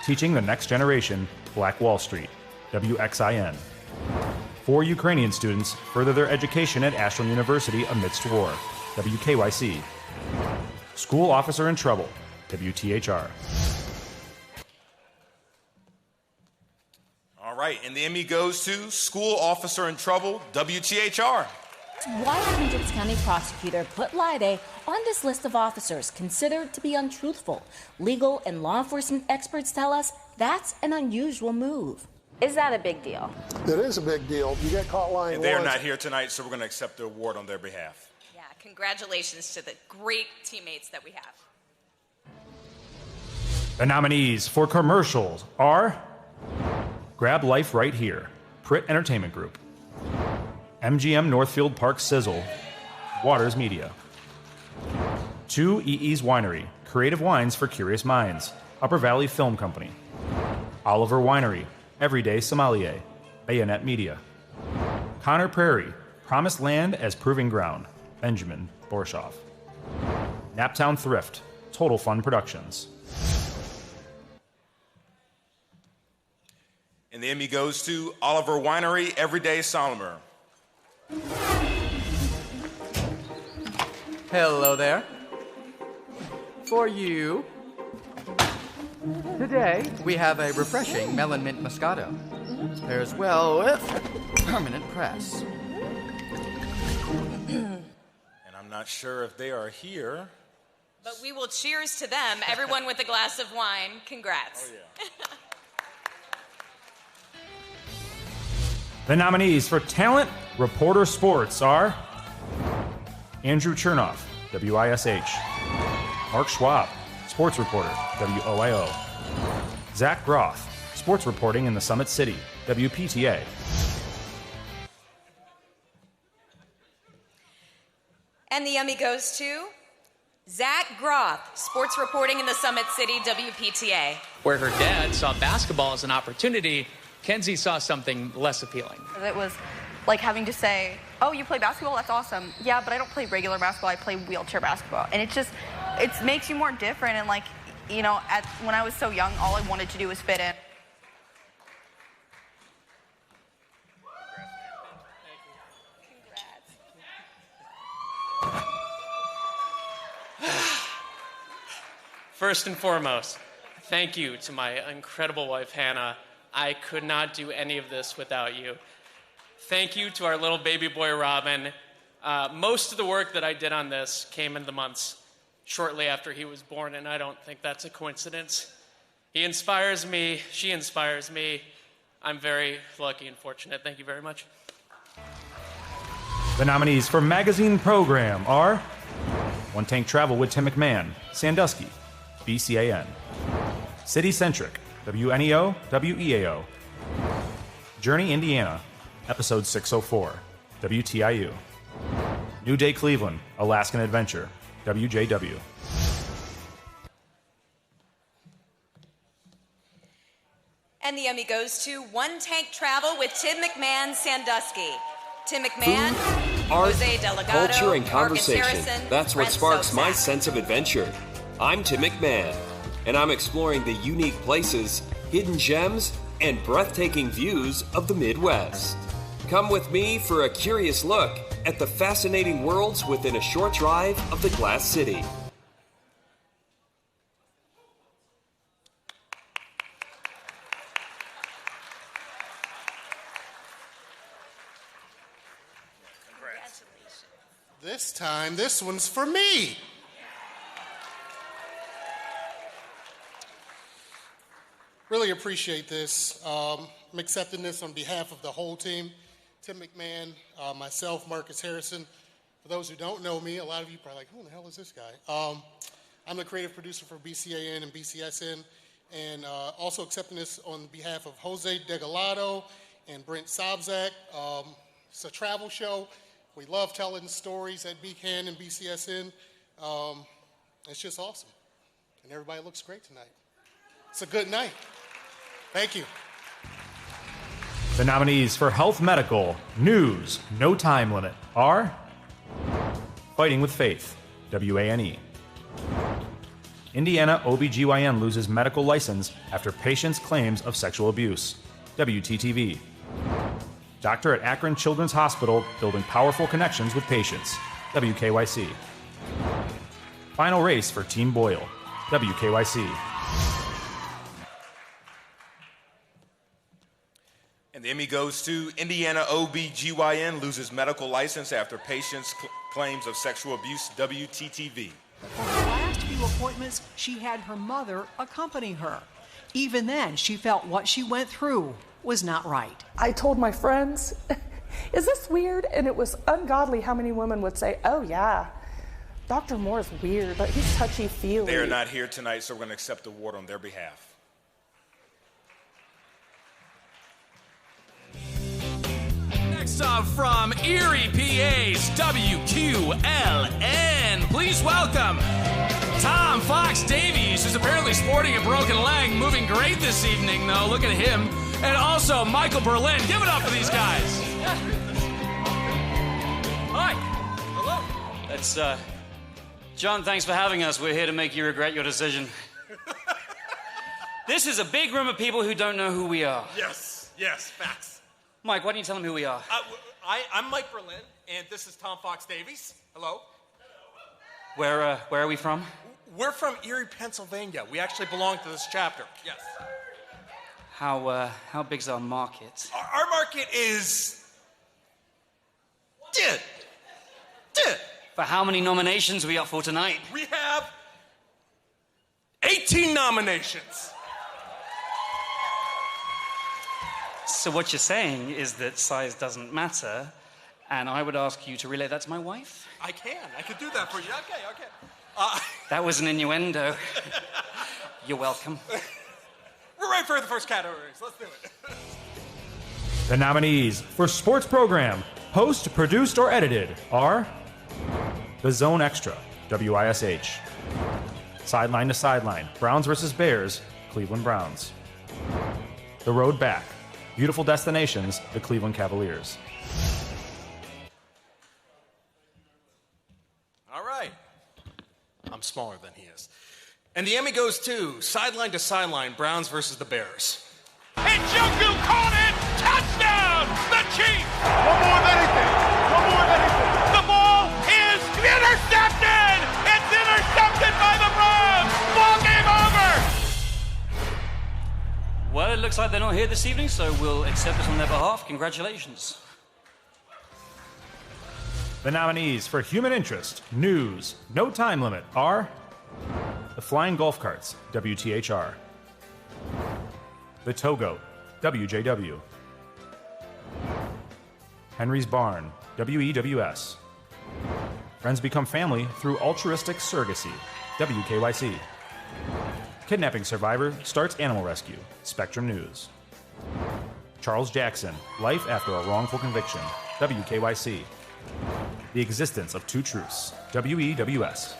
Teaching the Next Generation, Black Wall Street, WXIN. 4 Ukrainian students further their education at Ashland University amidst war, WKYC. School Officer in Trouble, WTHR. All right, and the Emmy goes to School Officer in Trouble, WTHR. Why hasn't Hendricks County prosecutor put Lyday on this list of officers considered to be untruthful? Legal and law enforcement experts tell us that's an unusual move. Is that a big deal? It is a big deal. You get caught lying And they're once. not here tonight, so we're going to accept the award on their behalf. Yeah, congratulations to the great teammates that we have. The nominees for commercials are Grab Life Right Here, Pritt Entertainment Group. MGM Northfield Park Sizzle, Waters Media. 2 EE's Winery, creative wines for curious minds, Upper Valley Film Company. Oliver Winery, Everyday Sommelier, Bayonet Media. Connor Prairie, Promised Land as Proving Ground, Benjamin Borshoff. Naptown Thrift, Total Fun Productions. And the Emmy goes to Oliver Winery, Everyday Solimer. Hello there. For you, today we have a refreshing melon mint moscato. Pairs well with permanent press. And I'm not sure if they are here. But we will cheers to them. Everyone with a glass of wine. Congrats. Oh, yeah. The nominees for Talent Reporter Sports are Andrew Chernoff, WISH. Mark Schwab, Sports Reporter, WOIO. Zach Groth, Sports Reporting in the Summit City, WPTA. And the Emmy goes to Zach Groth, Sports Reporting in the Summit City, WPTA. Where her dad saw basketball as an opportunity, Kenzie saw something less appealing. It was like having to say, oh, you play basketball? That's awesome. Yeah, but I don't play regular basketball. I play wheelchair basketball. And it makes you more different. And like, you know, when I was so young, all I wanted to do was fit in. First and foremost, thank you to my incredible wife, Hannah. I could not do any of this without you. Thank you to our little baby boy, Robin. Most of the work that I did on this came in the months shortly after he was born, and I don't think that's a coincidence. He inspires me. She inspires me. I'm very lucky and fortunate. Thank you very much. The nominees for Magazine Program are One Tank Travel with Tim McMahon, Sandusky, BCAN. City Centric, WNEO, WEAO. Journey, Indiana, Episode 604, WTIU. New Day Cleveland, Alaskan Adventure, WJW. And the Emmy goes to One Tank Travel with Tim McMahon, Sandusky. Tim McMahon, Art, Jose Delgado, culture, and Marcus conversation. Harrison, That's what Brent sparks my Sobczak. sense of adventure. I'm Tim McMahon, and I'm exploring the unique places, hidden gems, and breathtaking views of the Midwest. Come with me for a curious look at the fascinating worlds within a short drive of the Glass City. This time, this one's for me. Really appreciate this. I'm accepting this on behalf of the whole team. Tim McMahon, myself, Marcus Harrison. For those who don't know me, a lot of you are probably like, who the hell is this guy? I'm the creative producer for BCAN and BCSN, and also accepting this on behalf of Jose Delgado and Brent Sobczak. It's a travel show. We love telling stories at BCAN and BCSN. It's just awesome. And everybody looks great tonight. It's a good night. Thank you. The nominees for Health Medical, News, No Time Limit are Fighting with Faith, WANE. Indiana OBGYN loses medical license after patient's claims of sexual abuse, WTTV. Doctor at Akron Children's Hospital building powerful connections with patients, WKYC. Final race for Team Boyle, WKYC. And the Emmy goes to Indiana OBGYN loses medical license after patient's claims of sexual abuse, WTTV. For her last few appointments, she had her mother accompany her. Even then, she felt what she went through was not right. I told my friends, is this weird? And it was ungodly how many women would say, oh yeah, Dr. Moore is weird, but he's touchy-feely. They are not here tonight, so we're going to accept the award on their behalf. Next up from Erie, PA's WQLN, please welcome Tom Fox Davies, who's apparently sporting a broken leg, moving great this evening, though. Look at him. And also Michael Berlin. Give it up for these guys. Hi. Hello. That's, John, thanks for having us. We're here to make you regret your decision. This is a big room of people who don't know who we are. Yes, facts. Mike, why don't you tell them who we are? I'm Mike Berlin, and this is Tom Fox Davies. Hello. Where are we from? We're from Erie, Pennsylvania. We actually belong to this chapter. Yes. How big's our market? Our market is... For how many nominations are we up for tonight? We have 18 nominations. So what you're saying is that size doesn't matter, and I would ask you to relay that to my wife? I could do that for you. Okay. That was an innuendo. You're welcome. We're right for the first categories. Let's do it. The nominees for Sports Program, Host, Produced, or Edited are The Zone Extra, WISH. Sideline to Sideline, Browns vs. Bears, Cleveland Browns. The Road Back, Beautiful Destinations, the Cleveland Cavaliers. I'm smaller than he is. And the Emmy goes to Sideline to Sideline, Browns versus the Bears. And Joku caught it! Touchdown! The Chiefs! One more than anything! The ball is intercepted! It's intercepted by the Browns! Ball game over! Well, it looks like they're not here this evening, so we'll accept this on their behalf. Congratulations. The nominees for Human Interest, News, No Time Limit are the Flying Golf Carts, WTHR. The Togo, WJW. Henry's Barn, WEWS. Friends Become Family Through Altruistic Surrogacy, WKYC. Kidnapping Survivor Starts Animal Rescue, Spectrum News. Charles Jackson, Life After a Wrongful Conviction, WKYC. The Existence of Two Truths, WEWS.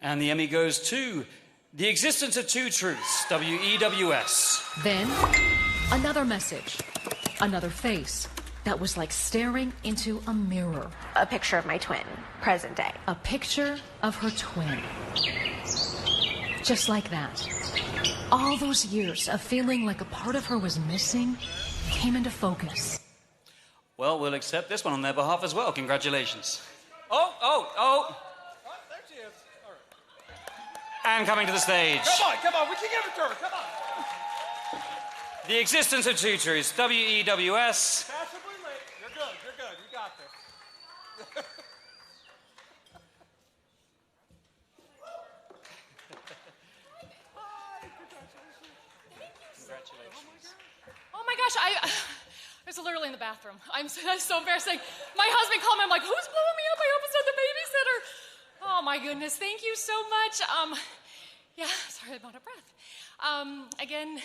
And the Emmy goes to The Existence of Two Truths, WEWS. Then, another message, another face that was like staring into a mirror. A picture of my twin, present day. A picture of her twin. Just like that. All those years of feeling like a part of her was missing came into focus. Well, we'll accept this one on their behalf as well. Congratulations. Oh. There she is. All right. And coming to the stage. Come on, we can give it to her, come on. The Existence of Two Truths, WEWS. Passably late. You're good, you got this. Oh my gosh, I was literally in the bathroom. That's so embarrassing. My husband called me. I'm like, who's blowing me up? I hope it's not the babysitter. Oh my goodness, thank you so much. Yeah, sorry, I'm out of breath. Again,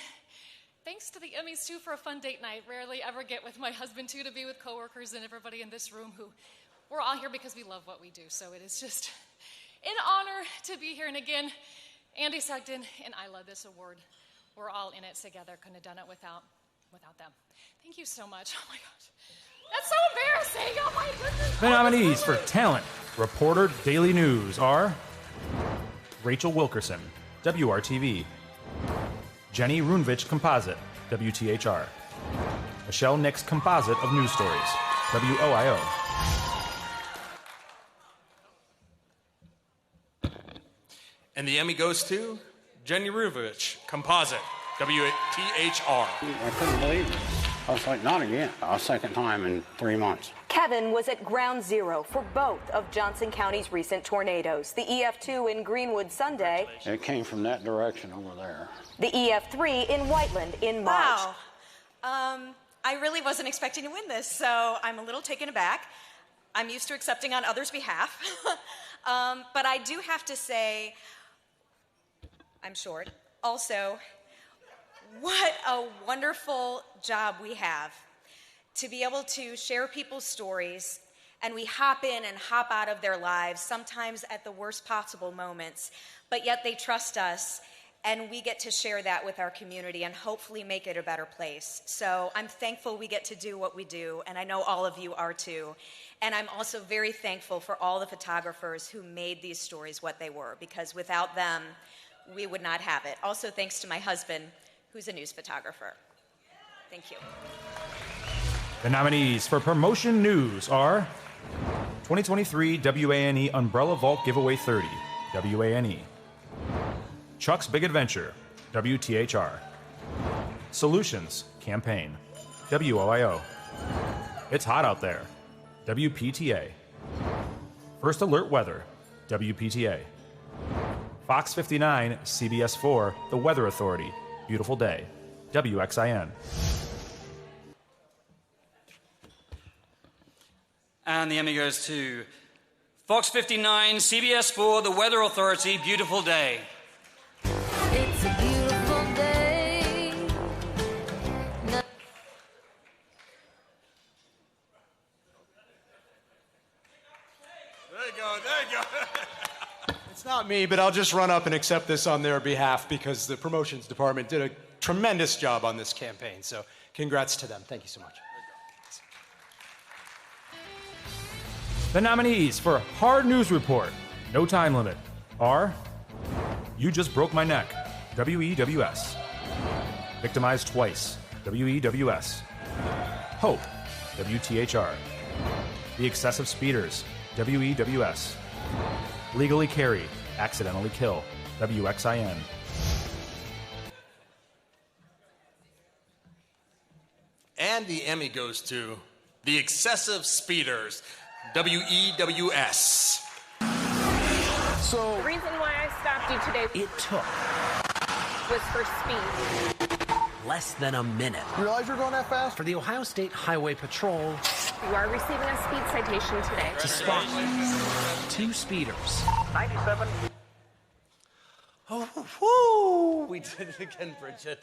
thanks to the Emmys too for a fun date night. Rarely ever get with my husband too to be with coworkers and everybody in this room who we're all here because we love what we do. So it is just an honor to be here. And again, Andy Sugden and I love this award. We're all in it together. Couldn't have done it without them. Thank you so much. Oh my gosh. That's so embarrassing. Oh my goodness. The nominees for Talent, Reporter Daily News are Rachel Wilkerson, WRTV. Jenny Runvich Composite, WTHR. Michelle Nix Composite of News Stories, WOIO. And the Emmy goes to Jenny Ruvich, Composite, WTHR. I couldn't believe it. I was like, not again. A second time in 3 months. Kevin was at ground zero for both of Johnson County's recent tornadoes. The EF2 in Greenwood Sunday. It came from that direction over there. The EF3 in Whiteland in March. Wow. I really wasn't expecting to win this, so I'm a little taken aback. I'm used to accepting on others' behalf. But I do have to say, I'm short. Also, what a wonderful job we have to be able to share people's stories, and we hop in and hop out of their lives, sometimes at the worst possible moments, but yet they trust us, and we get to share that with our community and hopefully make it a better place. So I'm thankful we get to do what we do, and I know all of you are too. And I'm also very thankful for all the photographers who made these stories what they were, because without them, we would not have it. Also, thanks to my husband, who's a news photographer. Thank you. The nominees for Promotion News are 2023 WANE Umbrella Vault Giveaway 30, WANE. Chuck's Big Adventure, WTHR. Solutions Campaign, WOIO. It's Hot Out There, WPTA. First Alert Weather, WPTA. Fox 59, CBS 4, The Weather Authority, Beautiful Day, WXIN. And the Emmy goes to Fox 59, CBS 4, The Weather Authority, Beautiful Day. It's a beautiful day. There you go. It's not me, but I'll just run up and accept this on their behalf because the promotions department did a tremendous job on this campaign. So congrats to them. Thank you so much. The nominees for Hard News Report, No Time Limit, are You Just Broke My Neck, WEWS. Victimized Twice, WEWS. Hope, WTHR. The Excessive Speeders, WEWS. Legally Carry, Accidentally Kill, WXIN. And the Emmy goes to The Excessive Speeders, WEWS. So the reason why I stopped you today was for speed. Less than a minute. You realize you're going that fast? For the Ohio State Highway Patrol You are receiving a speed citation today. to spot 2 speeders. 97. Oh, whoo! We did it again, Bridget.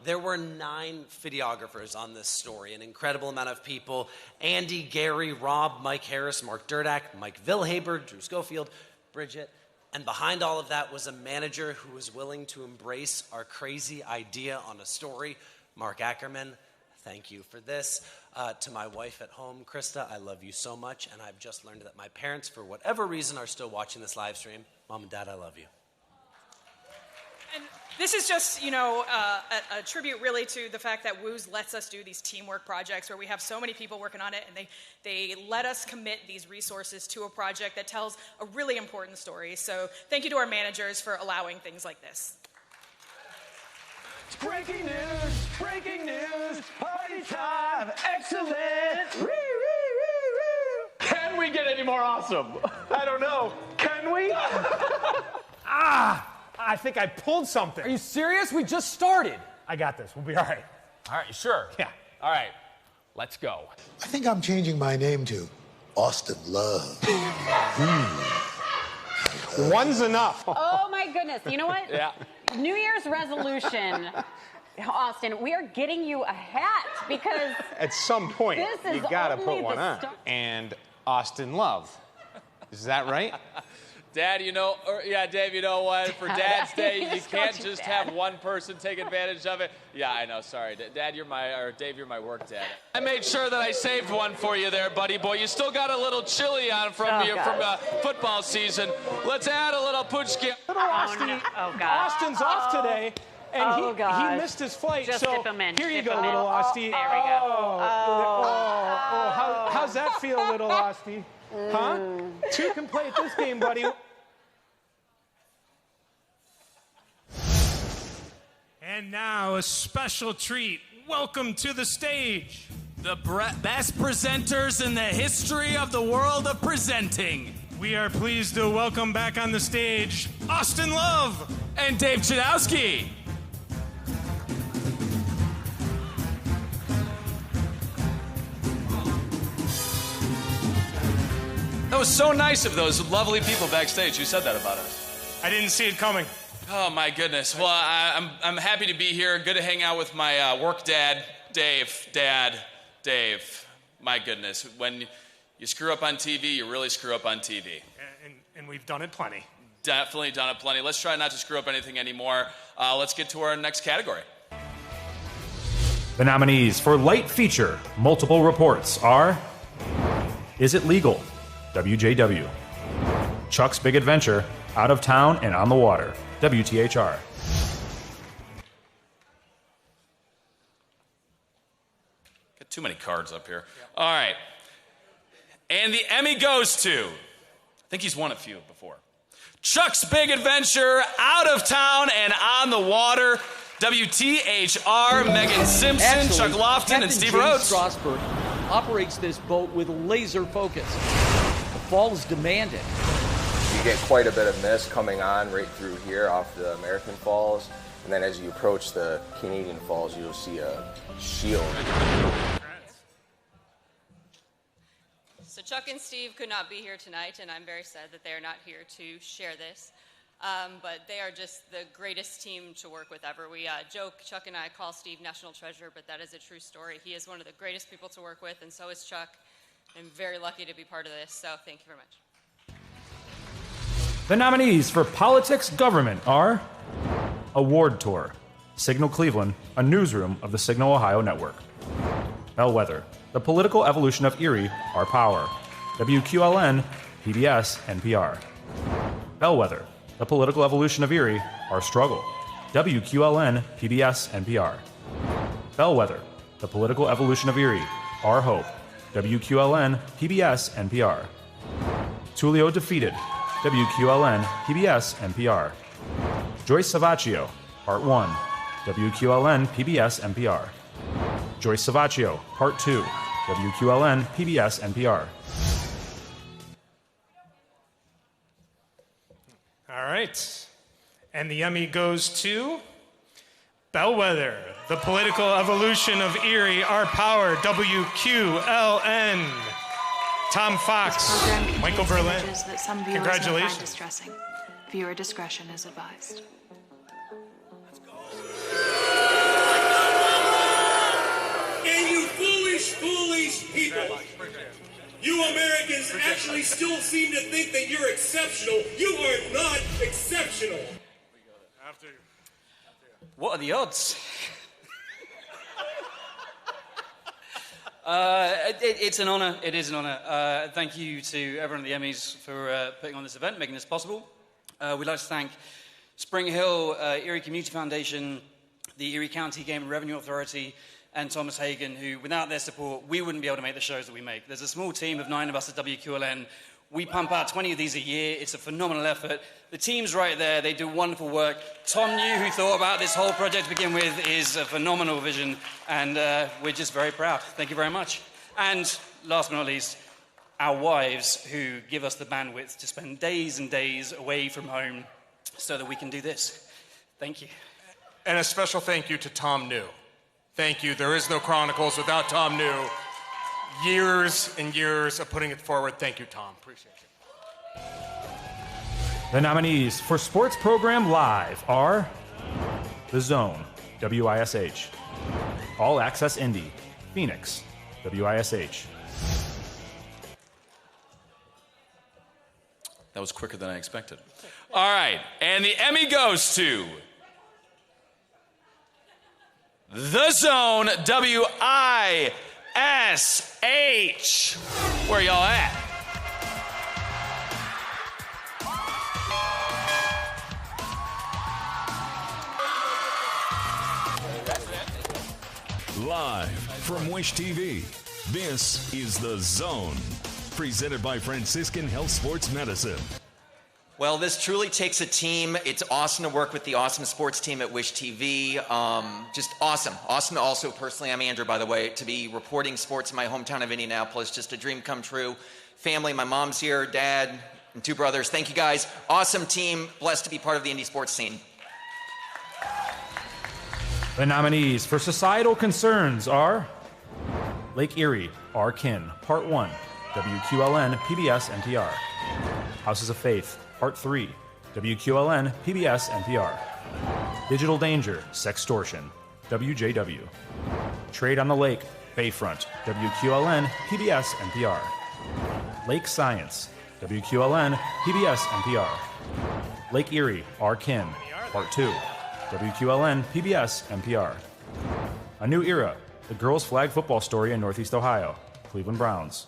There were 9 videographers on this story, an incredible amount of people. Andy, Gary, Rob, Mike Harris, Mark Durdak, Mike Vilhaber, Drew Schofield, Bridget. And behind all of that was a manager who was willing to embrace our crazy idea on a story, Mark Ackerman. Thank you for this. To my wife at home, Krista, I love you so much. And I've just learned that my parents, for whatever reason, are still watching this live stream. Mom and Dad, I love you. And this is just, a tribute really to the fact that WOOS lets us do these teamwork projects where we have so many people working on it, and they let us commit these resources to a project that tells a really important story. So thank you to our managers for allowing things like this. Breaking news, party time, excellent. Can we get any more awesome? I don't know. Can we? I think I pulled something. Are you serious? We just started. I got this. We'll be all right. All right, you sure? Yeah. All right, let's go. I think I'm changing my name to Austin Love. One's enough. Oh my goodness. You know what? Yeah. New Year's resolution, Austin, we are getting you a hat because At some point, this is you gotta only put one the on. start. And Austin Love. Is that right? Dad, Dave, you know what? For Dad, Dad's Day, you you just can't called you just Dad. have one person take advantage of it. Yeah, I know, sorry. Dad, Dave, you're my work dad. I made sure that I saved one for you there, buddy boy. You still got a little chili on from football season. Let's add a little puchki. Little Austin, Austin's off today, and he missed his flight. Just so dip him in. here you Dip go, him in. little Austin. There we go. How's that feel, little Austin? Huh? 2 can play at this game, buddy. And now a special treat. Welcome to the stage. The best presenters in the history of the world of presenting. We are pleased to welcome back on the stage Austin Love and Dave Chudowski. That was so nice of those lovely people backstage who said that about us. I didn't see it coming. Oh my goodness. Well, I'm happy to be here. Good to hang out with my work dad, Dave. Dave. My goodness. When you screw up on TV, you really screw up on TV. And we've done it plenty. Definitely done it plenty. Let's try not to screw up anything anymore. Let's get to our next category. The nominees for Light Feature, Multiple Reports are Is It Legal? WJW. Chuck's Big Adventure, Out of Town and on the Water, WTHR. Got too many cards up here. All right. And the Emmy goes to, I think he's won a few before, Chuck's Big Adventure, Out of Town and on the Water, WTHR, Megan Simpson, Actually, Chuck Lofton, Captain and Steve James Rhodes. Strasburg operates this boat with laser focus. The falls demand it. You get quite a bit of mist coming on right through here off the American Falls. And then as you approach the Canadian Falls, you'll see a shield. So Chuck and Steve could not be here tonight, and I'm very sad that they are not here to share this. But they are just the greatest team to work with ever. We joke, Chuck and I call Steve National Treasure, but that is a true story. He is one of the greatest people to work with, and so is Chuck. I'm very lucky to be part of this, so thank you very much. The nominees for Politics Government are Award Tour, Signal Cleveland, a newsroom of the Signal Ohio Network. Bellwether, The Political Evolution of Erie, Our Power. WQLN, PBS, NPR. Bellwether, The Political Evolution of Erie, Our Struggle. WQLN, PBS, NPR. Bellwether, The Political Evolution of Erie, Our Hope. WQLN, PBS, NPR. Tullio Defeated, WQLN, PBS, NPR. Joyce Savaccio, Part 1, WQLN, PBS, NPR. Joyce Savaccio, Part 2, WQLN, PBS, NPR. All right. And the Emmy goes to Bellwether, The Political Evolution of Erie, Our Power, WQLN. Tom Fox, Michael Berlin. That some viewers Congratulations. may find distressing. Viewer discretion is advised. And you foolish people. You Americans actually still seem to think that you're exceptional. You are not exceptional. What are the odds? It's an honor. It is an honor. Thank you to everyone at the Emmys for putting on this event, making this possible. We'd like to thank Spring Hill, Erie Community Foundation, the Erie County Game and Revenue Authority, and Thomas Hagen, who, without their support, we wouldn't be able to make the shows that we make. There's a small team of 9 of us at WQLN. We pump out 20 of these a year. It's a phenomenal effort. The team's right there. They do wonderful work. Tom New, who thought about this whole project to begin with, is a phenomenal vision, and we're just very proud. Thank you very much. And last but not least, our wives, who give us the bandwidth to spend days and days away from home so that we can do this. Thank you. And a special thank you to Tom New. Thank you. There is no Chronicles without Tom New. Years and years of putting it forward. Thank you, Tom. Appreciate it. The nominees for Sports Program Live are The Zone, WISH. All Access Indie, Phoenix, WISH. That was quicker than I expected. All right, and the Emmy goes to The Zone, WISH. Where y'all at? Live from Wish TV, this is The Zone, presented by Franciscan Health Sports Medicine. Well, this truly takes a team. It's awesome to work with the awesome sports team at Wish TV. Just awesome. Awesome also, personally, I'm Andrew, by the way, to be reporting sports in my hometown of Indianapolis. Just a dream come true. Family, my mom's here, dad, and 2 brothers. Thank you, guys. Awesome team. Blessed to be part of the indie sports scene. The nominees for Societal Concerns are Lake Erie, Our Kin, Part 1, WQLN, PBS, NPR. Houses of Faith, Part 3, WQLN, PBS, NPR. Digital Danger, Sextortion, WJW. Trade on the Lake, Bayfront, WQLN, PBS, NPR. Lake Science, WQLN, PBS, NPR. Lake Erie, Our Kin, Part 2, WQLN, PBS, NPR. A New Era, the girls' flag football story in Northeast Ohio, Cleveland Browns.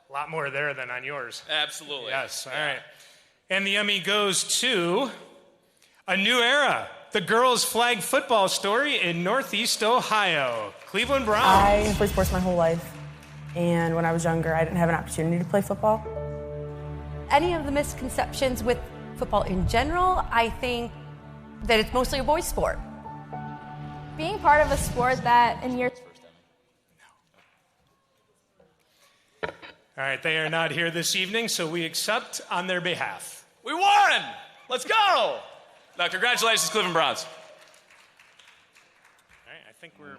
A lot more there than on yours. Absolutely. Yes, all right. And the Emmy goes to A New Era, the girls' flag football story in Northeast Ohio, Cleveland Browns. I have played sports my whole life, and when I was younger, I didn't have an opportunity to play football. Any of the misconceptions with football in general, I think that it's mostly a boys' sport. Being part of a sport that in your... All right, they are not here this evening, so we accept on their behalf. We won! Let's go! Now, congratulations, Cleveland Browns. All right, I think we're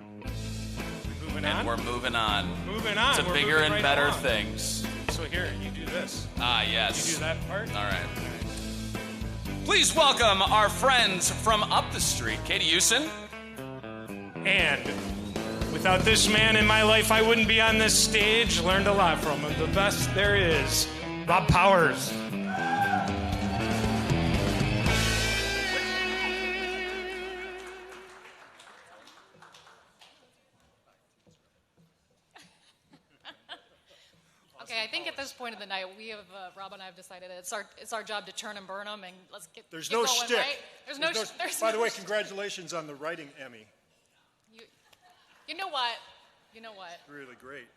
moving on. And we're moving on. Moving on. To We're bigger moving and right better along. things. So here, you do this. Ah, yes. You do that part. All right. Please welcome our friends from up the street, Katie Houston. And without this man in my life, I wouldn't be on this stage. Learned a lot from him. The best there is, Rob Powers. point of the night, we have Rob and I have decided that it's our job to turn and burn them, and let's get. There's get no going, shtick. Right? There's no. By the way, congratulations on the writing Emmy. You know what? You know what? Really great.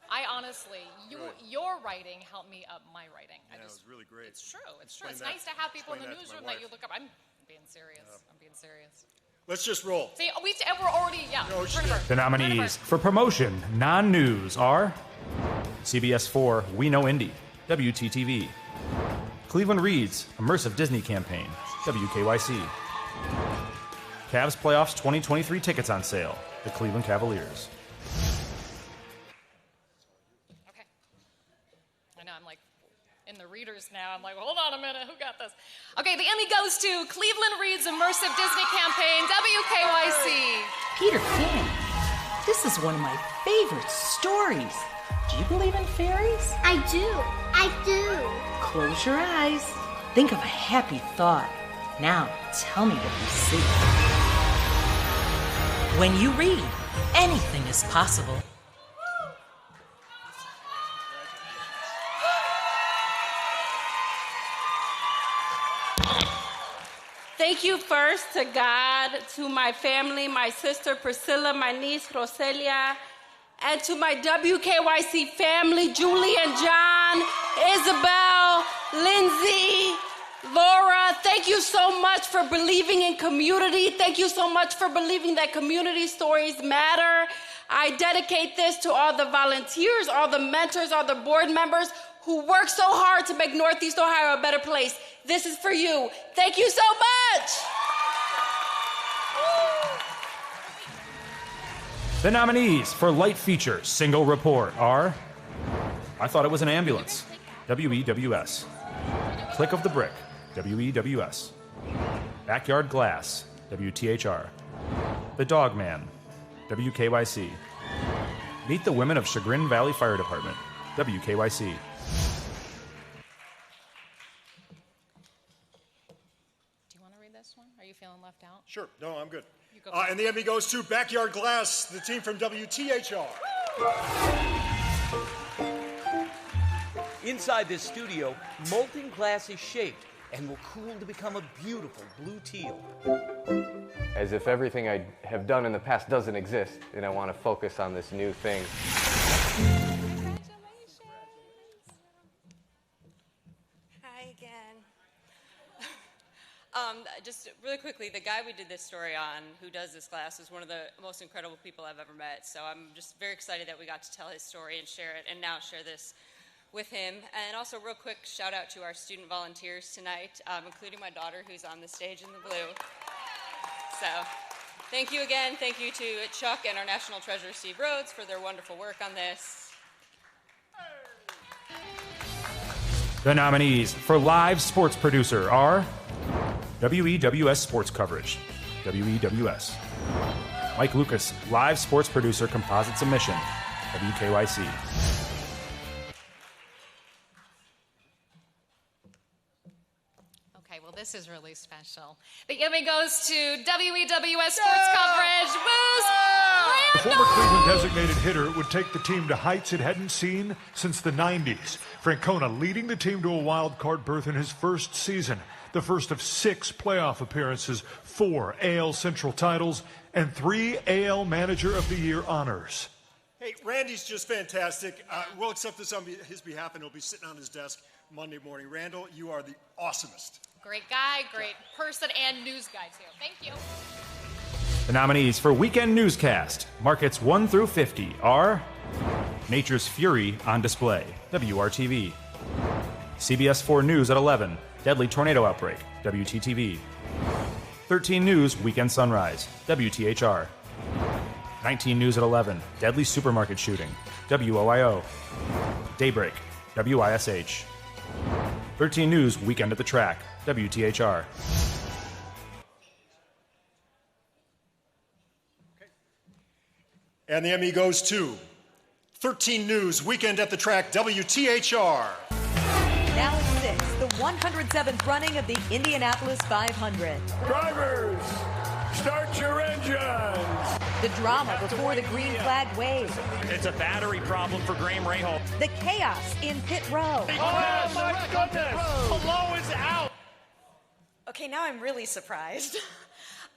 I honestly, your writing helped me up my writing. Yeah, it was really great. It's true. It's true. It's nice to have people in the Explain newsroom that to my that you look up. I'm being serious. I'm being serious. Let's just roll. See, we're already, No turn and burn. The nominees for promotion, non-news, are CBS 4, We Know Indy, WTTV. Cleveland Reads, Immersive Disney Campaign, WKYC. Cavs Playoffs 2023 tickets on sale, the Cleveland Cavaliers. I'm like in the readers now. I'm like, hold on a minute, who got this? Okay, the Emmy goes to Cleveland Reads Immersive Disney Campaign, WKYC. Peter Pan, this is one of my favorite stories. Do you believe in fairies? I do. I do. Close your eyes. Think of a happy thought. Now, tell me what you see. When you read, anything is possible. Thank you first to God, to my family, my sister Priscilla, my niece Roselia, and to my WKYC family, Julie and John, Isabel, Lindsay, Laura. Thank you so much for believing in community. Thank you so much for believing that community stories matter. I dedicate this to all the volunteers, all the mentors, all the board members who work so hard to make Northeast Ohio a better place. This is for you. Thank you so much. The nominees for Light Feature Single Report are I Thought It Was an Ambulance, WEWS. Click of the Brick, WEWS. Backyard Glass, WTHR. The Dog Man, WKYC. Meet the Women of Chagrin Valley Fire Department, WKYC. Are you feeling left out? Sure. No, I'm good. Go And the Emmy goes to Backyard Glass, the team from WTHR. Inside this studio, molten glass is shaped and will cool to become a beautiful blue teal. As if everything I have done in the past doesn't exist, and I want to focus on this new thing. Hi again. Just really quickly, the guy we did this story on, who does this class, is one of the most incredible people I've ever met. So I'm just very excited that we got to tell his story and share it, and now share this with him. And also, real quick, shout out to our student volunteers tonight, including my daughter, who's on the stage in the blue. So thank you again. Thank you to Chuck and our National Treasurer, Steve Rhodes, for their wonderful work on this. The nominees for Live Sports Producer are WEWS Sports Coverage, WEWS. Mike Lucas, Live Sports Producer Composite Submission, WKYC. Okay, well, this is really special. The Emmy goes to WEWS Sports Coverage. Booze! The former Cleveland designated hitter would take the team to heights it hadn't seen since the 90s. Francona leading the team to a wild card berth in his first season, the first of 6 playoff appearances, 4 AL Central titles, and 3 AL Manager of the Year honors. Hey, Randy's just fantastic. We'll accept this on his behalf, and it'll be sitting on his desk Monday morning. Randall, you are the awesomest. Great guy, great person, and news guy, too. Thank you. The nominees for Weekend Newscast, markets 1 through 50, are Nature's Fury on Display, WRTV. CBS 4 News at 11, Deadly Tornado Outbreak, WTTV. 13 News Weekend Sunrise, WTHR. 19 News at 11, Deadly Supermarket Shooting, WOIO. Daybreak, WISH. 13 News Weekend at the Track, WTHR. And the Emmy goes to 13 News Weekend at the Track, WTHR. Now at 6, the 107th running of the Indianapolis 500. Drivers, Start your engines! The drama before the green flag wave. It's a battery problem for Graham Rahal. The chaos in pit row. Oh my goodness! Hello is out! Okay, now I'm really surprised.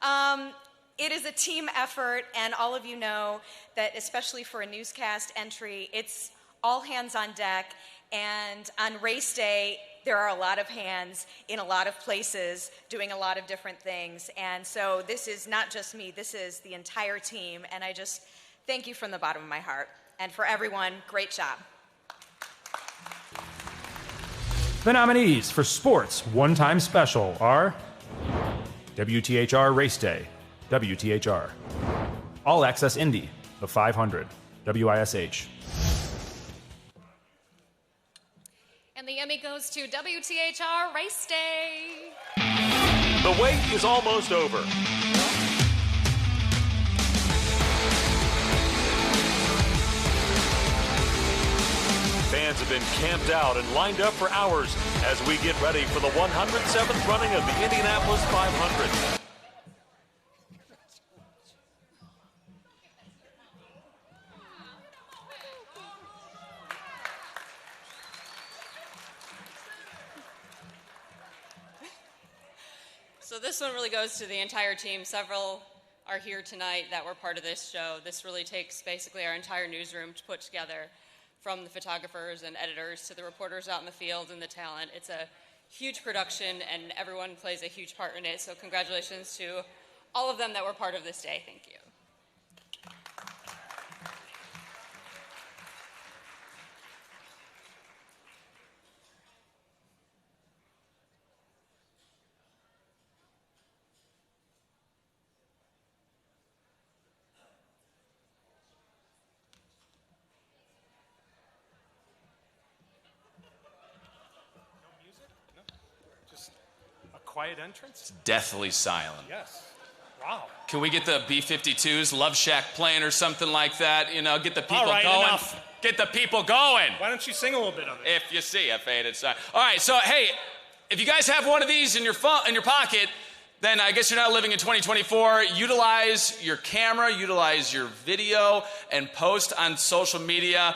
It is a team effort, and all of you know that, especially for a newscast entry, it's all hands on deck. And on race day, there are a lot of hands in a lot of places doing a lot of different things. And so this is not just me, this is the entire team. And I just thank you from the bottom of my heart. And for everyone, great job. The nominees for Sports One-Time Special are WTHR Race Day, WTHR. All Access Indy, the 500, WISH. And the Emmy goes to WTHR Race Day. The wait is almost over. Fans have been camped out and lined up for hours as we get ready for the 107th running of the Indianapolis 500. So this one really goes to the entire team. Several are here tonight that were part of this show. This really takes basically our entire newsroom to put together, from the photographers and editors to the reporters out in the field and the talent. It's a huge production, and everyone plays a huge part in it. So congratulations to all of them that were part of this day. Thank you. Quiet entrance? Deathly silent. Yes. Wow. Can we get the B-52s, Love Shack playing or something like that? You know, get the people All right, going. enough. Get the people going. Why don't you sing a little bit of it? If you see a faded sign. All right, so hey, if you guys have one of these in your phone, in your pocket, then I guess you're not living in 2024. Utilize your camera, utilize your video, and post on social media.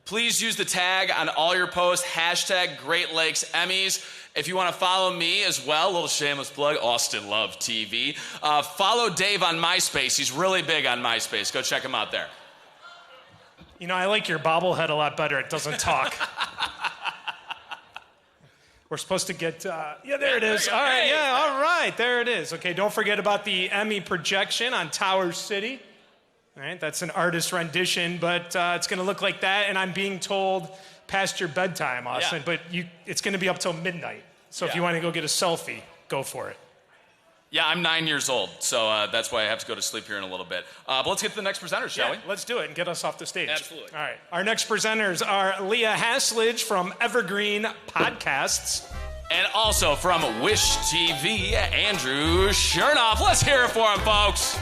Please use the tag on all your posts, hashtag Great Lakes Emmys. If you want to follow me as well, a little shameless plug, Austin Love TV. Follow Dave on MySpace. He's really big on MySpace. Go check him out there. You know, I like your bobblehead a lot better. It doesn't talk. We're supposed to get, yeah, there it is. All right, yeah, all right, there it is. Okay, don't forget about the Emmy projection on Tower City. All right, that's an artist rendition, but it's going to look like that, and I'm being told past your bedtime, Austin, but it's going to be up till midnight. So if you want to go get a selfie, go for it. Yeah, I'm 9 years old, so that's why I have to go to sleep here in a little bit. But let's get to the next presenter, shall we? Let's do it and get us off the stage. Absolutely. All right. Our next presenters are Leah Haslidge from Evergreen Podcasts. And also from Wish TV, Andrew Chernoff. Let's hear it for him, folks.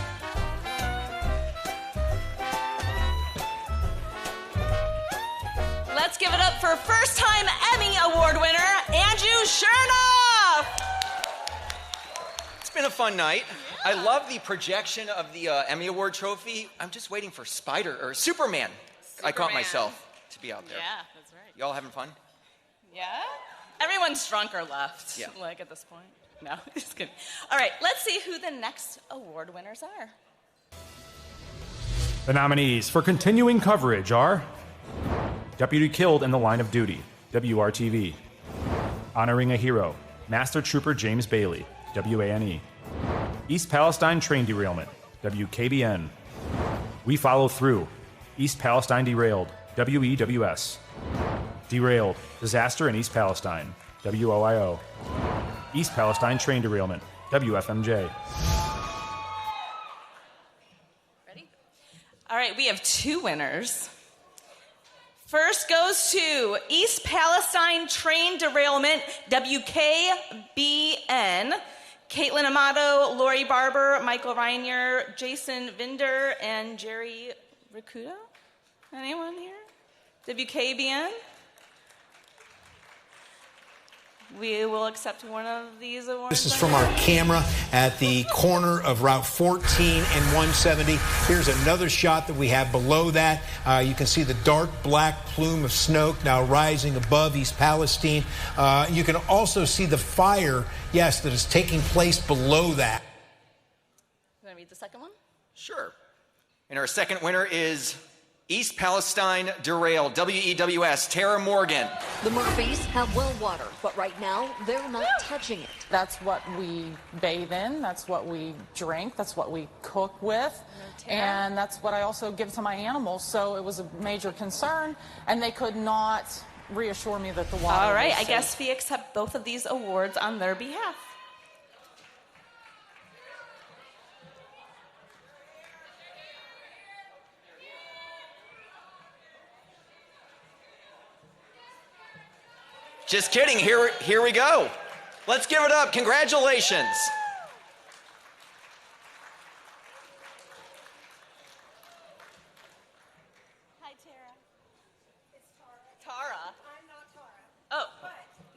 Let's give it up for first-time Emmy Award winner, Andrew Chernoff! It's been a fun night. I love the projection of the Emmy Award trophy. I'm just waiting for Superman. I caught myself to be out there. Yeah, that's right. Y'all having fun? Yeah? Everyone's drunk or left, like at this point. No, just kidding. All right, let's see who the next award winners are. The nominees for continuing coverage are Deputy Killed in the Line of Duty, WRTV. Honoring a Hero, Master Trooper James Bailey, WANE. East Palestine Train Derailment, WKBN. We Follow Through, East Palestine Derailed, WEWS. Derailed, Disaster in East Palestine, WOIO. East Palestine Train Derailment, WFMJ. Ready? All right, we have two winners. First goes to East Palestine Train Derailment, WKBN. Caitlin Amato, Lori Barber, Michael Reinier, Jason Vinder, and Jerry Rakuda. Anyone here? WKBN? we will accept one of these awards. This is from our camera at the corner of Route 14 and 170. Here's another shot that we have below that. You can see the dark black plume of smoke now rising above East Palestine. You can also see the fire, yes, that is taking place below that. You want to read the second one? Sure. And our second winner is East Palestine Derailed, WEWS, Tara Morgan. The Murphys have well water, but right now they're not touching it. That's what we bathe in, that's what we drink, that's what we cook with, and that's what I also give to my animals. So it was a major concern, and they could not reassure me that the water All right, was I safe. guess we accept both of these awards on their behalf. Just kidding, here we go. Let's give it up, congratulations. Hi, Tara. It's Tara. I'm not Tara. Oh,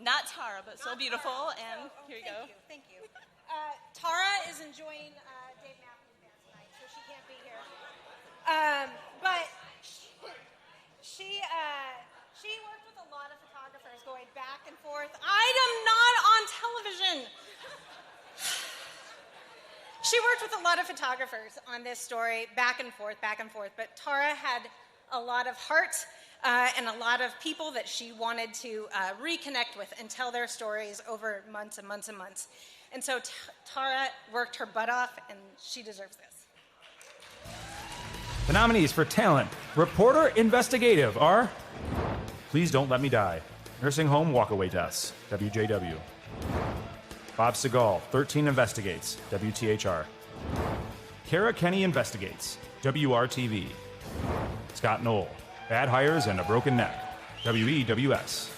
not Tara, but so beautiful, and here you go. Thank you. Tara is enjoying Dave Matthews Band tonight, so she can't be here. But she worked with a lot of photographers going back and forth. I am not on television. She worked with a lot of photographers on this story, back and forth. But Tara had a lot of heart and a lot of people that she wanted to reconnect with and tell their stories over months and months and months. And so Tara worked her butt off, and she deserves this. The nominees for Talent, Reporter Investigative are Please Don't Let Me Die, Nursing Home Walkaway Deaths, WJW. Bob Segal, 13 Investigates, WTHR. Kara Kenny Investigates, WRTV. Scott Knoll, Bad Hires and a Broken Neck, WEWS.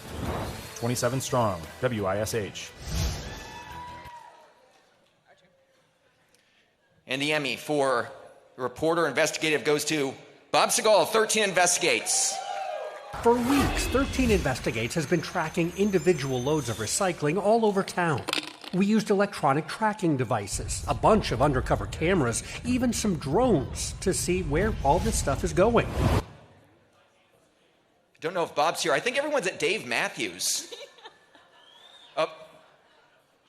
27 Strong, WISH. And the Emmy for Reporter Investigative goes to Bob Segal, 13 Investigates. For weeks, 13 Investigates has been tracking individual loads of recycling all over town. We used electronic tracking devices, a bunch of undercover cameras, even some drones to see where all this stuff is going. Don't know if Bob's here. I think everyone's at Dave Matthews. Oh,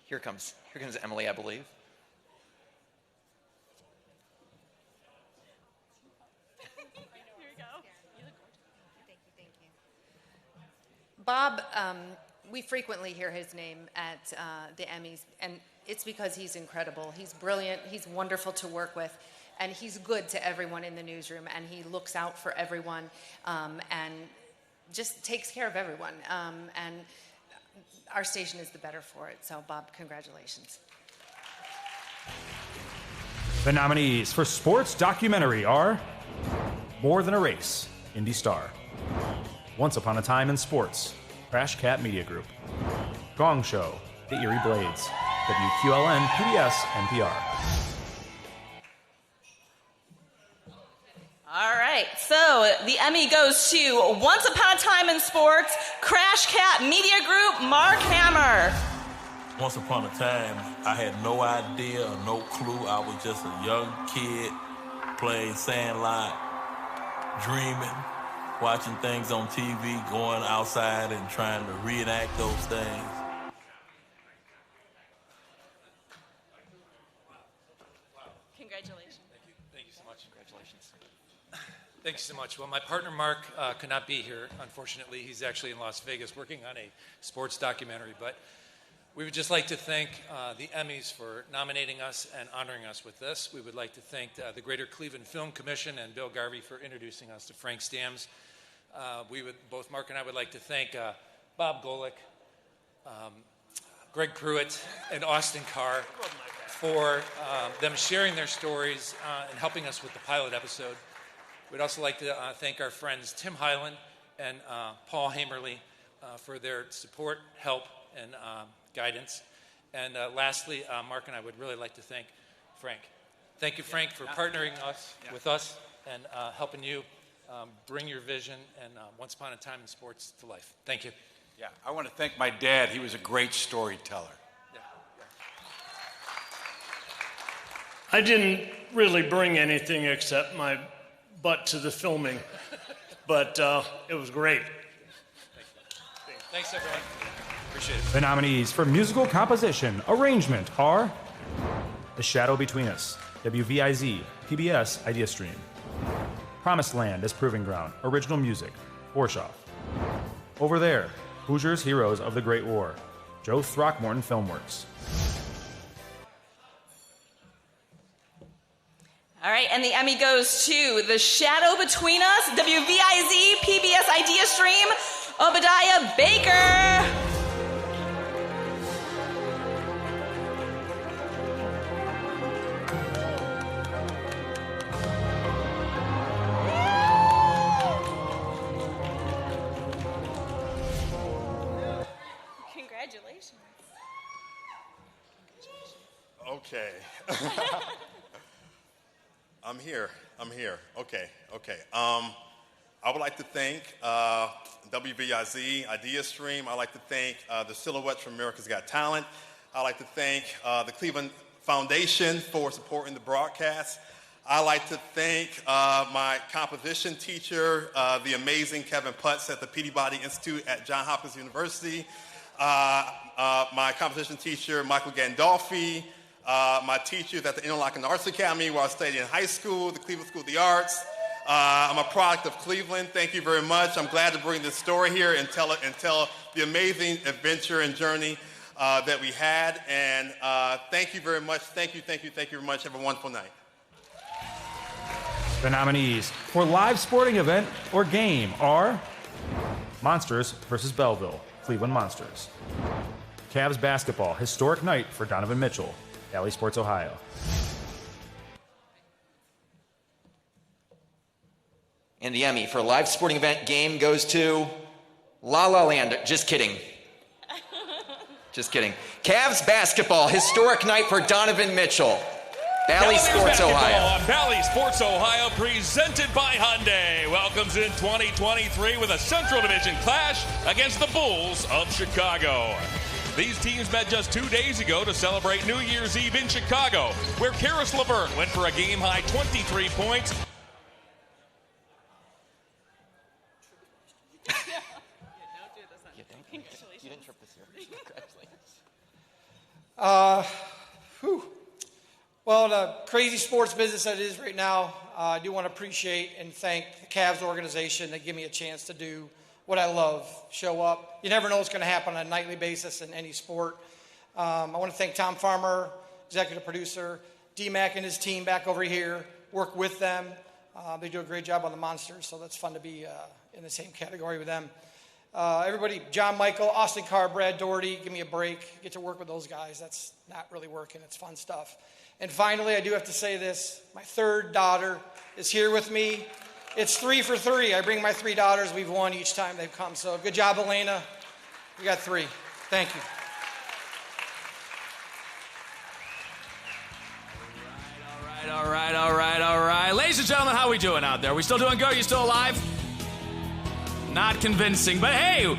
here comes Emily, I believe. Bob, we frequently hear his name at the Emmys, and it's because he's incredible. He's brilliant, he's wonderful to work with, and he's good to everyone in the newsroom, and he looks out for everyone and just takes care of everyone. And our station is the better for it. So, Bob, congratulations. The nominees for Sports Documentary are More Than a Race, Indie Star. Once Upon a Time in Sports, Crash Cat Media Group. Gong Show, The Erie Blades, WQLN, PBS, NPR. All right, so the Emmy goes to Once Upon a Time in Sports, Crash Cat Media Group, Mark Hammer. Once upon a time, I had no idea or no clue. I was just a young kid playing Sandlot, dreaming, watching things on TV, going outside and trying to reenact those things. Congratulations. Thank you so much. Congratulations. Thank you so much. Well, my partner Mark could not be here, unfortunately. He's actually in Las Vegas working on a sports documentary. But we would just like to thank the Emmys for nominating us and honoring us with this. We would like to thank the Greater Cleveland Film Commission and Bill Garvey for introducing us to Frank Stams. Both Mark and I would like to thank Bob Golick, Greg Pruitt, and Austin Carr for them sharing their stories and helping us with the pilot episode. We'd also like to thank our friends Tim Hyland and Paul Hamerly for their support, help, and guidance. And lastly, Mark and I would really like to thank Frank. Thank you, Frank, for partnering with us and helping you bring your vision and Once Upon a Time in Sports to life. Thank you. Yeah, I want to thank my dad. He was a great storyteller. I didn't really bring anything except my butt to the filming, but it was great. Thanks, everyone. Appreciate it. The nominees for musical composition arrangement are The Shadow Between Us, WVIZ, PBS Idea Stream. Promised Land as Proving Ground, original music, Borshoff. Over There, Hoosiers Heroes of the Great War, Joe Throckmorton Filmworks. All right, and the Emmy goes to The Shadow Between Us, WVIZ, PBS Idea Stream, Obadiah Baker. Congratulations. Okay. I'm here. Okay. I would like to thank WVIZ Idea Stream. I'd like to thank the Silhouettes from America's Got Talent. I'd like to thank the Cleveland Foundation for supporting the broadcast. I'd like to thank my composition teacher, the amazing Kevin Putz at the Peabody Institute at Johns Hopkins University. My composition teacher, Michael Gandolfi. My teachers at the Interlochen Arts Academy, where I studied in high school, the Cleveland School of the Arts. I'm a product of Cleveland. Thank you very much. I'm glad to bring this story here and tell the amazing adventure and journey that we had. And thank you very much. Thank you very much. Have a wonderful night. The nominees for live sporting event or game are Monsters versus Belleville, Cleveland Monsters. Cavs basketball, historic night for Donovan Mitchell, Valley Sports, Ohio. And the Emmy for live sporting event game goes to La La Land. Just kidding. Just kidding. Cavs basketball, historic night for Donovan Mitchell, Valley Sports, Ohio. On Valley Sports, Ohio, presented by Hyundai, welcomes in 2023 with a Central Division clash against the Bulls of Chicago. These teams met just 2 days ago to celebrate New Year's Eve in Chicago, where Karis LeVert went for a game-high 23 points. You didn't trip this year. Well, the crazy sports business that it is right now, I do want to appreciate and thank the Cavs organization that give me a chance to do what I love, show up. You never know what's going to happen on a nightly basis in any sport. I want to thank Tom Farmer, executive producer, D-Mac and his team back over here, work with them. They do a great job on the Monsters, so that's fun to be in the same category with them. Everybody, John Michael, Austin Carr, Brad Doherty, give me a break. Get to work with those guys. That's not really working. It's fun stuff. And finally, I do have to say this. My third daughter is here with me. It's 3 for 3. I bring my 3 daughters. We've won each time they've come. So good job, Elena. We got 3. Thank you. All right. Ladies and gentlemen, how we doing out there? We still doing good? You still alive? Not convincing, but hey,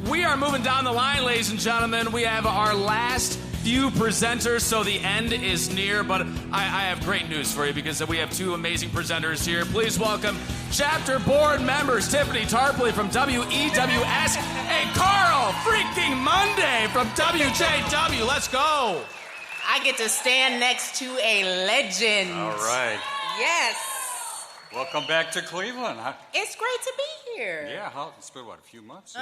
we are moving down the line, ladies and gentlemen. We have our last few presenters, so the end is near, but I have great news for you because we have 2 amazing presenters here. Please welcome chapter board members Tiffany Tarpley from WEWS and Carl freaking Monday from WJW. Let's go. I get to stand next to a legend. All right. Yes. Welcome back to Cleveland. It's great to be here. Yeah, it's been, a few months?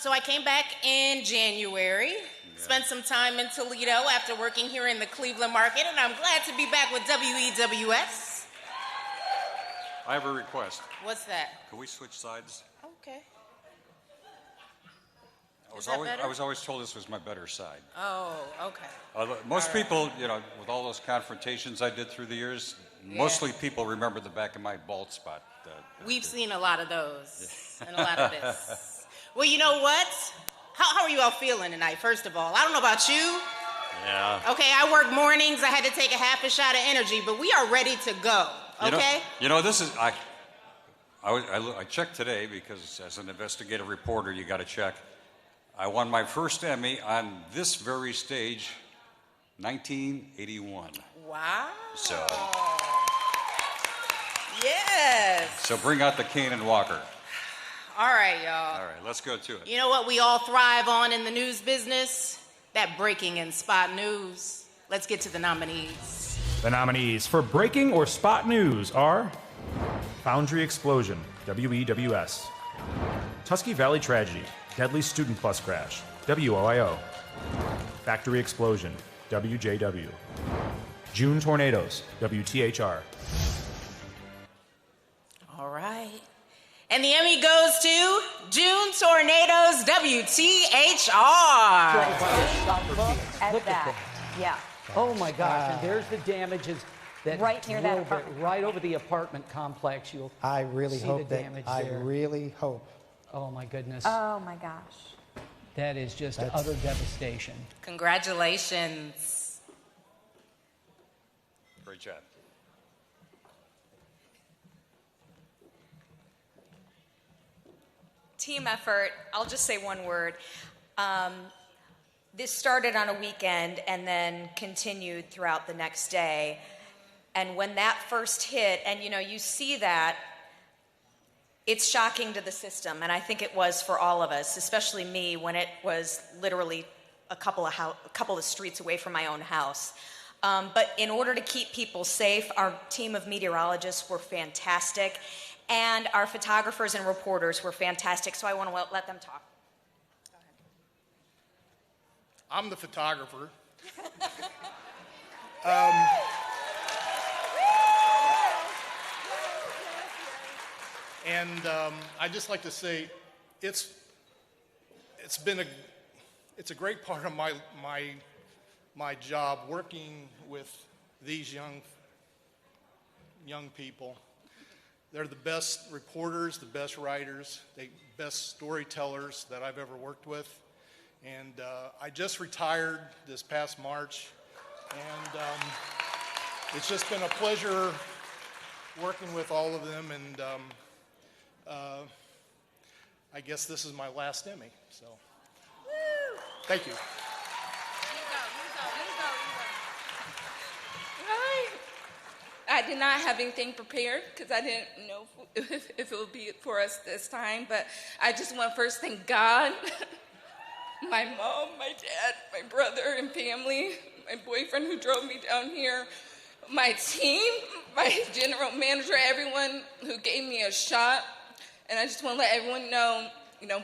So I came back in January, spent some time in Toledo after working here in the Cleveland market, and I'm glad to be back with WEWS. I have a request. What's that? Can we switch sides? Okay. I was always told this was my better side. Oh, okay. Most people, with all those confrontations I did through the years, mostly people remember the back of my bald spot. We've seen a lot of those and a lot of this. Well, you know what? How are you all feeling tonight, first of all? I don't know about you. Yeah. Okay, I work mornings. I had to take a half a shot of energy, but we are ready to go, okay? This is, I checked today because as an investigative reporter, you got to check. I won my first Emmy on this very stage, 1981. Wow. So, Yes. so bring out the cane and walker. All right, y'all. All right, let's go to it. You know what we all thrive on in the news business? That breaking and spot news. Let's get to the nominees. The nominees for breaking or spot news are Foundry Explosion, WEWS. Tusky Valley Tragedy, Deadly Student Bus Crash, WOIO. Factory Explosion, WJW. June Tornadoes, WTHR. All right. And the Emmy goes to June Tornadoes, WTHR. At that. Yeah. Oh my gosh, and there's the damages that Right near that drove it apartment right over the apartment complex. You'll I really see hope the that. damage I there. really hope. Oh my goodness. Oh my gosh. That is just That's- utter devastation. Congratulations. Great job. Team effort. I'll just say one word. This started on a weekend and then continued throughout the next day. And when that first hit, and you see that, it's shocking to the system. And I think it was for all of us, especially me, when it was literally a couple of streets away from my own house. But in order to keep people safe, our team of meteorologists were fantastic. And our photographers and reporters were fantastic. So I want to let them talk. I'm the photographer. And I'd just like to say, it's a great part of my job working with these young people. They're the best reporters, the best writers, the best storytellers that I've ever worked with. And I just retired this past March, and it's just been a pleasure working with all of them, and I guess this is my last Emmy, so thank you. I did not have anything prepared because I didn't know if it would be for us this time, but I just want to first thank God, my mom, my dad, my brother and family, my boyfriend who drove me down here, my team, my general manager, everyone who gave me a shot. And I just want to let everyone know,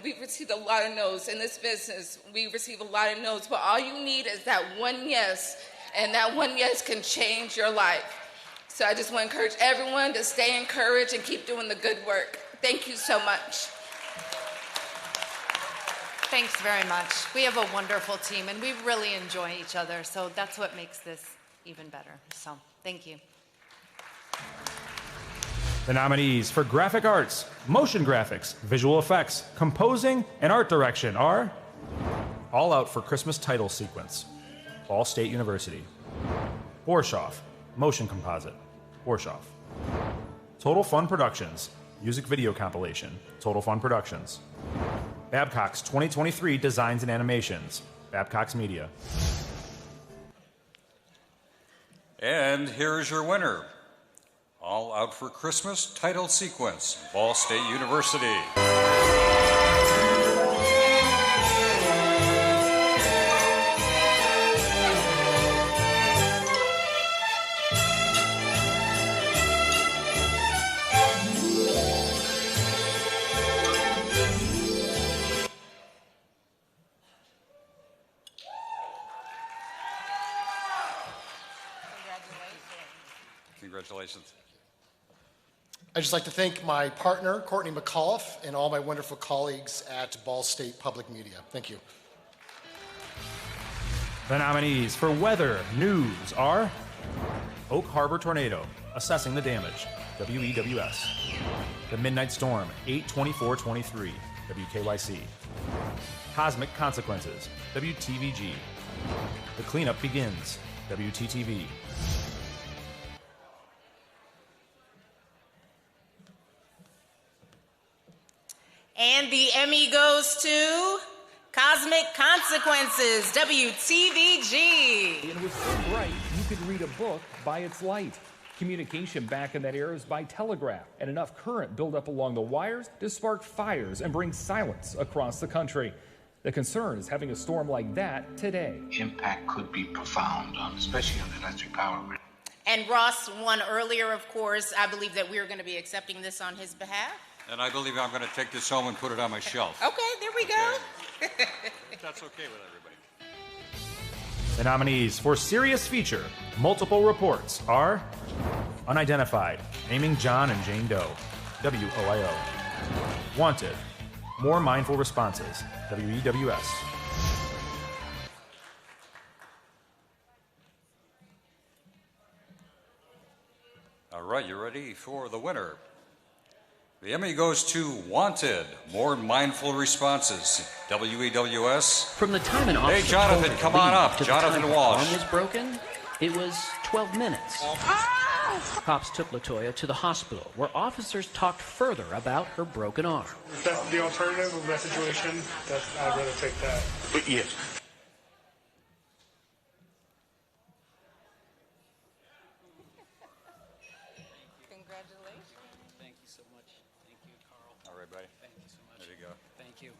we've received a lot of no's in this business. We receive a lot of no's, but all you need is that one yes, and that one yes can change your life. So I just want to encourage everyone to stay encouraged and keep doing the good work. Thank you so much. Thanks very much. We have a wonderful team, and we really enjoy each other, so that's what makes this even better. So, thank you. The nominees for graphic arts, motion graphics, visual effects, composing, and art direction are All Out for Christmas Title Sequence, Ball State University. Borshoff, Motion Composite, Borshoff. Total Fun Productions, Music Video Compilation, Total Fun Productions. Babcock's 2023 Designs and Animations, Babcock's Media. And here is your winner. All Out for Christmas Title Sequence, Ball State University. Congratulations. I'd just like to thank my partner, Courtney McAuliffe, and all my wonderful colleagues at Ball State Public Media. Thank you. The nominees for weather news are Oak Harbor Tornado, Assessing the Damage, WEWS. The Midnight Storm, 8/24/23, WKYC. Cosmic Consequences, WTVG. The Cleanup Begins, WTTV. And the Emmy goes to Cosmic Cosmic Consequences, WTVG. It was so bright, you could read a book by its light. Communication back in that era was by telegraph, and enough current built up along the wires to spark fires and bring silence across the country. The concern is having a storm like that today. Impact could be profound, especially on the electric power grid. And Ross won earlier, of course. I believe that we're going to be accepting this on his behalf. And I believe I'm going to take this home and put it on my shelf. Okay, there we go. If that's okay with everybody. The nominees for Serious Feature, Multiple Reports are Unidentified, Naming John and Jane Doe, WOIO. Wanted, More Mindful Responses, WEWS. All right, you ready for the winner? The Emmy goes to Wanted, More Mindful Responses, WEWS. From the time an Hey, officer Jonathan, told come her to on leave up. to the Jonathan time her Walsh. arm was broken, it was 12 minutes. Cops took LaToya to the hospital, where officers talked further about her broken arm. If that's the alternative of that situation, I'd rather take that. But yes. Thank you so much. Thank you, Carl. All right, buddy. Thank you so much. There you go. Thank you.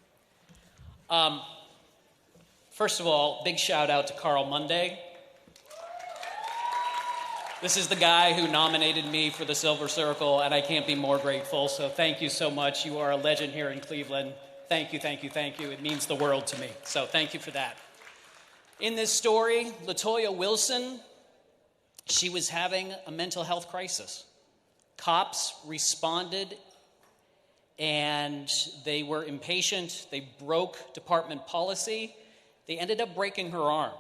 First of all, big shout out to Carl Monday. This is the guy who nominated me for the Silver Circle, and I can't be more grateful. So thank you so much. You are a legend here in Cleveland. Thank you, thank you, thank you. It means the world to me. So thank you for that. In this story, LaToya Wilson, she was having a mental health crisis. Cops responded, and they were impatient. They broke department policy. They ended up breaking her arm.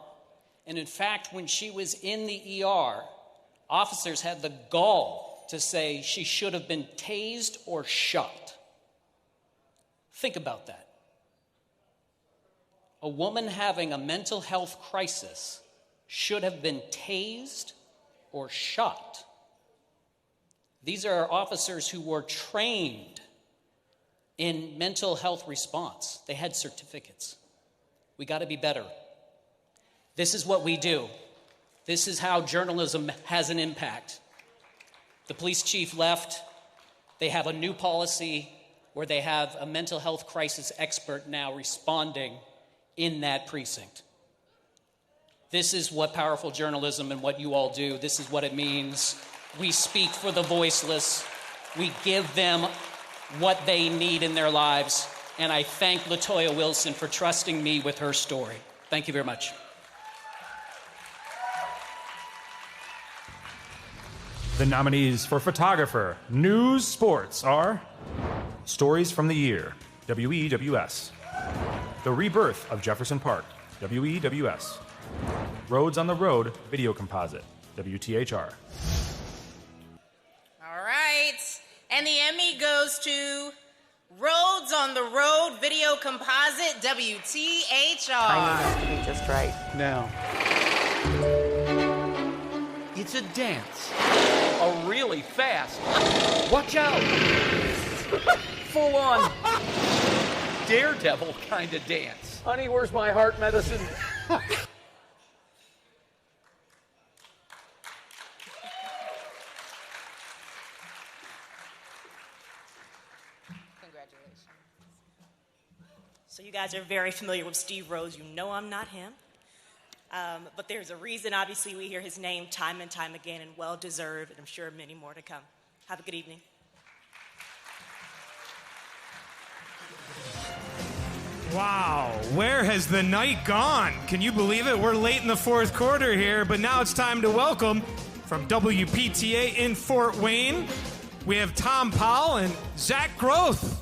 And in fact, when she was in the ER, officers had the gall to say she should have been tased or shot. Think about that. A woman having a mental health crisis should have been tased or shot. These are officers who were trained in mental health response. They had certificates. We got to be better. This is what we do. This is how journalism has an impact. The police chief left. They have a new policy where they have a mental health crisis expert now responding in that precinct. This is what powerful journalism and what you all do. This is what it means. We speak for the voiceless. We give them what they need in their lives. And I thank LaToya Wilson for trusting me with her story. Thank you very much. The nominees for Photographer, News Sports are Stories from the Year, WEWS. The Rebirth of Jefferson Park, WEWS. Roads on the Road Video Composite, WTHR. All right. And the Emmy goes to Roads on the Road Video Composite, WTHR. Timing has to be just right. Now, it's a dance. A really fast. Watch out! Full on daredevil kind of dance. Honey, where's my heart medicine? So you guys are very familiar with Steve Rose. You know I'm not him. But there's a reason, obviously, we hear his name time and time again, and well-deserved, and I'm sure many more to come. Have a good evening. Wow, where has the night gone? Can you believe it? We're late in the fourth quarter here, but now it's time to welcome from WPTA in Fort Wayne, we have Tom Powell and Zach Groth.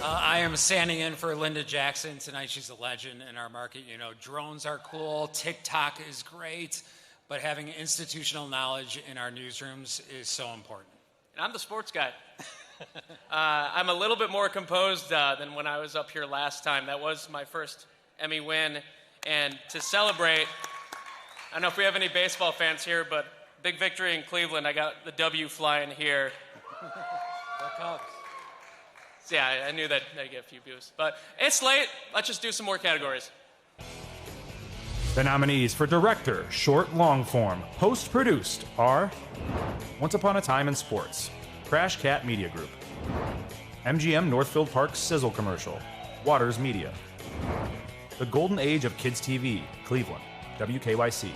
I am standing in for Linda Jackson tonight. She's a legend in our market. You know, drones are cool, TikTok is great, but having institutional knowledge in our newsrooms is so important. And I'm the sports guy. I'm a little bit more composed than when I was up here last time. That was my first Emmy win. And to celebrate, I don't know if we have any baseball fans here, but big victory in Cleveland. I got the W flying here. So yeah, I knew that I'd get a few views. But it's late. Let's just do some more categories. The nominees for director, short, long form, host produced are Once Upon a Time in Sports, Crash Cat Media Group, MGM Northfield Park Sizzle Commercial, Waters Media, The Golden Age of Kids TV, Cleveland, WKYC,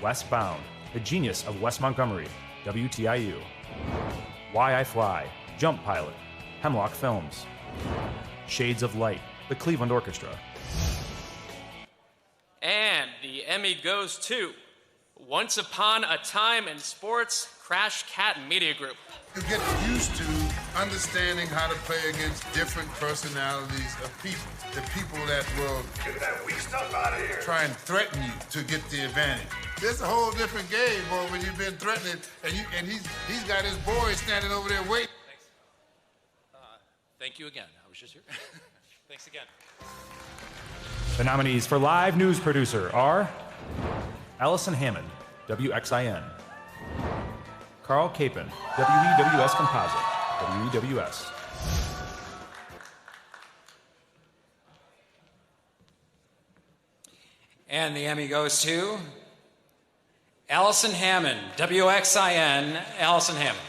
Westbound, The Genius of West Montgomery, WTIU, Why I Fly, Jump Pilot, Hemlock Films, Shades of Light, The Cleveland Orchestra. And the Emmy goes to Once Upon a Time in Sports, Crash Cat Media Group. You get used to understanding how to play against different personalities of people. The people that will get that weak stuff out of here. Try and threaten you to get the advantage. It's a whole different game, boy, when you've been threatening and he's got his boys standing over there waiting. Thank you again. I was just here. Thanks again. The nominees for live news producer are Allison Hammond, WXIN, Carl Capon, WEWS Composite, WEWS. And the Emmy goes to Allison Hammond, WXIN, Allison Hammond.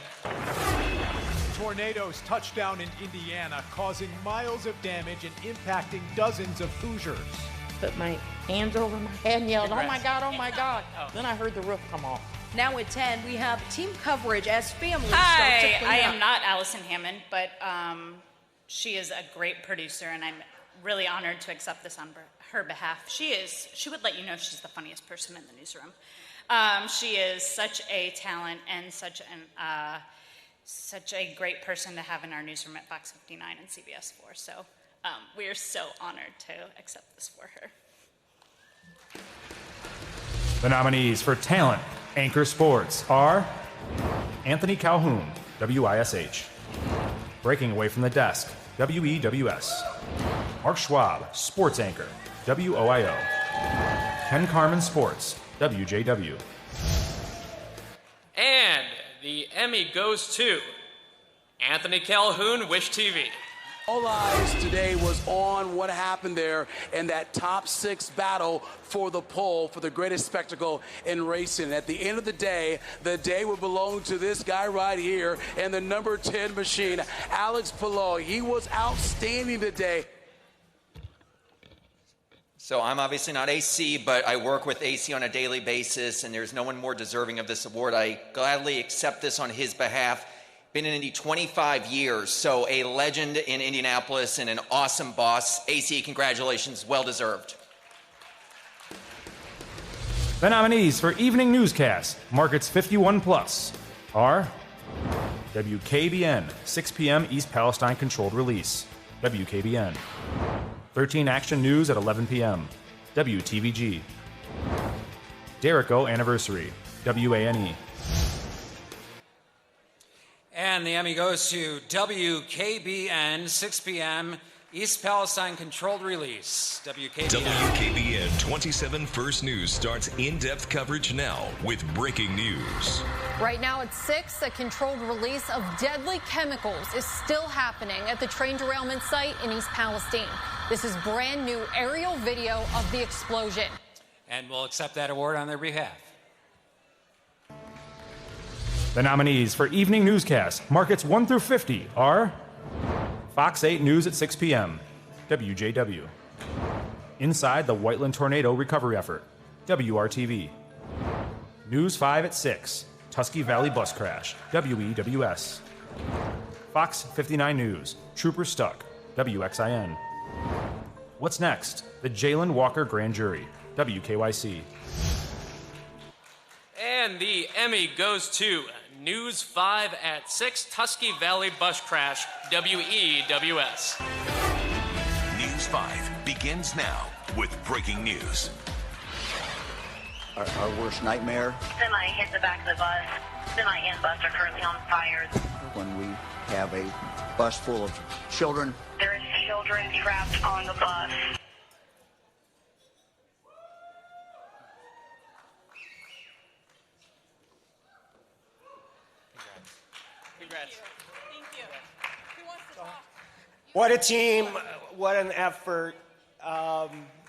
Tornadoes touched down in Indiana, causing miles of damage and impacting dozens of Hoosiers. Put my hands over my head and yelled, "Oh my God, oh my God." Then I heard the roof come off. Now at 10, we have team coverage as families Hi, start to clean I up. am not Allison Hammond, but she is a great producer, and I'm really honored to accept this on her behalf. She would let you know she's the funniest person in the newsroom. She is such a talent and such a great person to have in our newsroom at Fox 59 and CBS 4. So we are so honored to accept this for her. The nominees for talent, anchor sports are Anthony Calhoun, WISH, Breaking Away from the Desk, WEWS, Mark Schwab, sports anchor, WOIO, Ken Carmen Sports, WJW. And the Emmy goes to Anthony Calhoun, Wish TV. All eyes today was on what happened there in that top 6 battle for the pole for the greatest spectacle in racing. At the end of the day will belong to this guy right here and the number 10 machine, Alex Palou. He was outstanding today. So I'm obviously not AC, but I work with AC on a daily basis, and there's no one more deserving of this award. I gladly accept this on his behalf. Been in Indy 25 years, so a legend in Indianapolis and an awesome boss. AC, congratulations, well deserved. The nominees for evening newscast, markets 51 plus, are WKBN, 6 p.m. East Palestine controlled release, WKBN. 13 Action News at 11 p.m., WTVG. Derico Anniversary, WANE. And the Emmy goes to WKBN, 6 p.m. East Palestine controlled release, WKBN. WKBN 27 First News starts in-depth coverage now with breaking news. Right now at 6, a controlled release of deadly chemicals is still happening at the train derailment site in East Palestine. This is brand new aerial video of the explosion. And we'll accept that award on their behalf. The nominees for evening newscast, markets 1 through 50, are Fox 8 News at 6 p.m., WJW. Inside the Whiteland Tornado Recovery Effort, WRTV. News 5 at 6, Tusky Valley Bus Crash, WEWS. Fox 59 News, Trooper Stuck, WXIN. What's next? The Jalen Walker Grand Jury, WKYC. And the Emmy goes to News 5 at 6, Tusky Valley Bus Crash, WEWS. News 5 begins now with breaking news. Our worst nightmare. Semi hit the back of the bus. Semi and bus are currently on fire. When we have a bus full of children. There is children trapped on the bus. Congrats. Thank you. Who wants to talk? What a team, what an effort.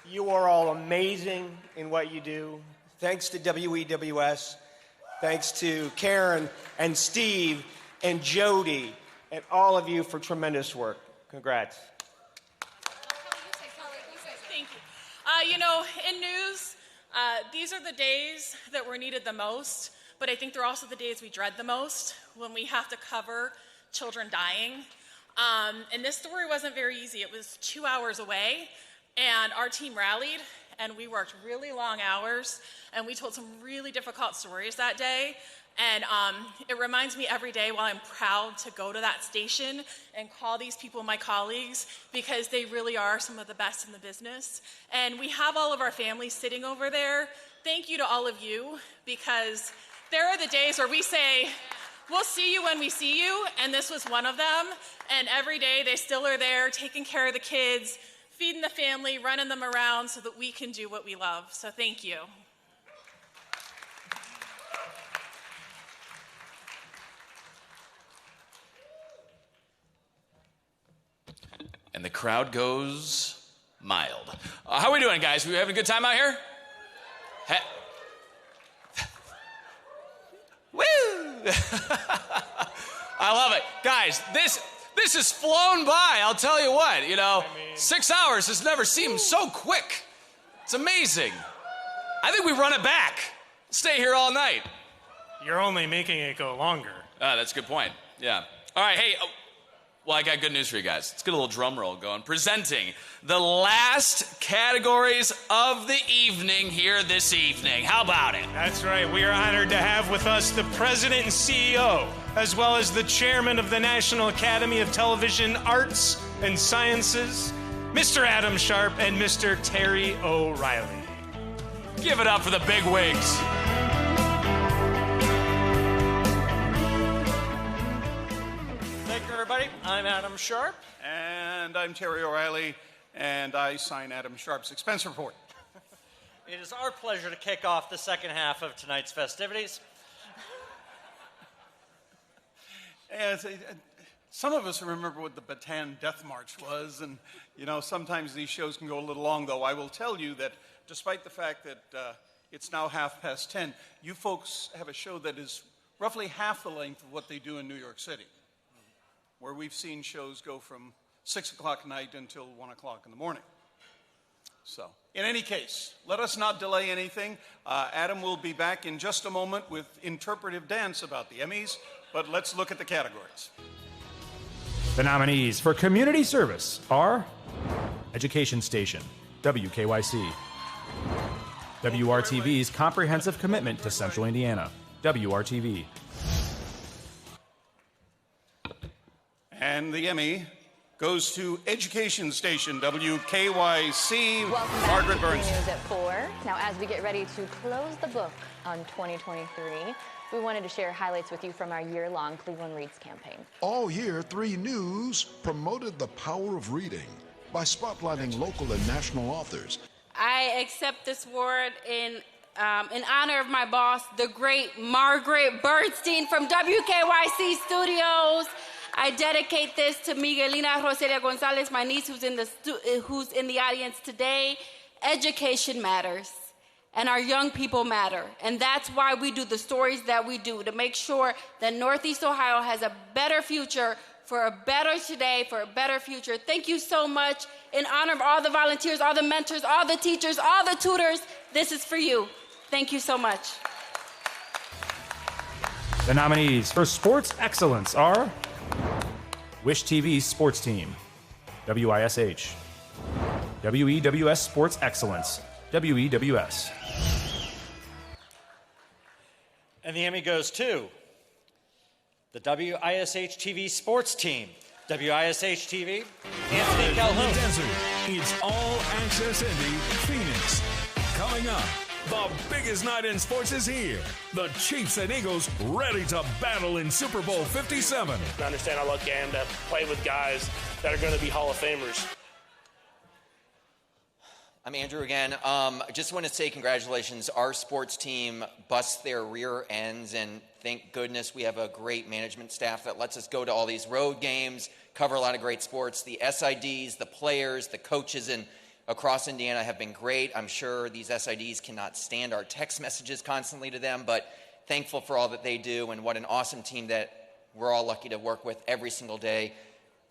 You are all amazing in what you do. Thanks to WEWS, thanks to Karen and Steve and Jody and all of you for tremendous work. Congrats. Thank you. In news, these are the days that we're needed the most, but I think they're also the days we dread the most when we have to cover children dying. And this story wasn't very easy. It was 2 hours away, and our team rallied, and we worked really long hours, and we told some really difficult stories that day. And it reminds me every day why I'm proud to go to that station and call these people my colleagues, because they really are some of the best in the business. And we have all of our families sitting over there. Thank you to all of you, because there are the days where we say, we'll see you when we see you, and this was one of them. And every day they still are there taking care of the kids, feeding the family, running them around so that we can do what we love. So thank you. And the crowd goes mild. How are we doing, guys? We having a good time out here? Woo! I love it. Guys, this has flown by, I'll tell you what. 6 hours has never seemed so quick. It's amazing. I think we run it back. Stay here all night. You're only making it go longer. That's a good point. Yeah. All right, hey, well, I got good news for you guys. Let's get a little drum roll going. Presenting the last categories of the evening here this evening. How about it? That's right. We are honored to have with us the president and CEO, as well as the chairman of the National Academy of Television Arts and Sciences, Mr. Adam Sharp and Mr. Terry O'Reilly. Give it up for the big wigs. Thank you, everybody. I'm Adam Sharp. And I'm Terry O'Reilly, and I sign Adam Sharp's expense report. It is our pleasure to kick off the second half of tonight's festivities. And some of us remember what the Bataan Death March was, and sometimes these shows can go a little long, though. I will tell you that despite the fact that it's now 10:30, you folks have a show that is roughly half the length of what they do in New York City, where we've seen shows go from 6 o'clock at night until 1 o'clock in the morning. So, in any case, let us not delay anything. Adam will be back in just a moment with interpretive dance about the Emmys, but let's look at the categories. The nominees for community service are Education Station, WKYC. WRTV's comprehensive commitment to Central Indiana, WRTV. And the Emmy goes to Education Station, WKYC. Welcome back Margaret to Burns. News at 4. Now, as we get ready to close the book on 2023, we wanted to share highlights with you from our year-long Cleveland Reads campaign. All year, 3 News promoted the power of reading by spotlighting local and national authors. I accept this award in honor of my boss, the great Margaret Bernstein from WKYC Studios. I dedicate this to Miguelina Rosaria Gonzalez, my niece who's in the audience today. Education matters, and our young people matter. And that's why we do the stories that we do, to make sure that Northeast Ohio has a better future, for a better today, for a better future. Thank you so much. In honor of all the volunteers, all the mentors, all the teachers, all the tutors, this is for you. Thank you so much. The nominees for sports excellence are Wish TV's sports team, WISH. WEWS Sports Excellence, WEWS. And the Emmy goes to the WISH TV sports team, WISH TV, Anthony Calhoun. Desert, it's All Access Indy Phoenix. Coming up, the biggest night in sports is here. The Chiefs and Eagles ready to battle in Super Bowl 57. I understand how lucky I am to play with guys that are going to be Hall of Famers. I'm Andrew again. Just want to say congratulations. Our sports team busts their rear ends, and thank goodness we have a great management staff that lets us go to all these road games, cover a lot of great sports. The SIDs, the players, the coaches across Indiana have been great. I'm sure these SIDs cannot stand our text messages constantly to them, but thankful for all that they do, and what an awesome team that we're all lucky to work with every single day.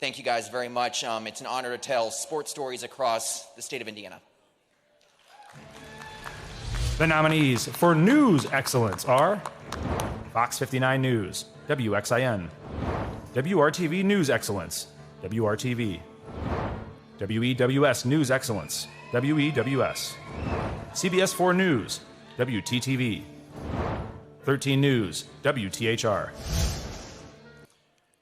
Thank you guys very much. It's an honor to tell sports stories across the state of Indiana. The nominees for News Excellence are Fox 59 News, WXIN, WRTV News Excellence, WRTV, WEWS News Excellence, WEWS, CBS 4 News, WTTV, 13 News, WTHR.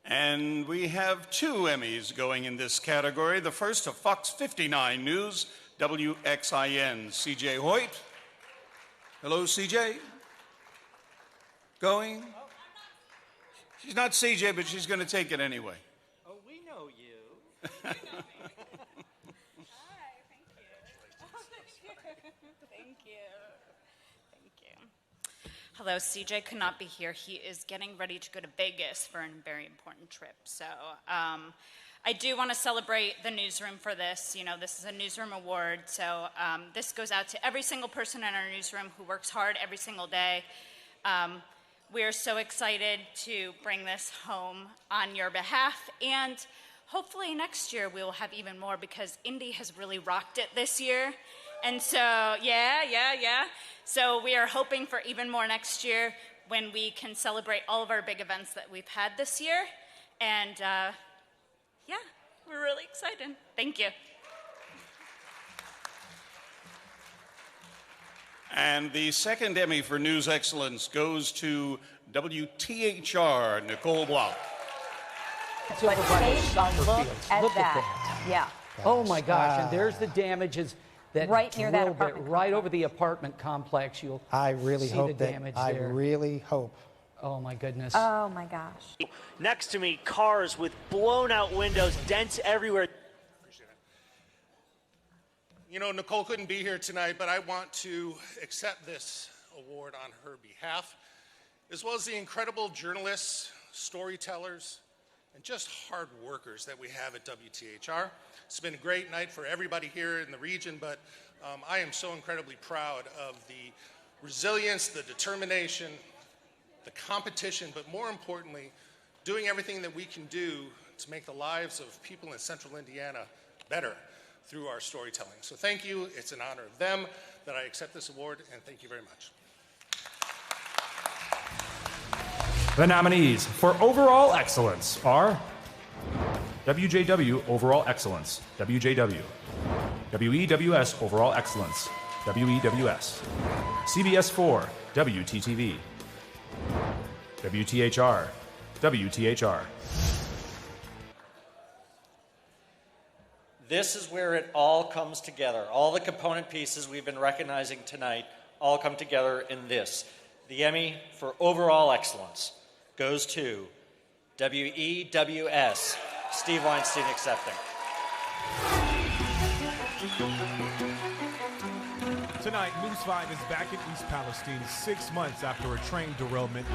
And we have 2 Emmys going in this category. The first to Fox 59 News, WXIN. CJ Hoyt. Hello, CJ. Going? She's not CJ, but she's going to take it anyway. Oh, we know you. Hi, thank you. Thank you. Hello, CJ could not be here. He is getting ready to go to Vegas for a very important trip. So I do want to celebrate the newsroom for this. You know, this is a newsroom award. So this goes out to every single person in our newsroom who works hard every single day. We are so excited to bring this home on your behalf. And hopefully next year we will have even more, because Indy has really rocked it this year. And so, yeah. So we are hoping for even more next year when we can celebrate all of our big events that we've had this year. And yeah, we're really excited. Thank you. And the second Emmy for News Excellence goes to WTHR, Nicole Block. But take a look at that. Yeah. Oh my gosh, and there's the damages that right near that drilled apartment right over the apartment complex. You'll I really see hope the that. damage I there. really hope. Oh my goodness. Oh my gosh. Next to me, cars with blown out windows, dents everywhere. You know, Nicole couldn't be here tonight, but I want to accept this award on her behalf, as well as the incredible journalists, storytellers, and just hard workers that we have at WTHR. It's been a great night for everybody here in the region, but I am so incredibly proud of the resilience, the determination, the competition, but more importantly, doing everything that we can do to make the lives of people in central Indiana better through our storytelling. So thank you. It's an honor of them that I accept this award, and thank you very much. The nominees for Overall Excellence are WJW Overall Excellence, WJW, WEWS Overall Excellence, WEWS, CBS 4, WTTV, WTHR, WTHR. This is where it all comes together. All the component pieces we've been recognizing tonight all come together in this. The Emmy for Overall Excellence goes to WEWS. Steve Weinstein accepting. Tonight, News 5 is back in East Palestine 6 months after a train derailment.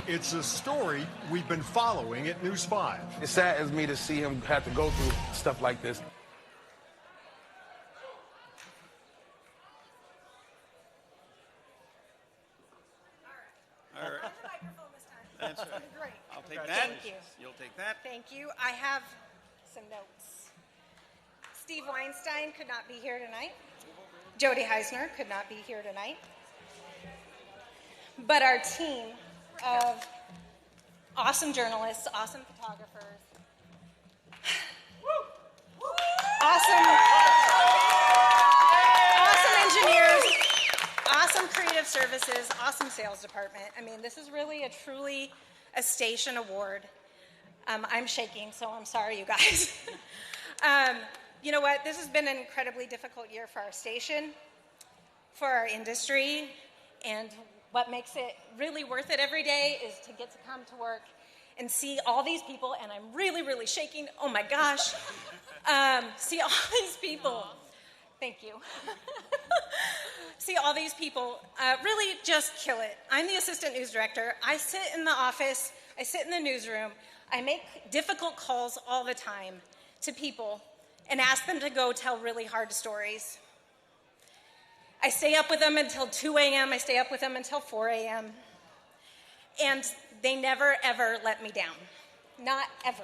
It's a story we've been following at News 5. It saddens me to see him have to go through stuff like this. All right. That's right. Great. I'll take that. Thank you. You'll take that. Thank you. I have some notes. Steve Weinstein could not be here tonight. Jody Heisner could not be here tonight. But our team of awesome journalists, awesome photographers, awesome engineers, awesome creative services, awesome sales department. I mean, this is really truly a station award. I'm shaking, so I'm sorry, you guys. You know what? This has been an incredibly difficult year for our station, for our industry, and what makes it really worth it every day is to get to come to work and see all these people, and I'm really, really shaking. Oh my gosh. See all these people Thank you. See, all these people really just kill it. I'm the assistant news director. I sit in the office, I sit in the newsroom, I make difficult calls all the time to people and ask them to go tell really hard stories. I stay up with them until 2 a.m., I stay up with them until 4 a.m., and they never, ever let me down. Not ever.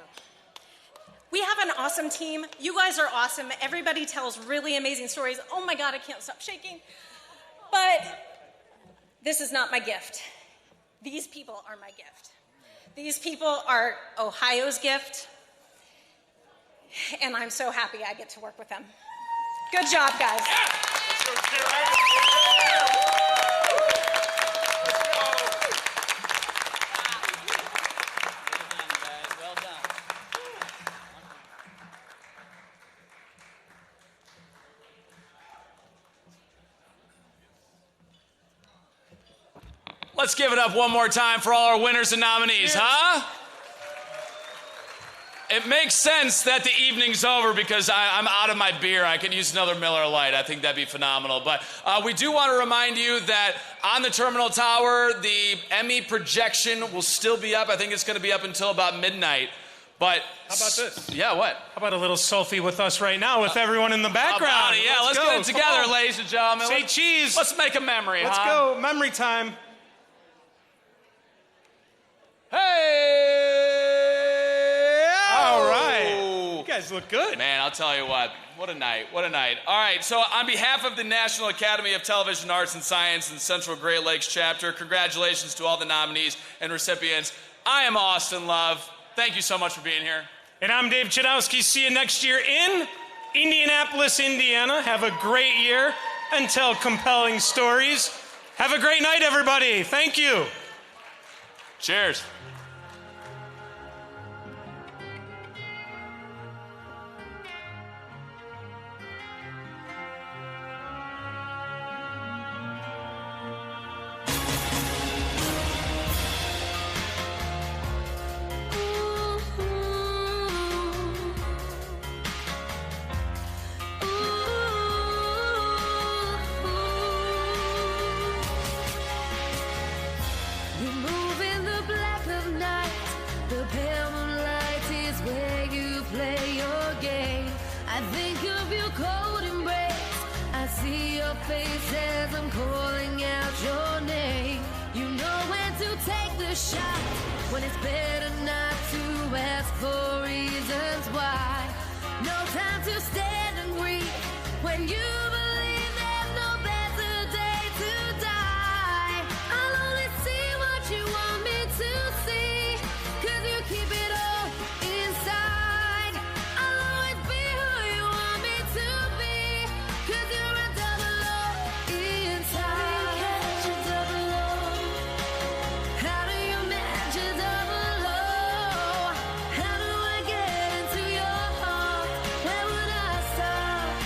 We have an awesome team. You guys are awesome. Everybody tells really amazing stories. Oh my God, I can't stop shaking. But this is not my gift. These people are my gift. These people are Ohio's gift, and I'm so happy I get to work with them. Good job, guys. Let's give it up one more time for all our winners and nominees, huh? It makes sense that the evening's over because I'm out of my beer. I can use another Miller Lite. I think that'd be phenomenal. But we do want to remind you that on the Terminal Tower, the Emmy projection will still be up. I think it's going to be up until about midnight. But how about this? Yeah, what? How about a little selfie with us right now with everyone in the background? Yeah, let's get it together, ladies and gentlemen. Say cheese. Let's make a memory, Let's huh? go. Memory time. Hey! All right. You guys look good. Man, I'll tell you what a night, what a night. All right, so on behalf of the National Academy of Television Arts and Science and Central Great Lakes Chapter, congratulations to all the nominees and recipients. I am Austin Love. Thank you so much for being here. And I'm Dave Chudowski. See you next year in Indianapolis, Indiana. Have a great year and tell compelling stories. Have a great night, everybody. Thank you. Cheers. Face as I'm calling out your name. You know when to take the shot, when it's better not to ask for reasons why. No time to stand and grieve when you believe there's no better day to die. I'll only see what you want me to see, 'cause you keep it all inside. I'll always be who you want me to be, 'cause you're a double inside. Catch a double low. How do you match a double low? How do I get into your heart? Where would I start?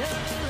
up.